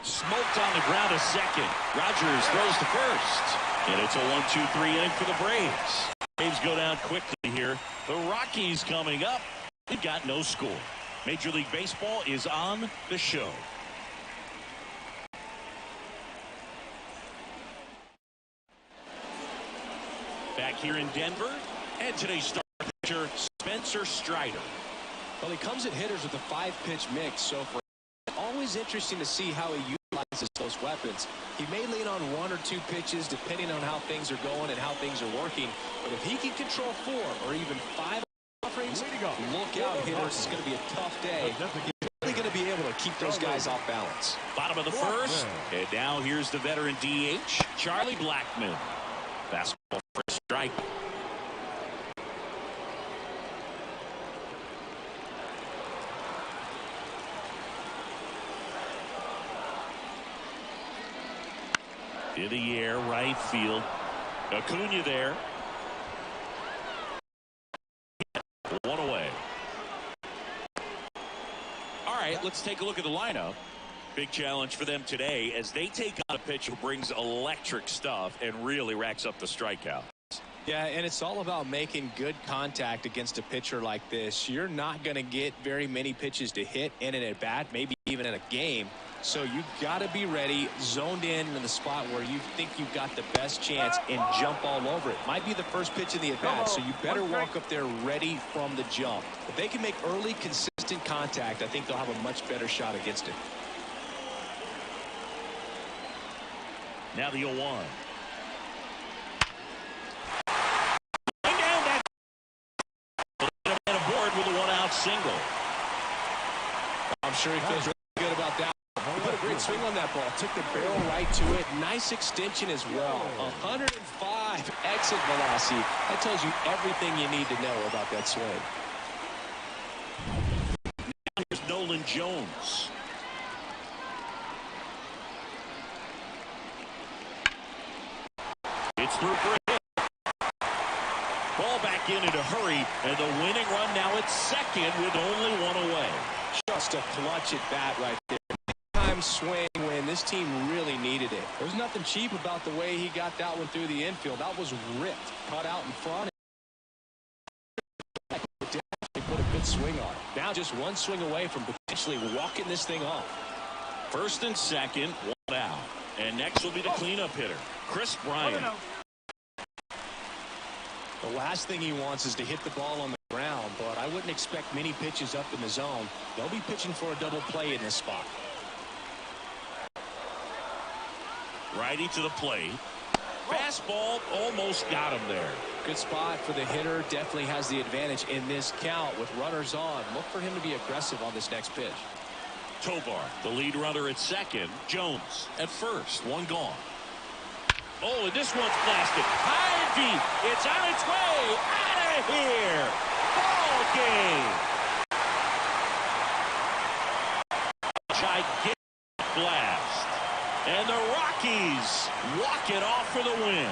Smoked on the ground a second. Rogers throws to first. And it's a 1-2-3 inning for the Braves. Braves go down quickly here. The Rockies coming up. They've got no score. Major League Baseball is on the show. Back here in Denver, and today's star pitcher, Spencer Strider. Well, he comes at hitters with a 5-pitch mix, so for always interesting to see how he utilizes those weapons. He may lean on 1 or 2 pitches depending on how things are going and how things are working, but if he can control 4 or even 5 offerings, look out, hitters. It's going to be a tough day. He's really going to be able to keep those guys off balance. Bottom of the first, and now here's the veteran DH, Charlie Blackmon. Fastball for a strike. In the air, right field. Acuna there. 1 away. All right, let's take a look at the lineup. Big challenge for them today as they take on a pitcher who brings electric stuff and really racks up the strikeout. Yeah, and it's all about making good contact against a pitcher like this. You're not going to get very many pitches to hit in an at-bat, maybe even in a game. So you've got to be ready, zoned in the spot where you think you've got the best chance and jump all over it. Might be the first pitch in the at-bat, so you better walk up there ready from the jump. If they can make early, consistent contact, I think they'll have a much better shot against it. Now the 0-1. And aboard with a 1-out single. I'm sure he feels really good about that. He put a great swing on that ball. Took the barrel right to it. Nice extension as well. 105 exit velocity. That tells you everything you need to know about that swing. Now here's Nolan Jones. It's through for a hit. Ball back in a hurry, and the winning run now at second with only 1 away. Just a clutch at bat right there. Times big swing when this team really needed it. There's nothing cheap about the way he got that one through the infield. That was ripped, cut out in front. They put a good swing on it. Now just one swing away from potentially walking this thing off. First and second, one out. And next will be the cleanup hitter, Chris Bryant. The last thing he wants is to hit the ball on the ground, but I wouldn't expect many pitches up in the zone. They'll be pitching for a double play in this spot. Righty to the plate. Fastball almost got him there. Good spot for the hitter. Definitely has the advantage in this count with runners on. Look for him to be aggressive on this next pitch. Tovar, the lead runner at second. Jones at first. One gone. Oh, and this one's blasted. High and deep. It's on its way. Out of here. Ball game. Gigantic blast. And the Rockies walk it off for the win.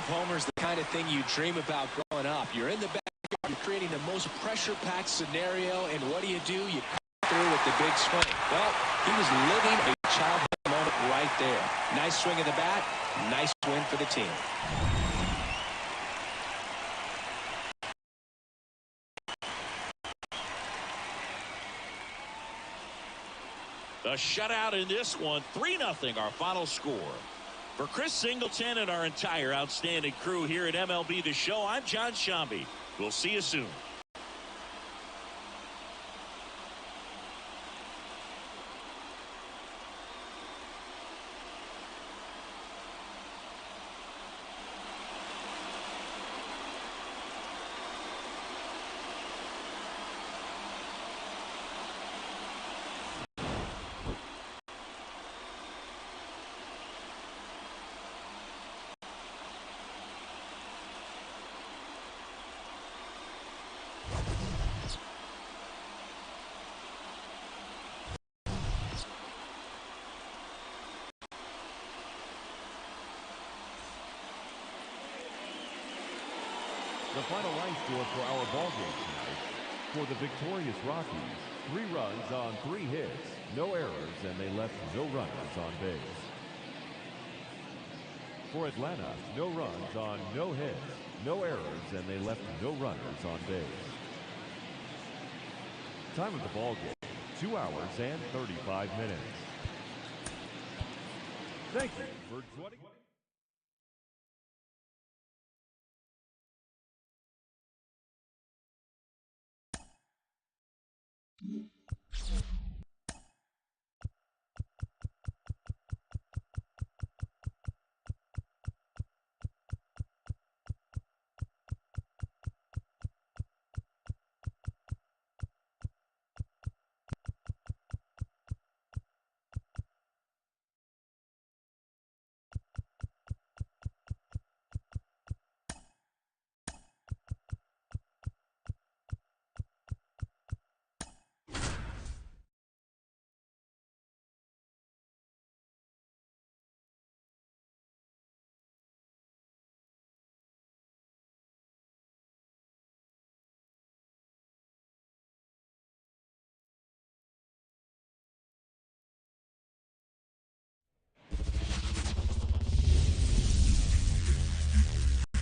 Homer's the kind of thing you dream about growing up. You're in the backyard, you're creating the most pressure-packed scenario, and what do? You come through with the big swing. Well, he was living a childhood moment right there. Nice swing of the bat, nice win for the team. A shutout in this one, 3-0 our final score. For Chris Singleton and our entire outstanding crew here at MLB The Show, I'm John Shambi. We'll see you soon. The final line score for our ball game tonight. For the victorious Rockies, 3 runs on 3 hits, no errors, and they left no runners on base. For Atlanta, no runs on no hits, no errors, and they left no runners on base. Time of the ball game, 2 hours and 35 minutes. Thank you for joining.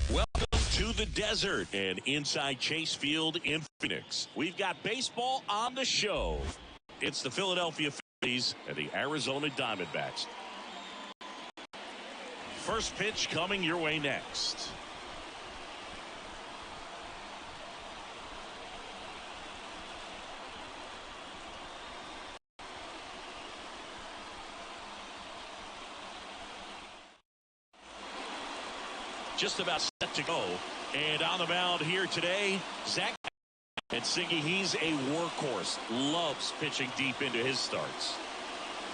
Welcome to the desert and inside Chase Field in Phoenix. We've got baseball on the show. It's the Philadelphia Phillies and the Arizona Diamondbacks. First pitch coming your way next. Just about set to go. And on the mound here today, Zach. And Siggy, he's a workhorse. Loves pitching deep into his starts.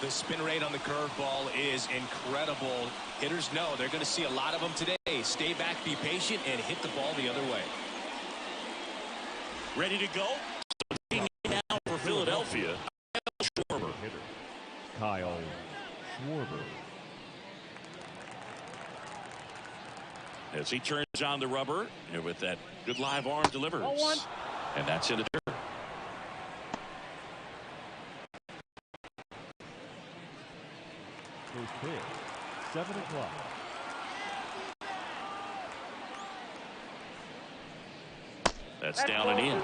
The spin rate on the curveball is incredible. Hitters know they're going to see a lot of them today. Stay back, be patient, and hit the ball the other way. Ready to go? Now for Philadelphia. Kyle Schwarber. As he turns on the rubber and with that good live arm delivers. 0-1. And that's in the dirt. First pitch, 7 o'clock. That's down and in.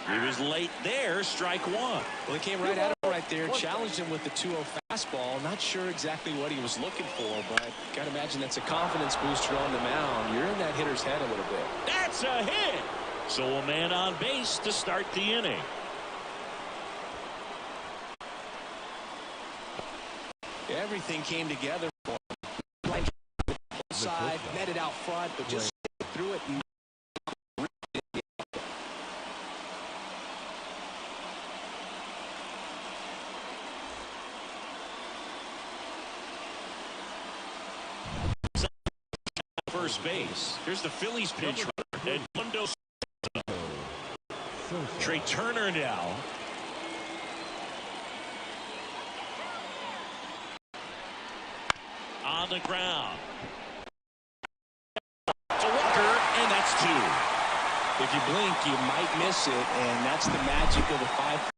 He was late there, strike one. Well, he came right at him right there, challenged him with the 2-0 fastball. Not sure exactly what he was looking for, but got to imagine that's a confidence booster on the mound. You're in that hitter's head a little bit. That's a hit. So a man on base to start the inning. Everything came together for him. Side, netted out front, but just threw it. And first base. Here's the Phillies pinch runner, Edmundo. Trey Turner now. On the ground. To Walker, and that's two. if you blink, you might miss it, and that's the magic of the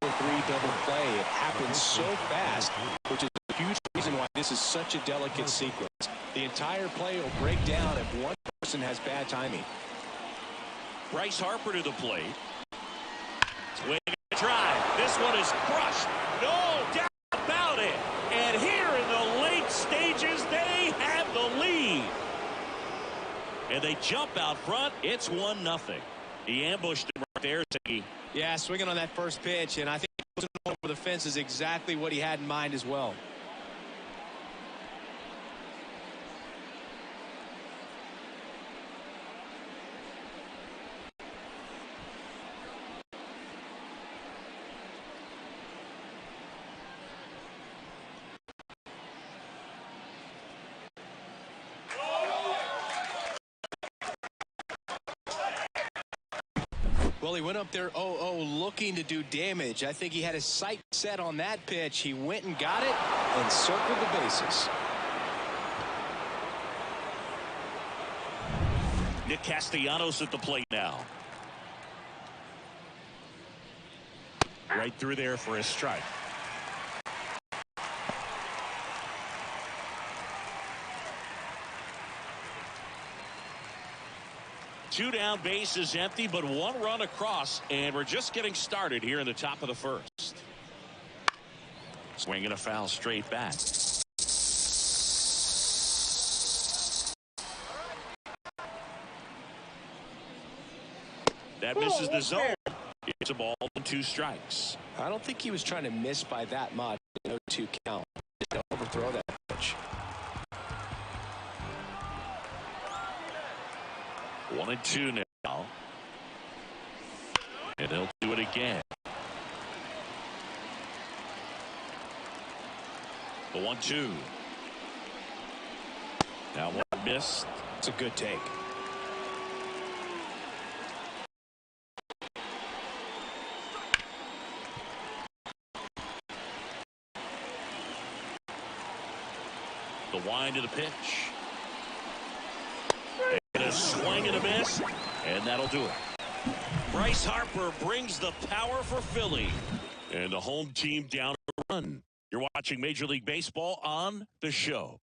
5-4-3 double play. It happens so fast, which is a huge reason why this is such a delicate sequence. The entire play will break down if one person has bad timing. Bryce Harper to the plate. Swing and drive. This one is crushed. No doubt about it. And here in the late stages, they have the lead. And they jump out front. It's 1-0. He ambushed him right there, Ziggy. Yeah, swinging on that first pitch, and I think over the fence is exactly what he had in mind as well. Well, he went up there 0-0 looking to do damage. I think he had his sight set on that pitch. He went and got it and circled the bases. Nick Castellanos at the plate now. Right through there for a strike. Two down, bases empty, but one run across, and we're just getting started here in the top of the first. Swinging a foul straight back. That misses the zone. It's a ball and 2 strikes. I don't think he was trying to miss by that much. 0-2 count. Just overthrow that pitch. 1-2 now. And they'll do it again. The 1-2. Now one missed. It's a good take. The wind of the pitch. And a swing and a miss, and that'll do it. Bryce Harper brings the power for Philly, and the home team down a run. You're watching Major League Baseball on The Show.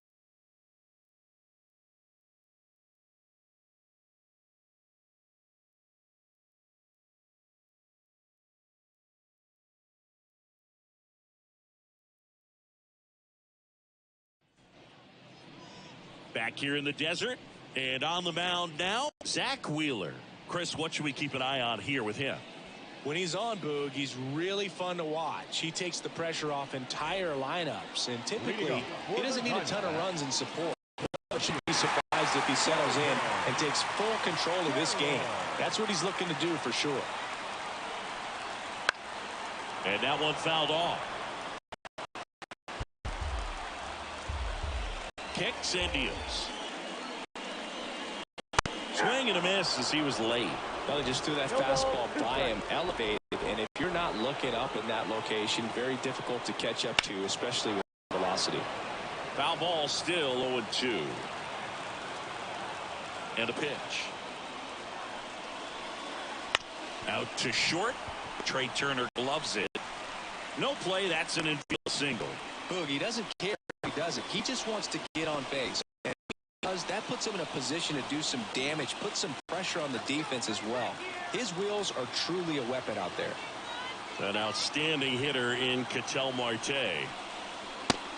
Back here in the desert. And on the mound now, Zach Wheeler. Chris, what should we keep an eye on here with him? When he's on, Boog, he's really fun to watch. He takes the pressure off entire lineups, and typically he doesn't need a ton of runs and support. I should be surprised if he settles in and takes full control of this game. That's what he's looking to do for sure. And that one fouled off. Kicks and deals. Swing and a miss as he was late. Well, they just threw that fastball by him, elevated, and if you're not looking up in that location, very difficult to catch up to, especially with velocity. Foul ball, still 0-2. And a pitch. Out to short. Trey Turner gloves it. No play. That's an infield single. Boog, he doesn't care if he does it. He just wants to get on base. And because that puts him in a position to do some damage, put some pressure on the defense as well. His wheels are truly a weapon out there. An outstanding hitter in Ketel Marte.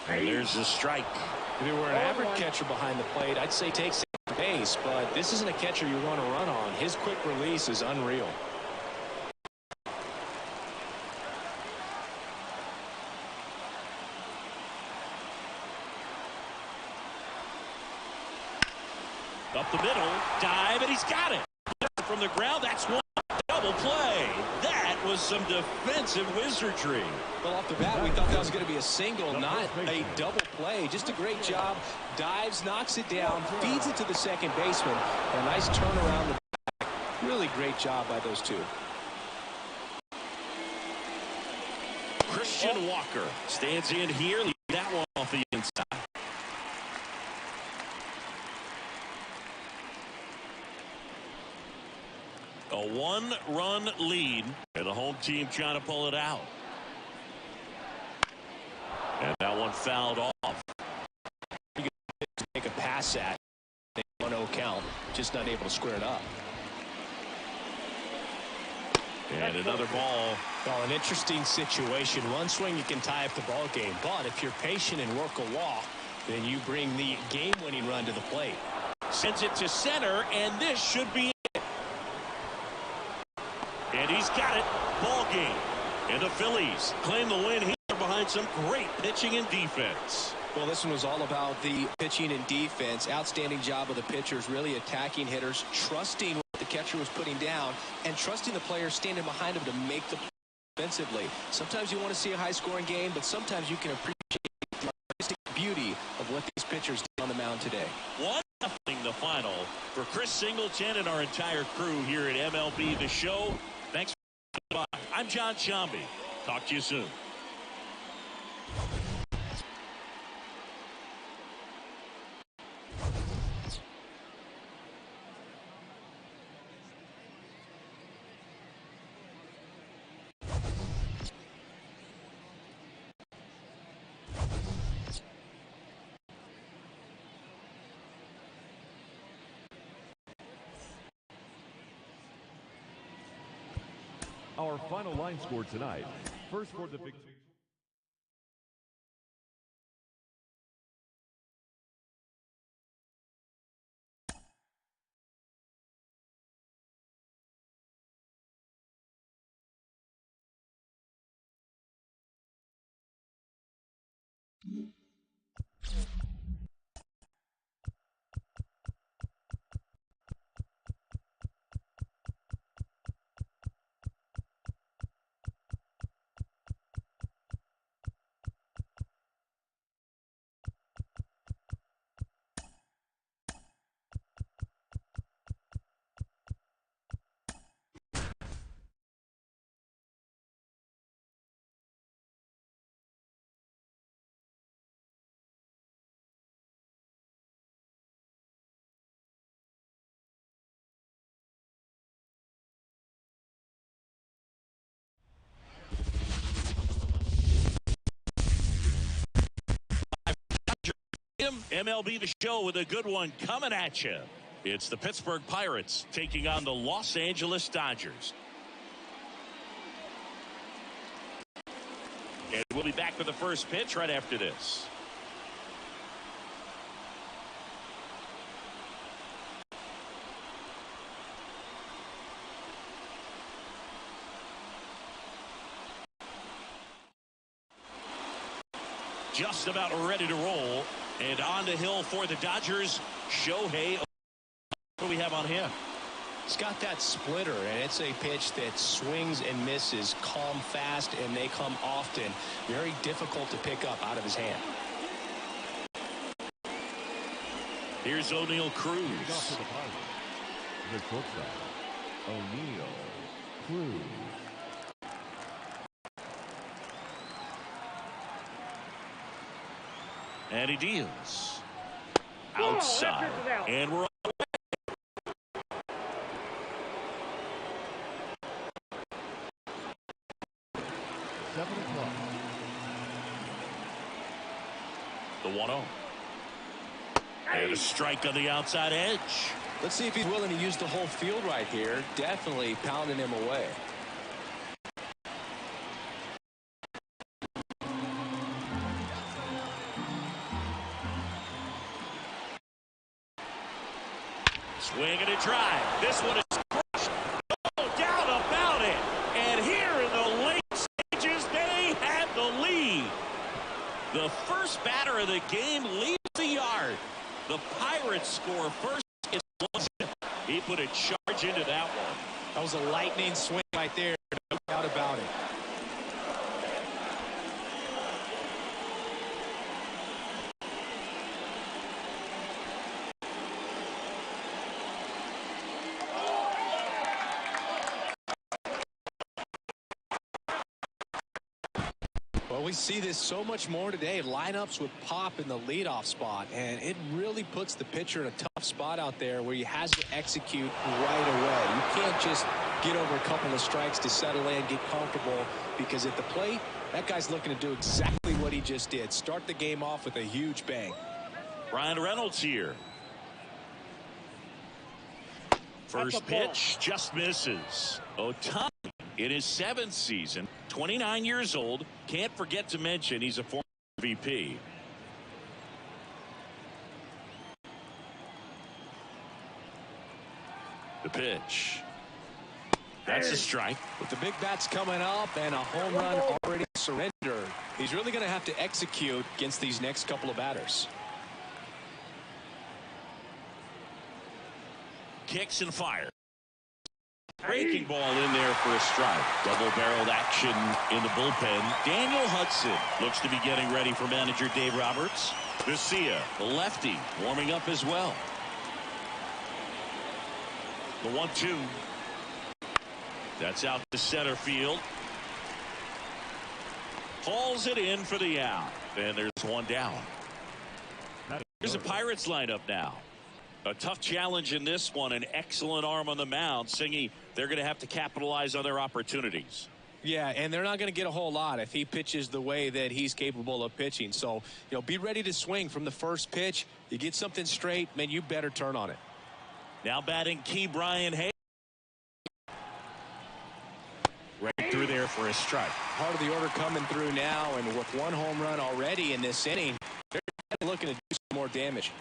And there's a strike. If he were an average catcher behind the plate, I'd say take second base, but this isn't a catcher you want to run on. His quick release is unreal. Up the middle, dive, and he's got it. From the ground, that's one double play. That was some defensive wizardry. Well, off the bat, we thought that was going to be a single, not a double play. Just a great job. Dives, knocks it down, feeds it to the second baseman. A nice turnaround the back. Really great job by those two. Christian Walker stands in here, leave that one off the inside. A one-run lead, and the home team trying to pull it out. And that one fouled off. You can make a pass at 1-0 count, just not able to square it up. And another ball. Well, an interesting situation. One swing, you can tie up the ball game, but if you're patient and work a walk, then you bring the game-winning run to the plate. Sends it to center, and this should be it. And he's got it. Ball game. And the Phillies claim the win here behind some great pitching and defense. Well, this one was all about the pitching and defense. Outstanding job of the pitchers, really attacking hitters, trusting what the catcher was putting down, and trusting the players standing behind him to make the play defensively. Sometimes you want to see a high-scoring game, but sometimes you can appreciate the artistic beauty of what these pitchers did on the mound today. 1-0 the final for Chris Singleton and our entire crew here at MLB The Show. Thanks for watching. I'm John Shambi. Talk to you soon. Our final line score tonight. First for the victory. MLB The Show with a good one coming at you. It's the Pittsburgh Pirates taking on the Los Angeles Dodgers. And we'll be back for the first pitch right after this. Just about ready to roll. And on the hill for the Dodgers, Shohei. What do we have on him? He's got that splitter, and it's a pitch that swings and misses, come fast, and they come often. Very difficult to pick up out of his hand. Here's O'Neal Cruz. The shortstop, O'Neal Cruz. And he deals outside, and we're 7 o'clock. The 1-0. And a strike on the outside edge. Let's see if he's willing to use the whole field right here. Definitely pounding him away. Swing and a drive. This one is crushed. No doubt about it. And here in the late stages, they have the lead. The first batter of the game leaves the yard. The Pirates score first. He put a charge into that one. That was a lightning swing right there. No doubt about it. Well, we see this so much more today. Lineups with Pop in the leadoff spot, and it really puts the pitcher in a tough spot out there where he has to execute right away. You can't just get over a couple of strikes to settle in, get comfortable, because at the plate, that guy's looking to do exactly what he just did. Start the game off with a huge bang. Ryan Reynolds here. First pitch just misses. Otani in his 7th season, 29 years old. Can't forget to mention he's a former MVP. The pitch. That's a strike. With the big bats coming up and a home run already surrendered, he's really going to have to execute against these next couple of batters. Kicks and fire. Breaking ball in there for a strike. Double-barreled action in the bullpen. Daniel Hudson looks to be getting ready for manager Dave Roberts. Garcia, the lefty, warming up as well. The 1-2. That's out to center field. Hauls it in for the out. And there's one down. Here's a Pirates lineup now. A tough challenge in this one. An excellent arm on the mound. Singy, they're going to have to capitalize on their opportunities. Yeah, and they're not going to get a whole lot if he pitches the way that he's capable of pitching. So, be ready to swing from the first pitch. You get something straight, man, you better turn on it. Now batting key Brian Hayes. Right through there for a strike. Part of the order coming through now, and with one home run already in this inning, they're looking to do some more damage.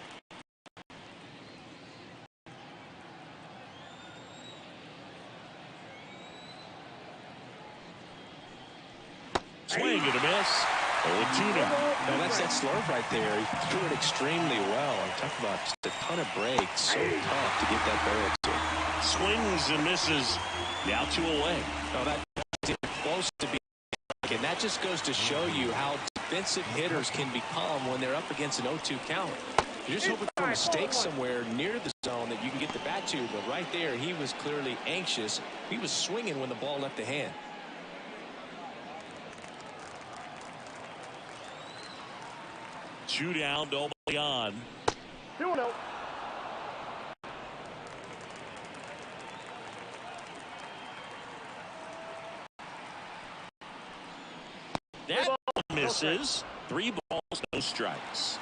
Swing and a miss. 0-2 now. No, that's that slurve right there. He threw it extremely well. I'm talking about just a ton of breaks. So tough to get that barrel to. Swings and misses. Now 2 away. No, that's close to be. And that just goes to show you how defensive hitters can become when they're up against an 0-2 count. You're just hoping for a mistake somewhere near the zone that you can get the bat to. But right there, he was clearly anxious. He was swinging when the ball left the hand. 2 down, nobody on. 2-0. That one misses. 3 balls, no strikes.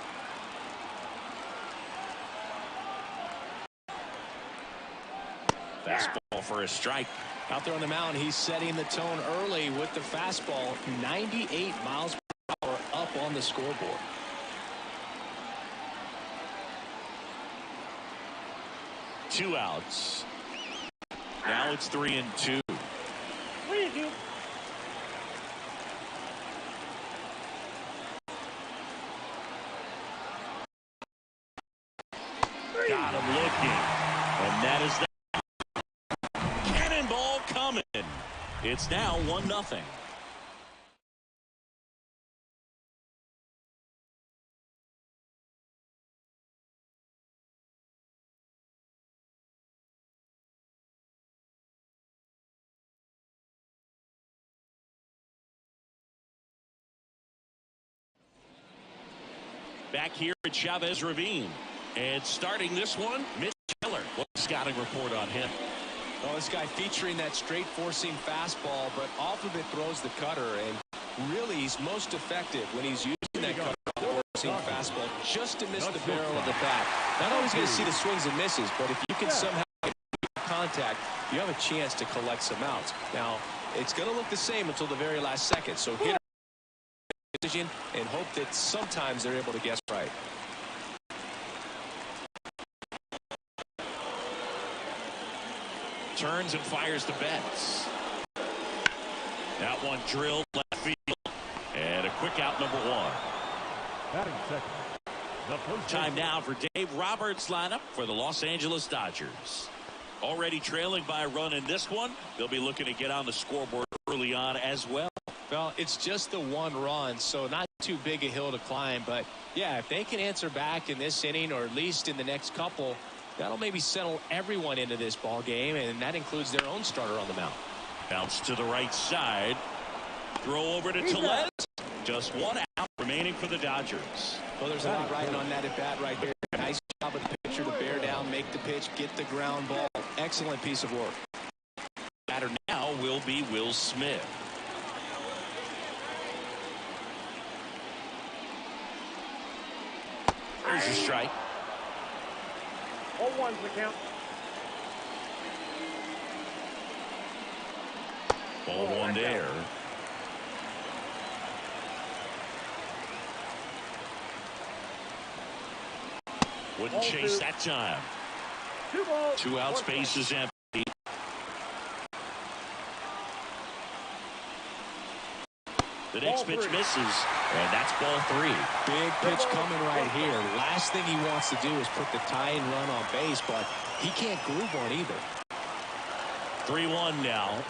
Fastball for a strike. Out there on the mound, he's setting the tone early with the fastball. 98 miles per hour up on the scoreboard. Two outs. Now it's 3-2. Got him looking. And that is that. Cannonball coming. It's now 1-0. back here at Chavez Ravine. And starting this one, Mitch Keller. What's the scouting report on him? Well, this guy featuring that straight four-seam fastball, but off of it throws the cutter. And really, he's most effective when he's using that cutter, the four-seam fastball, just to miss the barrel of the bat. Not always going to see the swings and misses, but if you can somehow get contact, you have a chance to collect some outs. Now, it's going to look the same until the very last second, so hit decision and hope that sometimes they're able to guess right. Turns and fires the Betts. That one drilled left field. And a quick out, number one. Batting second. Time now for Dave Roberts' lineup for the Los Angeles Dodgers. Already trailing by a run in this one. They'll be looking to get on the scoreboard early on as well. Well, it's just the one run, so not too big a hill to climb. But, yeah, if they can answer back in this inning or at least in the next couple, that'll maybe settle everyone into this ball game, and that includes their own starter on the mound. Bounce to the right side. Throw over to Tellez. Just one out remaining for the Dodgers. Well, there's a lot riding on that at bat right there. Nice job of the pitcher to bear down, make the pitch, get the ground ball. Excellent piece of work. Batter now will be Will Smith. There's your strike. 0-1's the count. 0-1 there. Wouldn't chase that time. 2 balls. 2 out, space is empty. The next pitch misses, and that's ball 3. Big pitch coming right here. Last thing he wants to do is put the tying run on base, but he can't groove one either. 3-1 now.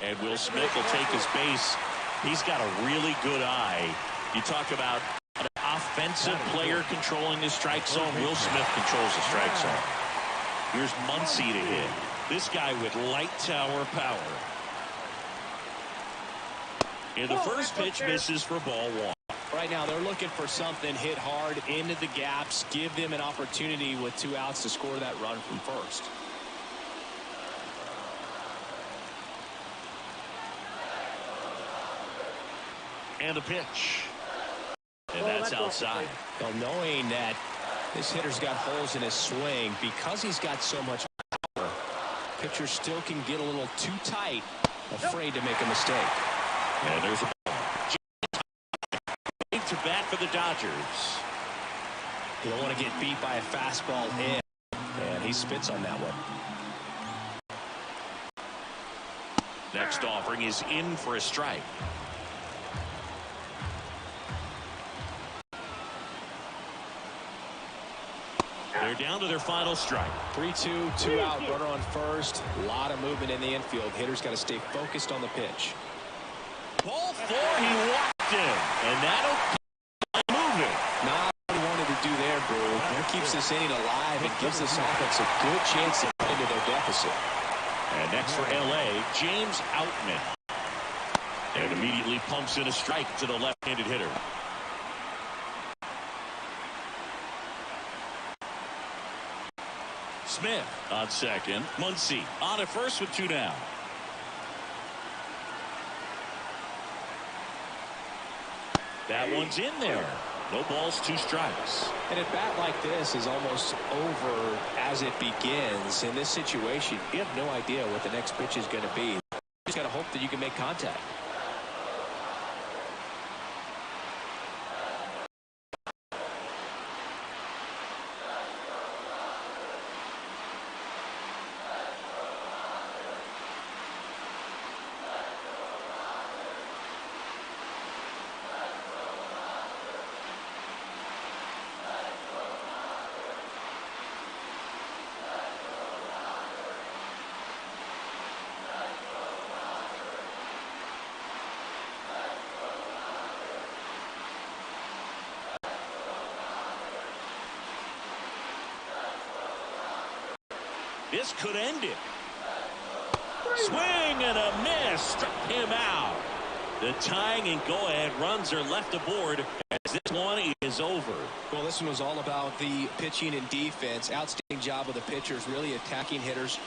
And Will Smith will take his base. He's got a really good eye. You talk about an offensive player controlling the strike zone. Will Smith controls the strike zone. Here's Muncy to hit. This guy with light tower power. And the first pitch misses for ball 1. Right now, they're looking for something hit hard into the gaps, give them an opportunity with 2 outs to score that run from first. And a pitch. And that's outside. Well, knowing that this hitter's got holes in his swing, because he's got so much power, pitcher still can get a little too tight, afraid to make a mistake. And there's a to bat for the Dodgers. You don't want to get beat by a fastball in, and he spits on that one. Next offering is in for a strike. They're down to their final strike. 3-2, 2 out, runner on first. A lot of movement in the infield. Hitter's got to stay focused on the pitch. Ball 4, he walked in, and that'll keep moving. Not what he wanted to do there, Brew. That keeps this inning alive and gives this offense a good chance to get into their deficit. And next for L.A., James Outman. And immediately pumps in a strike to the left-handed hitter. Smith on second. Muncy on at first with 2 down. That one's in there. No balls, 2 strikes. And a bat like this is almost over as it begins. In this situation, you have no idea what the next pitch is going to be. You just got to hope that you can make contact. This could end it. Swing and a miss. Struck him out. The tying and go-ahead runs are left aboard as this one is over. Well, this one was all about the pitching and defense. Outstanding job of the pitchers, really attacking hitters,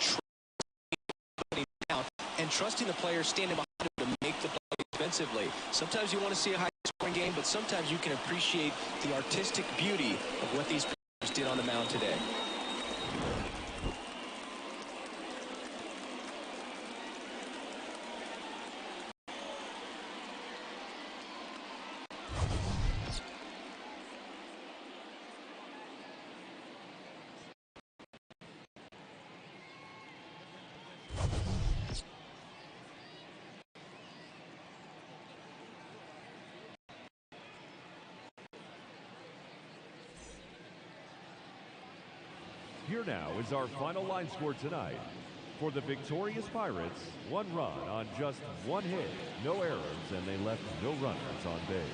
putting down, and trusting the players standing behind them to make the play defensively. Sometimes you want to see a high-scoring game, but sometimes you can appreciate the artistic beauty of what these players did on the mound today. Here now is our final line score tonight. For the victorious Pirates, 1 run on just 1 hit, no errors, and they left no runners on base.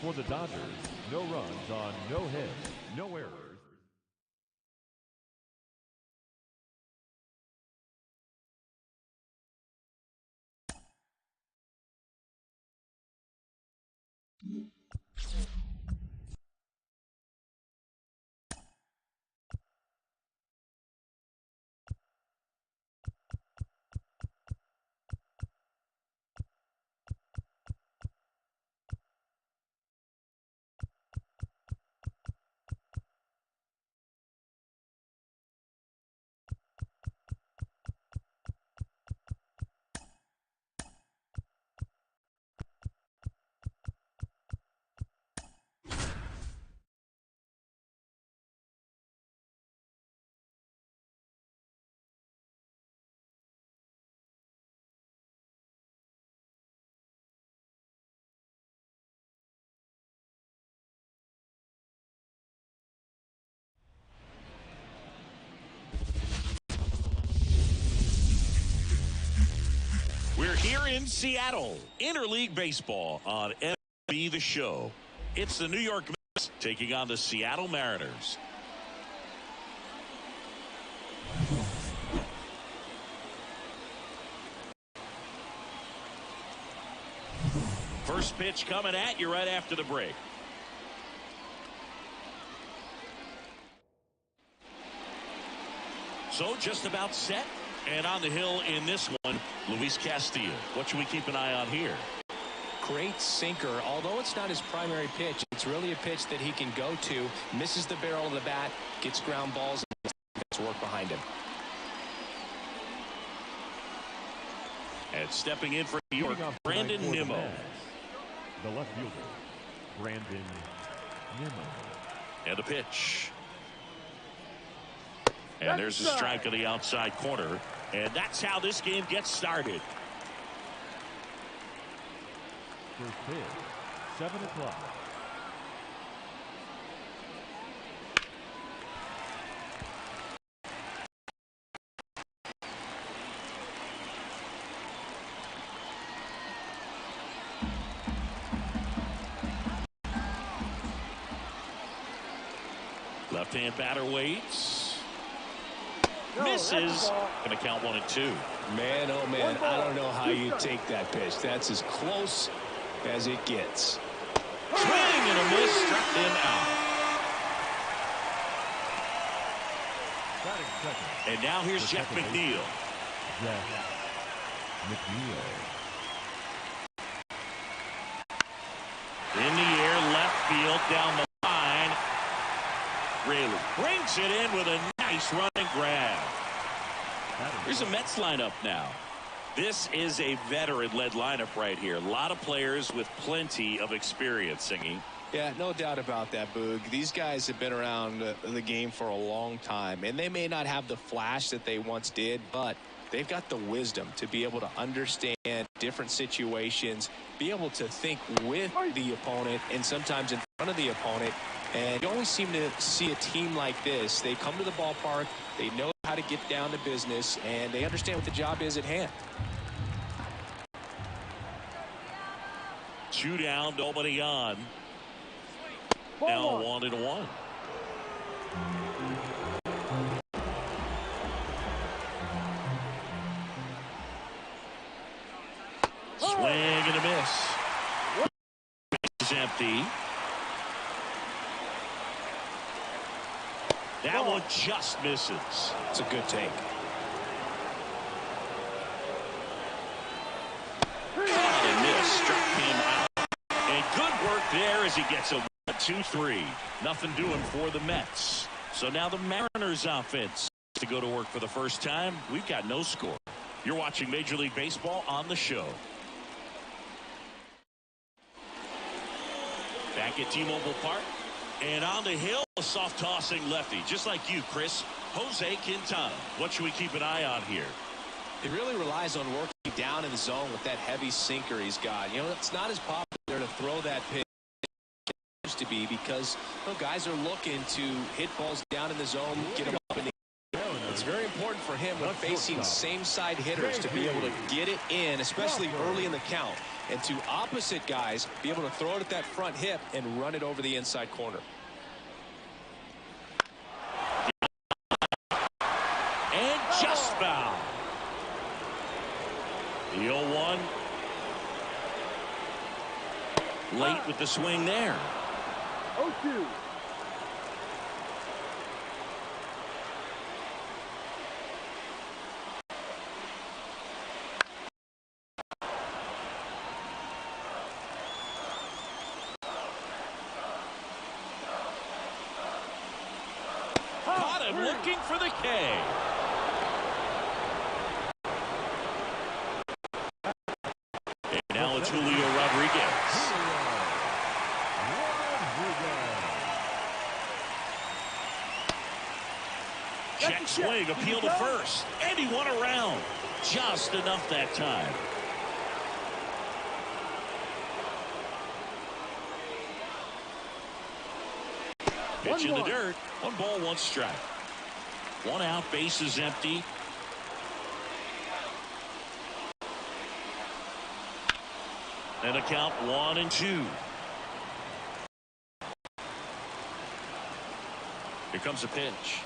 For the Dodgers, no runs on no hits, no errors. We're here in Seattle, interleague baseball on MLB The Show. It's the New York Mets taking on the Seattle Mariners. First pitch coming at you right after the break. So just about set. And on the hill in this one, Luis Castillo. What should we keep an eye on here? Great sinker. Although it's not his primary pitch, it's really a pitch that he can go to. Misses the barrel of the bat, gets ground balls, and gets work behind him. And stepping in for New York, Brandon Nimmo. The left fielder, Brandon Nimmo. And the pitch. And there's a strike on the outside corner. And that's how this game gets started. First pitch, 7 o'clock. Left-hand batter waits. Misses. Going to count 1 and 2. Man, oh man, I don't know how you take that pitch. That's as close as it gets. Swing and a miss, struck him out. And now here's Jeff McNeil. In the air, left field, down the line. Really brings it in with a nice running grab. Here's a Mets lineup now. This is a veteran-led lineup right here. A lot of players with plenty of experience, Singy. Yeah, no doubt about that, Boog. These guys have been around the game for a long time, and they may not have the flash that they once did, but they've got the wisdom to be able to understand different situations, be able to think with the opponent and sometimes in front of the opponent. And you always seem to see a team like this. They come to the ballpark, they know how to get down to business, and they understand what the job is at hand. 2 down, nobody on. Now 1-1. Swing and a miss. lefty. That one just misses. It's a good take. Caught and missed. Struck him out. And good work there as he gets a 1-2-3. Nothing doing for the Mets. So now the Mariners offense to go to work for the first time. We've got no score. You're watching Major League Baseball on the show. Back at T-Mobile Park. And on the hill, a soft tossing lefty. Just like you, Chris. Jose Quintana. What should we keep an eye on here? He really relies on working down in the zone with that heavy sinker he's got. You know, it's not as popular to throw that pitch to be because guys are looking to hit balls down in the zone, get them up in the air. It's very important for him when facing same-side hitters to be able to get it in, especially early in the count, and to opposite guys be able to throw it at that front hip and run it over the inside corner. And just foul. The 0-1. Late with the swing there. 0-2. Caught him looking for the K. And now it's Julio Rodriguez. Check swing, appeal to first, and he won around. Just enough that time. Pitch in the dirt. 1 ball, 1 strike. 1 out, base is empty. And a count 1-2. Here comes a pitch.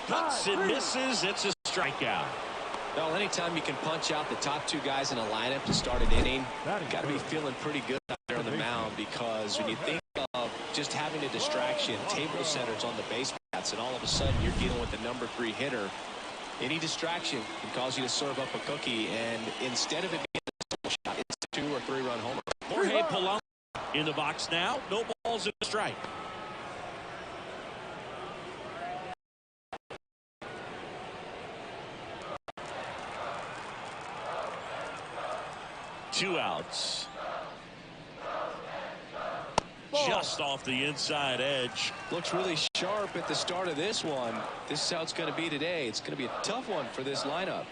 Cuts and misses. It's a strikeout. Well, anytime you can punch out the top 2 guys in a lineup to start an inning, got to be feeling pretty good out there on the mound, because when you think of just having a distraction, table centers on the base paths, and all of a sudden you're dealing with the number 3 hitter, any distraction can cause you to serve up a cookie, and instead of it being a shot, it's a 2 or 3 run homer. Jorge Polanco in the box now. No balls in the strike. Two outs. Just off the inside edge. Looks really sharp at the start of this one. This is how it's going to be today. It's going to be a tough one for this lineup.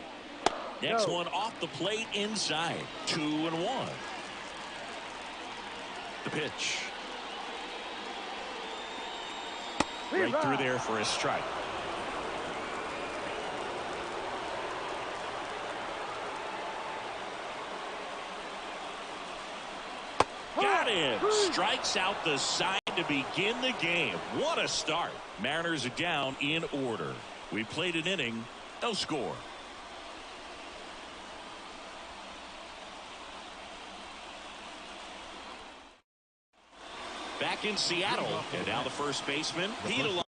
Next one off the plate inside. 2-1. The pitch. Right through there for a strike. Got him. Strikes out the side to begin the game. What a start. Mariners are down in order. We played an inning. No score. Back in Seattle. And now the first baseman, Pete Alonso.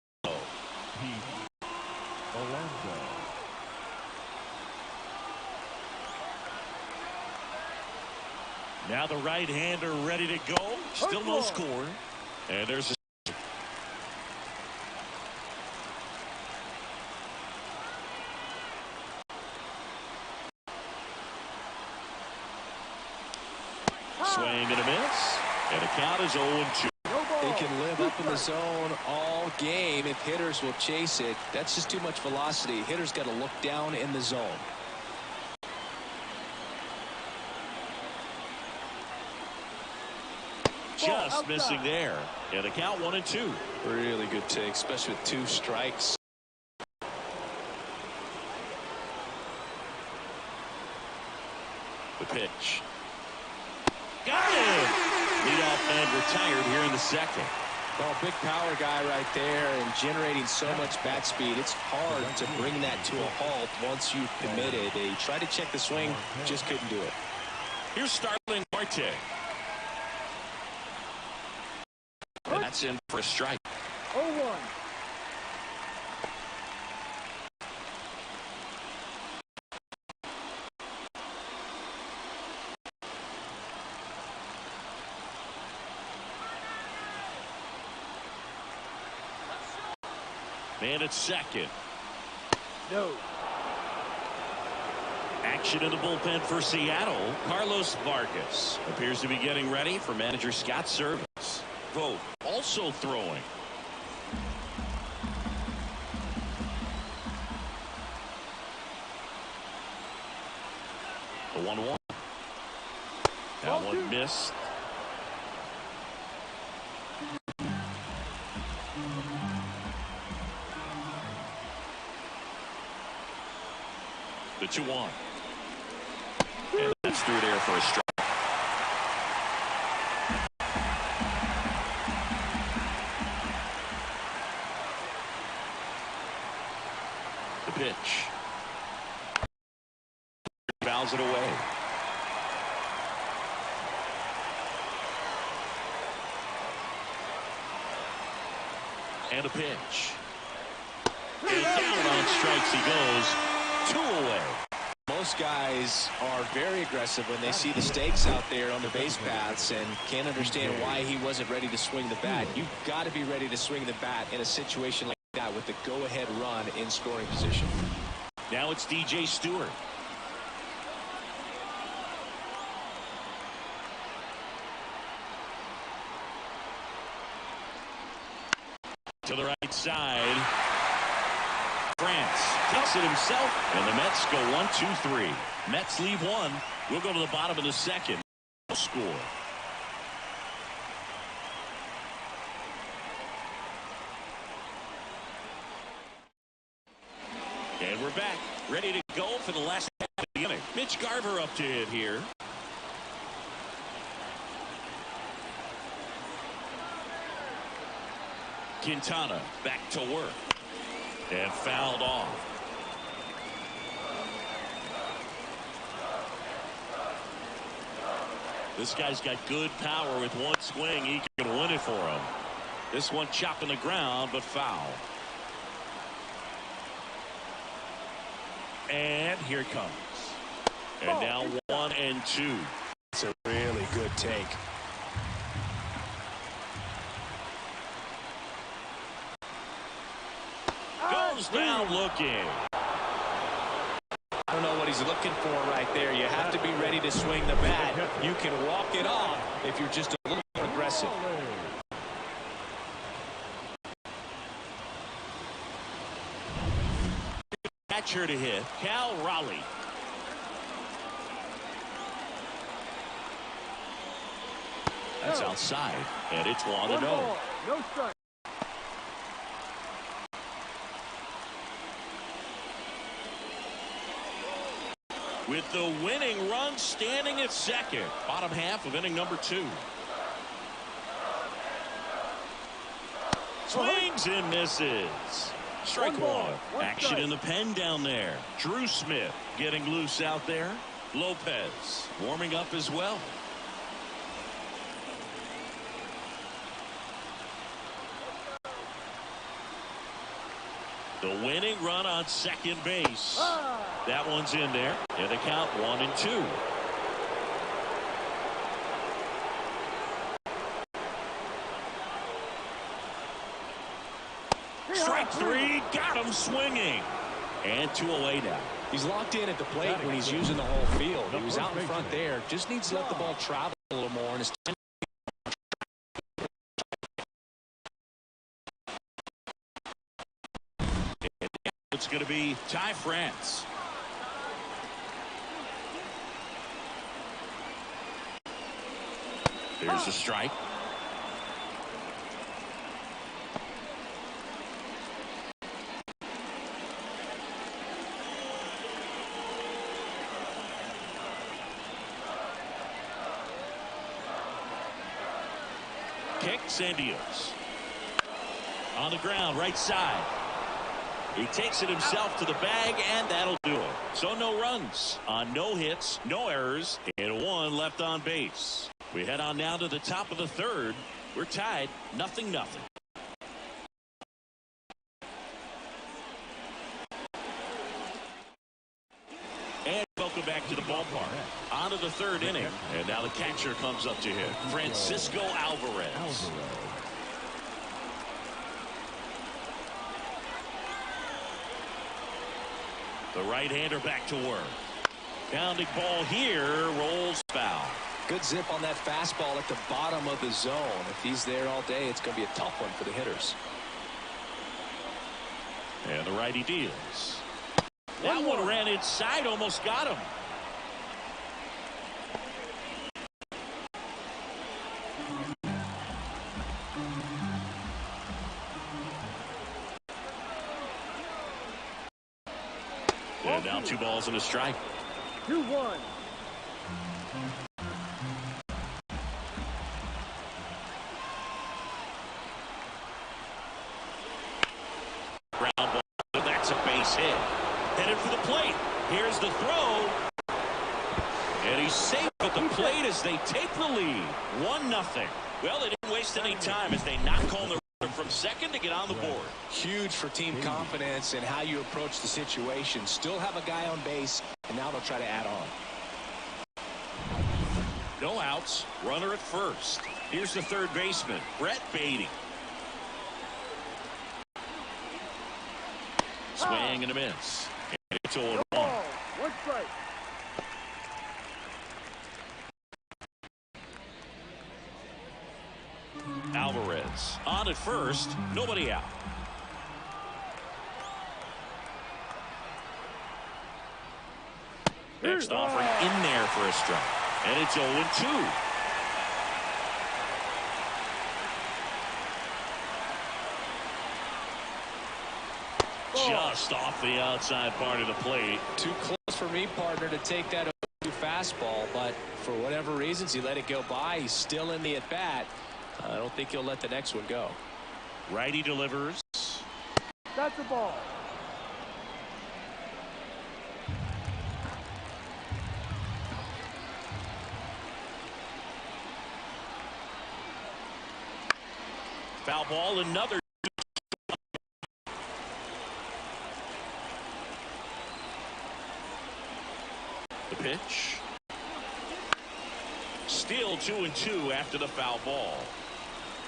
Now the right-hander ready to go. Still no score. And there's a swing and a miss. And the count is 0-2. They can live up in the zone all game if hitters will chase it. That's just too much velocity. Hitters got to look down in the zone. Just missing there. And the count 1-2. Really good take, especially with 2 strikes. The pitch. Got it! Leadoff man retired here in the second. Well, big power guy right there, and generating so much bat speed. It's hard to bring that to a halt once you've committed. He tried to check the swing, just couldn't do it. Here's Starling Marte. And that's in for a strike. 0-1. Man at second. No. Action in the bullpen for Seattle. Carlos Vargas appears to be getting ready for manager Scott's service. Vogt also throwing. The 1-1. That one missed. The 2-1. And that's through there for a strike. The pitch. Fouls it away. And a pitch. And down on strikes he goes. 2 away. Most guys are very aggressive when they see the stakes out there on the base paths and can't understand why he wasn't ready to swing the bat. You've got to be ready to swing the bat in a situation like that with the go-ahead run in scoring position. Now it's DJ Stewart. To the right side. France takes it himself, and the Mets go 1-2-3. Mets leave one. We'll go to the bottom of the second. Score. And we're back, ready to go for the last half of the inning. Mitch Garver up to it here. Quintana back to work. And fouled off. This guy's got good power. With one swing, he can win it for him. This one chopping the ground, but foul. And here it comes. And now 1-2. It's a really good take. Goes down looking. I don't know what he's looking for right there. You have to be ready to swing the bat. You can walk it off if you're just a little more aggressive. Catcher to hit, Cal Raleigh. That's outside, and it's 1-0. No strike. With the winning run standing at second. Bottom half of inning number 2. Swings and misses. Strike one. Action in the pen down there. Drew Smith getting loose out there. Lopez warming up as well. The winning run on second base. That one's in there. And the count 1-2. Strike 3. Got him swinging. And 2 away now. He's locked in at the plate when he's using the whole field. He was out in front there. Just needs to let the ball travel a little more. And it's time. It's going to be Ty France. There's a strike. Kicks and deals. On the ground, right side. He takes it himself to the bag, and that'll do it. So no runs on no hits, no errors, and one left on base. We head on now to the top of the third. We're tied 0-0. And welcome back to the ballpark. On to the third inning, and now the catcher comes up to hit. Francisco Alvarez. The right-hander back to work. Pounding ball here, rolls foul. Good zip on that fastball at the bottom of the zone. If he's there all day, it's going to be a tough one for the hitters. And the righty deals. That one ran inside, almost got him. And now 2 balls and a strike. 2-1. Ground ball. That's a base hit. Headed for the plate. Here's the throw. And he's safe at the plate as they take the lead. 1-0. Well, they didn't waste any time as they knock home the runner from second to get on the board. Huge for team confidence and how you approach the situation. Still have a guy on base, and now they'll try to add on. No outs. Runner at first. Here's the third baseman, Brett Beatty. Swing and a miss. And it's 0-1. 1 strike. Alvarez on at first. Nobody out. Next offering in there for a strike. And it's 0-2. Just off the outside part of the plate. Too close for me, partner, to take that 0-2 fastball, but for whatever reasons he let it go by. He's still in the at-bat. I don't think he'll let the next one go. Righty delivers. That's a ball. Foul ball, another. The pitch. Still 2-2 after the foul ball.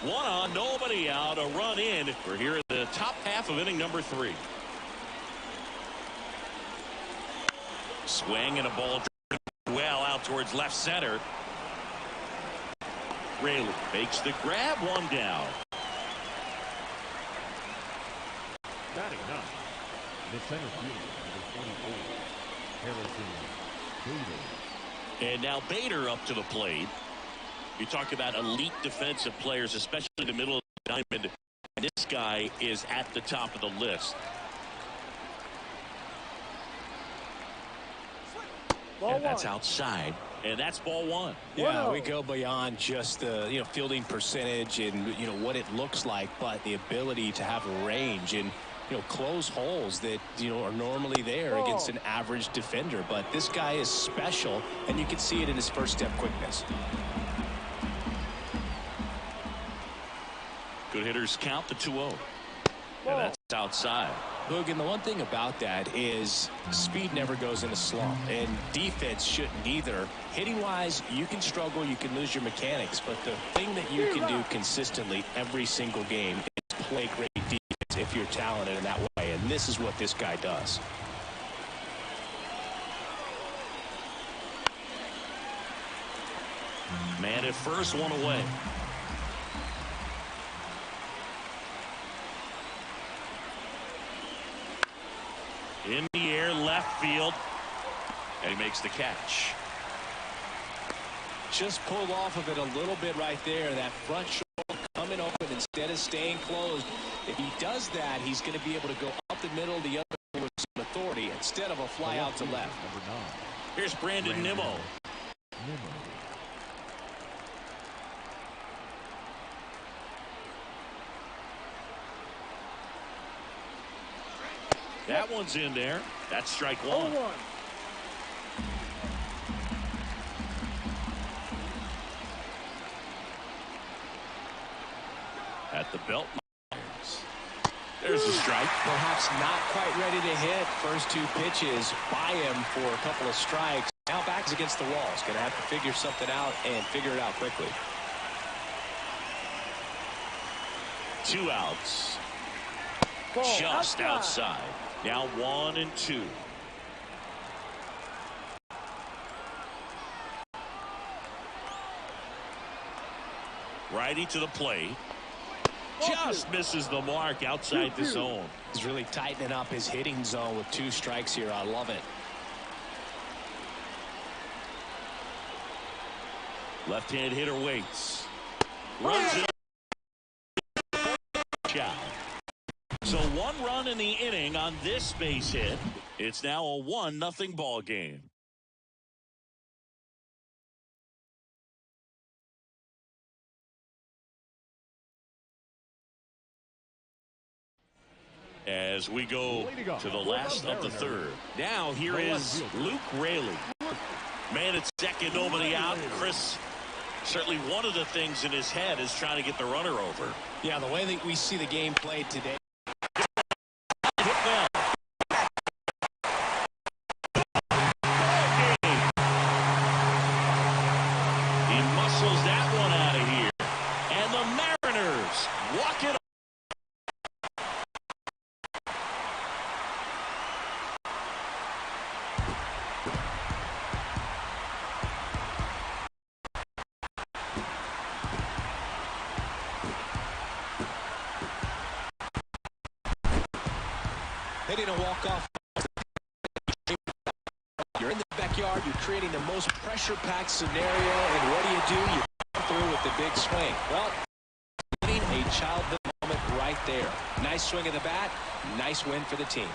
1 on, nobody out, a run in. We're here at the top half of inning number 3. Swing and a ball well out towards left center. Rayleigh makes the grab, 1 down. Batting 9, the center fielder, number 24, Harrison Bader. And now Bader up to the plate. You talk about elite defensive players, especially in the middle of the diamond. And this guy is at the top of the list. Ball And that's 1. outside. And that's ball 1. Yeah, we go beyond just the fielding percentage and what it looks like, but the ability to have range and close holes that are normally there against an average defender. But this guy is special, and you can see it in his first step quickness. Good hitters count the 2-0. And that's outside. Look, and the one thing about that is speed never goes in a slump, and defense shouldn't either. Hitting-wise, you can struggle, you can lose your mechanics, but the thing that you can do consistently every single game is play great defense if you're talented in that way, and this is what this guy does. Man at first, 1 away. In the air, left field. And he makes the catch. Just pulled off of it a little bit right there. That front shoulder coming open instead of staying closed. If he does that, he's going to be able to go up the middle, the other with some authority instead of a fly out to left. Number 9. Here's Brandon Nimmo. That one's in there. That's strike one. 0-1. At the belt. There's a strike. Perhaps not quite ready to hit. First two pitches by him for a couple of strikes. Now back against the wall. He's going to have to figure something out and figure it out quickly. 2 outs. Ball Just outside. Now 1-2. Righty to the plate. Just misses the mark outside the zone. He's really tightening up his hitting zone with 2 strikes here. I love it. Left-hand hitter waits. Runs it. Chow. So 1 run in the inning on this base hit. It's now a 1-0 ball game. As we go to the last of the third. Now here is Luke Raley. Man at second, nobody out. Chris, certainly one of the things in his head is trying to get the runner over. Yeah, the way that we see the game played today. Hit well. He muscles that one out of here. And the Mariners walk it. Hitting a walk-off. You're in the backyard. You're creating the most pressure-packed scenario. And what do? You come through with the big swing. Well, getting a childhood moment right there. Nice swing of the bat. Nice win for the team.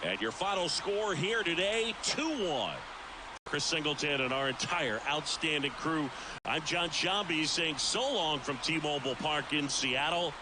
And your final score here today, 2-1. Chris Singleton and our entire outstanding crew. I'm John Shambi saying so long from T-Mobile Park in Seattle.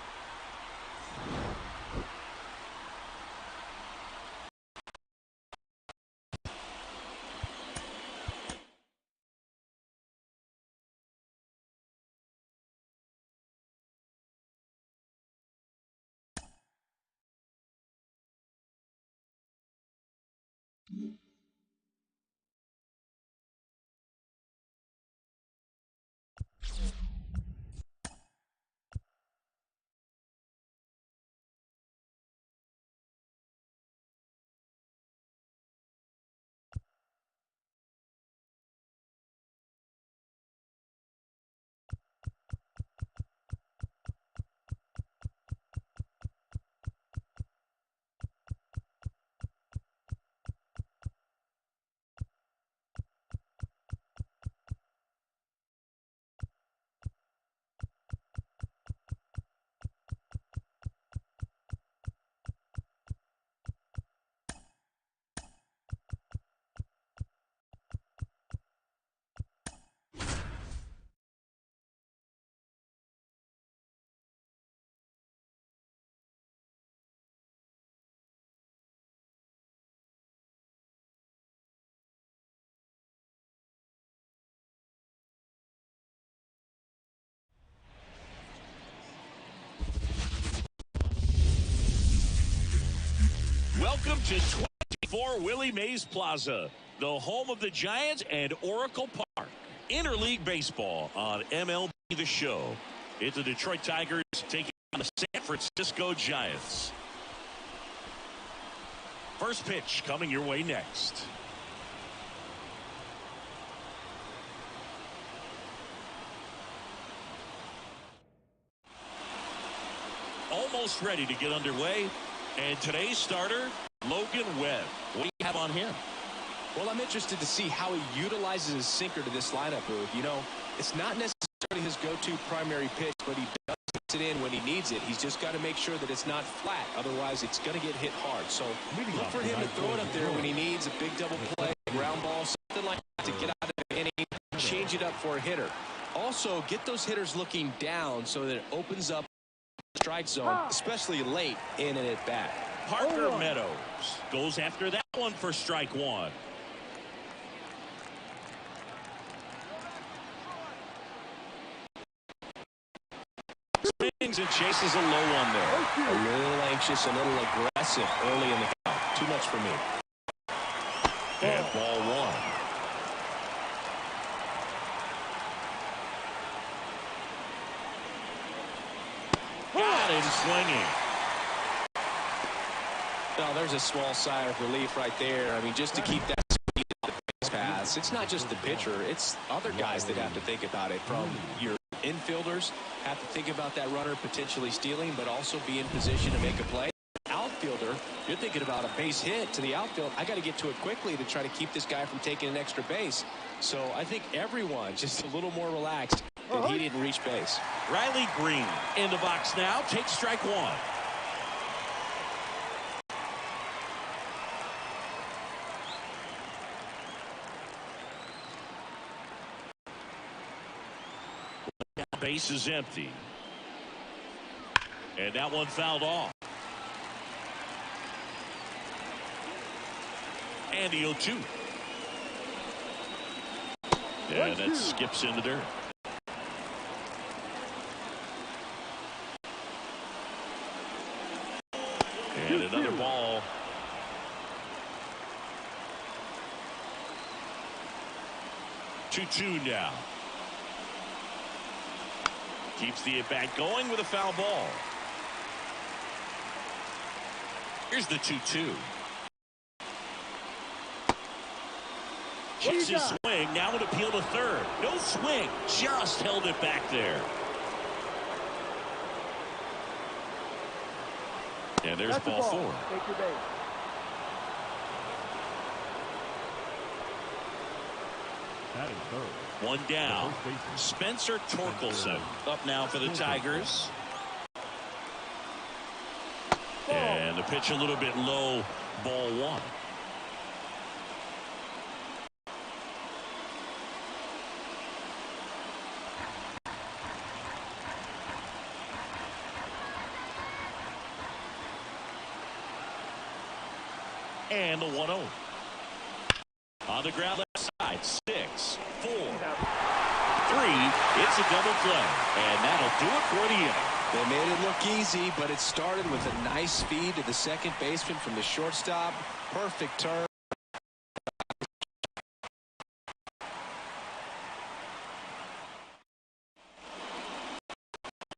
Welcome to 24 Willie Mays Plaza, the home of the Giants and Oracle Park. Interleague baseball on MLB The Show. It's the Detroit Tigers taking on the San Francisco Giants. First pitch coming your way next. Almost ready to get underway. And today's starter, Logan Webb. What do you have on him? Well, I'm interested to see how he utilizes his sinker to this lineup, Booth. You know, it's not necessarily his go-to primary pitch, but he does it in when he needs it. He's just got to make sure that it's not flat. Otherwise, it's going to get hit hard. So look for him to throw it up there when he needs a big double play, ground ball, something like that to get out of the inning, change it up for a hitter. Also, get those hitters looking down so that it opens up strike zone, especially late in an at-bat. Parker Meadows goes after that one for strike one. Swings and chases a low one there. A little anxious, a little aggressive early in the count. Too much for me. And ball one. Got him swinging. Well, there's a small sigh of relief right there. I mean, just to keep that speed on the base pass. It's not just the pitcher. It's other guys that have to think about it. From your infielders have to think about that runner potentially stealing, but also be in position to make a play. Outfielder, you're thinking about a base hit to the outfield. I got to get to it quickly to try to keep this guy from taking an extra base. So I think everyone just a little more relaxed that he didn't reach base. Riley Green in the box now. Takes strike one. Base is empty. And that one fouled off. And the 0-2. And that skips into dirt. And another ball. Two now. Keeps the at-bat going with a foul ball. Here's the 2-2. Hits his swing. Now an appeal to third. No swing. Just held it back there. And there's ball four. Take your base. That is third. One down. Spencer Torkelson up now for the Tigers. And the pitch a little bit low. Ball one. And the 1-0. On the ground left side. 6, 4, 3. It's a double play. And that'll do it for the inning. They made it look easy, but it started with a nice feed to the second baseman from the shortstop. Perfect turn.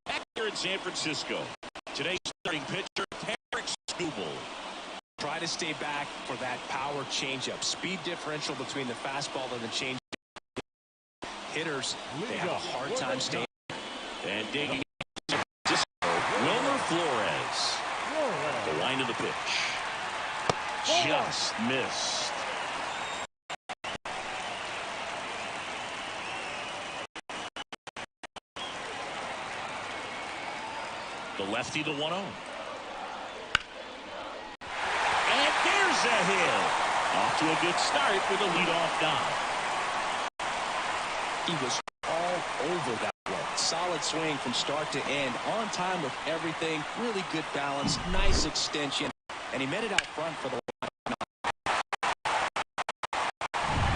Back here in San Francisco. Today's starting pitcher, Tarek Skubal. Try to stay back for that power changeup. Speed differential between the fastball and the changeup. Hitters, they have a hard time staying. And digging Wilmer Flores. The line of the pitch. Just missed. The lefty, the 1-0. A hit. Off to a good start with a leadoff knock. He was all over that one. Solid swing from start to end. On time with everything. Really good balance. Nice extension. And he met it out front for the line.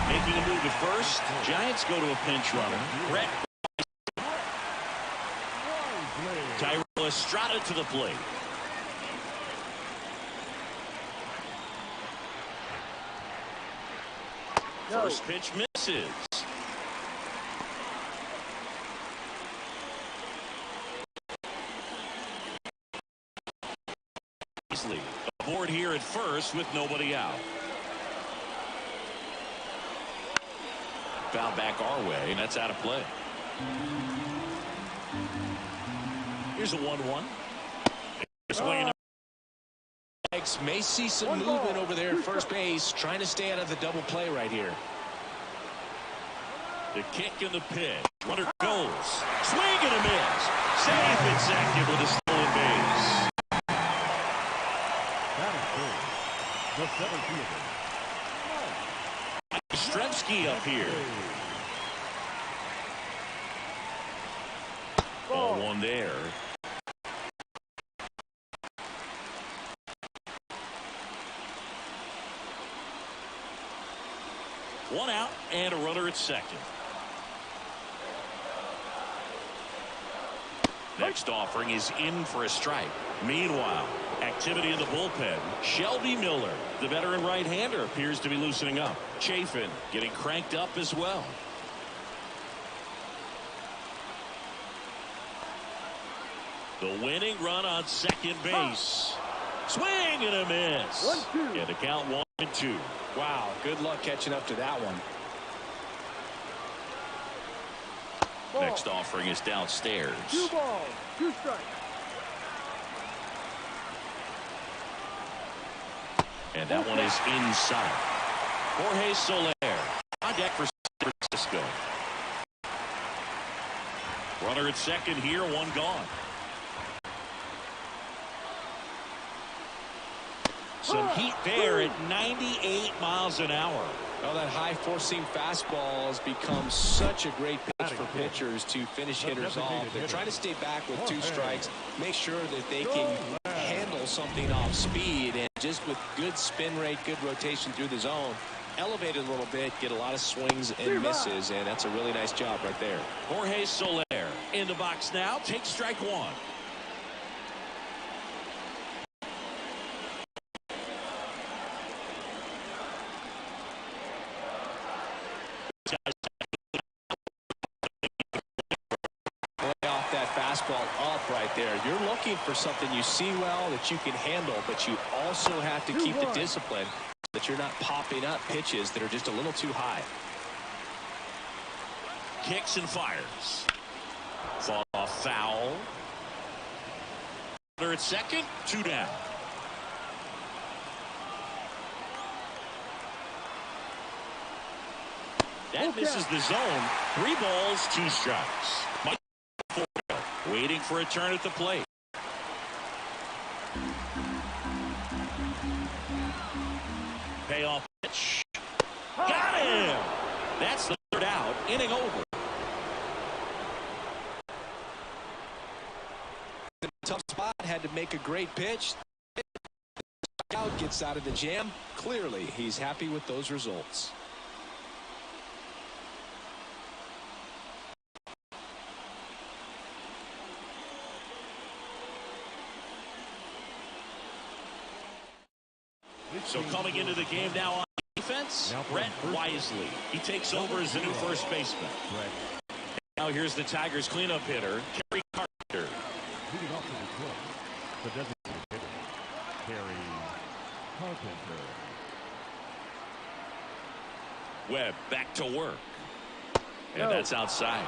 Making a move at first. Giants go to a pinch runner. Brett. Tyrell Estrada to the plate. First pitch misses. Beasley aboard here at first with nobody out. Foul back our way, and that's out of play. Here's a 1-1. Swinging. May see some movement over there at first base, trying to stay out of the double play right here. The kick and the pitch. Runner goes. Swing and a miss. Safe and second with a stolen base. That is good. The center fielder. Stremski up here. Ball one there. One out and a runner at second. Next offering is in for a strike. Meanwhile, activity in the bullpen. Shelby Miller, the veteran right-hander, appears to be loosening up. Chafin getting cranked up as well. The winning run on second base. Swing and a miss. 1-2. And the count 1-2. Wow, good luck catching up to that one. Ball. Next offering is downstairs. 2 balls, 2 strikes. And that one is inside. Jorge Soler on deck for San Francisco. Runner at second here, one gone. Some heat there at 98 miles an hour. Well, that high four-seam fastball has become such a great pitch for pitchers to finish hitters off. They're trying to stay back with 2 strikes, make sure that they can handle something off speed, and just with good spin rate, good rotation through the zone, elevate it a little bit, get a lot of swings and misses, and that's a really nice job right there. Jorge Soler in the box now. Take strike 1. Off that fastball up right there. You're looking for something you see well that you can handle, but you also have to keep the discipline that you're not popping up pitches that are just a little too high. Kicks and fires. Fall off foul. Runner at second, 2 down. That misses the zone. 3 balls, 2 strikes. Mike Ford waiting for a turn at the plate. Payoff pitch. Got him. That's the 3rd out. Inning over. Tough spot, had to make a great pitch. Out, gets out of the jam. Clearly, he's happy with those results. So coming into the game now on defense, Brett Wisely. He takes over as the new first baseman. Now here's the Tigers cleanup hitter, Kerry Carpenter. Leading off to the club, the designated hitter, Kerry Carpenter. Webb back to work. And that's outside.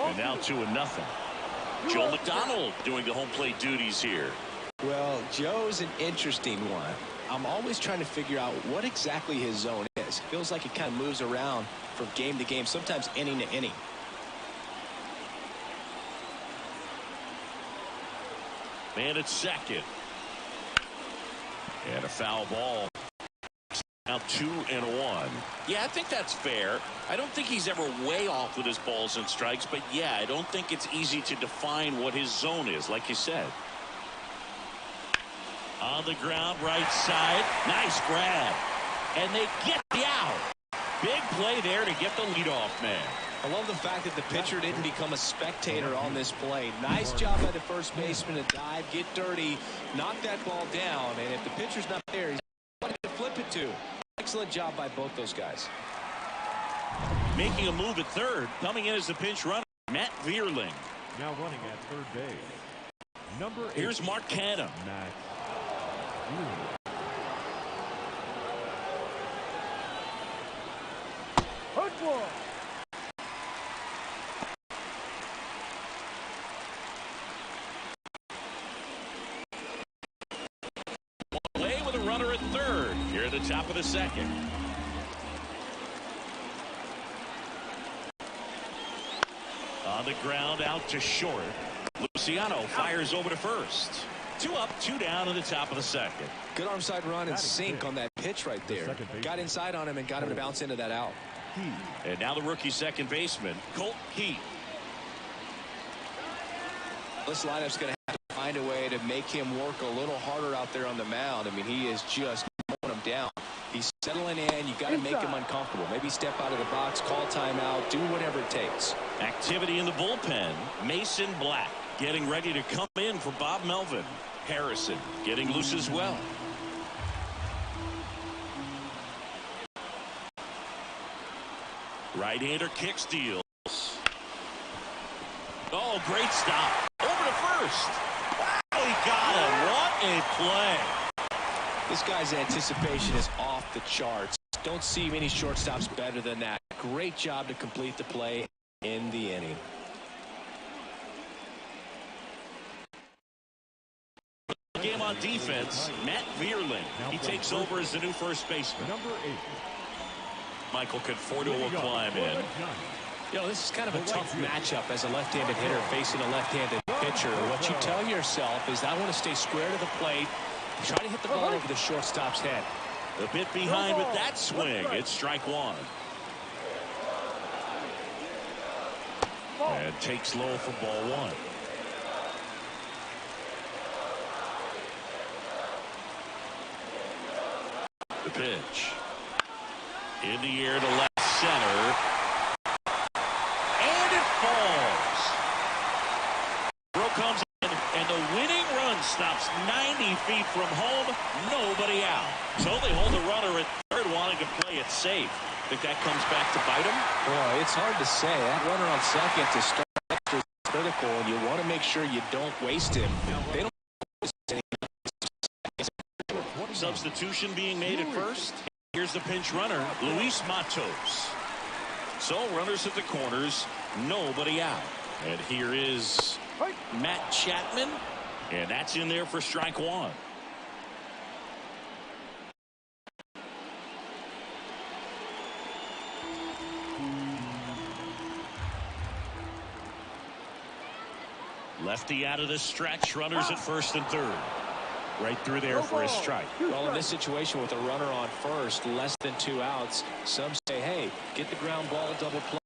And now 2-0. Joe McDonald doing the home plate duties here. Well, Joe's an interesting one. I'm always trying to figure out what exactly his zone is. Feels like it kind of moves around from game to game, sometimes inning to inning. Man at second. And a foul ball. Now 2-1. Yeah, I think that's fair. I don't think he's ever way off with his balls and strikes, but yeah, I don't think it's easy to define what his zone is, like you said. On the ground, right side. Nice grab. And they get the out. Big play there to get the leadoff man. I love the fact that the pitcher didn't become a spectator on this play. Nice job by the first baseman to dive, get dirty, knock that ball down. And if the pitcher's not there, he's going to flip it to. Excellent job by both those guys. Making a move at third, coming in as the pinch runner, Matt Vierling. Now running at third base, number 8. Here's Mark Canham. Max. Hard ball. Play with a runner at third here at the top of the second. On the ground, out to short. Luciano fires over to first. 2 up, 2 down in the top of the second. Good arm side run and sink on that pitch right there. Got inside on him and got him to bounce into that out. And now the rookie second baseman, Colt Heath. This lineup's going to find a way to make him work a little harder out there on the mound. I mean, he is just mowing him down. He's settling in. You got to make him uncomfortable. Maybe step out of the box, call timeout, do whatever it takes. Activity in the bullpen. Mason Black getting ready to come in for Bob Melvin. Harrison getting loose as well. Right-hander kick steals. Oh, great stop. Over to first. Wow, he got him. What a play. This guy's anticipation is off the charts. Don't see many shortstops better than that. Great job to complete the play in the inning. Game on defense, Matt Vierling. He takes over as the new first baseman. Number 8. Michael Conforto will climb in. You know, this is kind of a tough matchup as a left-handed hitter facing a left-handed pitcher. What you tell yourself is, I want to stay square to the plate, try to hit the ball over the shortstop's head. A bit behind with that swing. It's strike one. And takes low for ball one. The pitch. In the air to left center. And it falls. Throw comes in, and the winning run stops 90 feet from home. Nobody out. So they hold the runner at third, wanting to play it safe. Think that comes back to bite him? Boy, it's hard to say. That runner on second to start is critical, and you want to make sure you don't waste him. They don't. Substitution being made at first. Here's the pinch runner, Luis Matos. So runners at the corners, nobody out. And here is Matt Chapman, and that's in there for strike one. Lefty out of the stretch, runners at first and third. Right through there for his strike. Well, in this situation with a runner on first, less than 2 outs, some say, hey, get the ground ball, double play.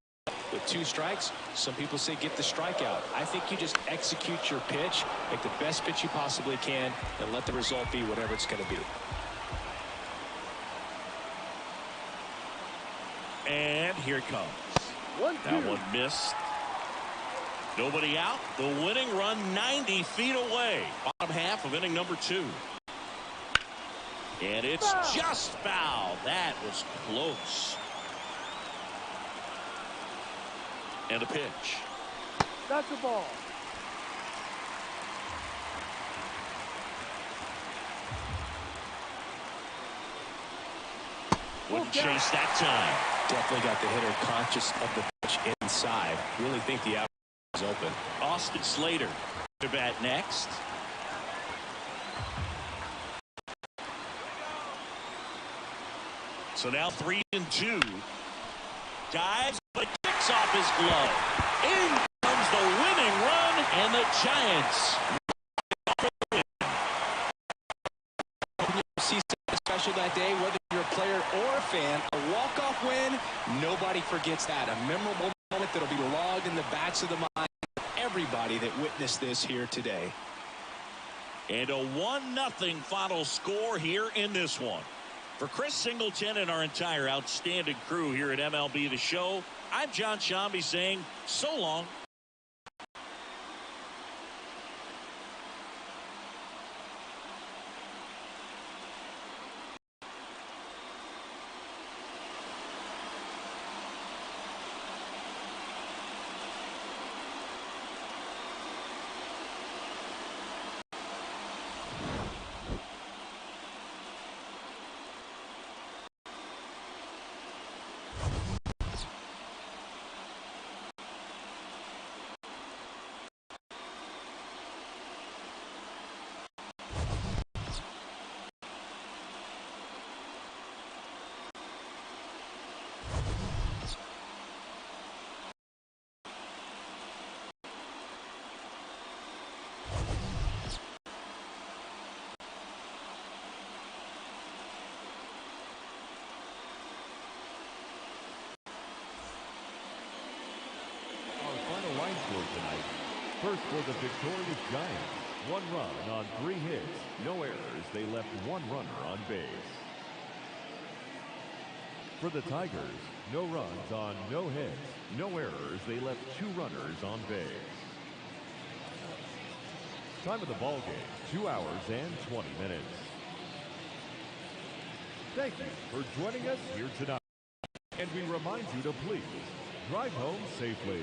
With 2 strikes, some people say get the strikeout. I think you just execute your pitch, make the best pitch you possibly can, and let the result be whatever it's going to be. And here it comes. That one missed. Nobody out. The winning run 90 feet away. Bottom half of inning number 2. And it's just foul. That was close. And a pitch. That's the ball. Wouldn't chase that time. Definitely got the hitter conscious of the pitch inside. Really think the out is open. Austin Slater to bat next. So now 3-2. Dives, but kicks off his glove. In comes the winning run, and the Giants. See something special that day, whether you're a player or a fan. A walk-off win, nobody forgets that. A memorable moment that'll be logged in the backs of the mind of everybody that witnessed this here today. And a 1-0 final score here in this one. For Chris Singleton and our entire outstanding crew here at MLB The Show, I'm John Shambi saying so long. Line score tonight. First for the victorious Giants, 1 run on 3 hits, no errors. They left 1 runner on base. For the Tigers, no runs on no hits, no errors. They left 2 runners on base. Time of the ball game, 2 hours and 20 minutes. Thank you for joining us here tonight. And we remind you to please drive home safely.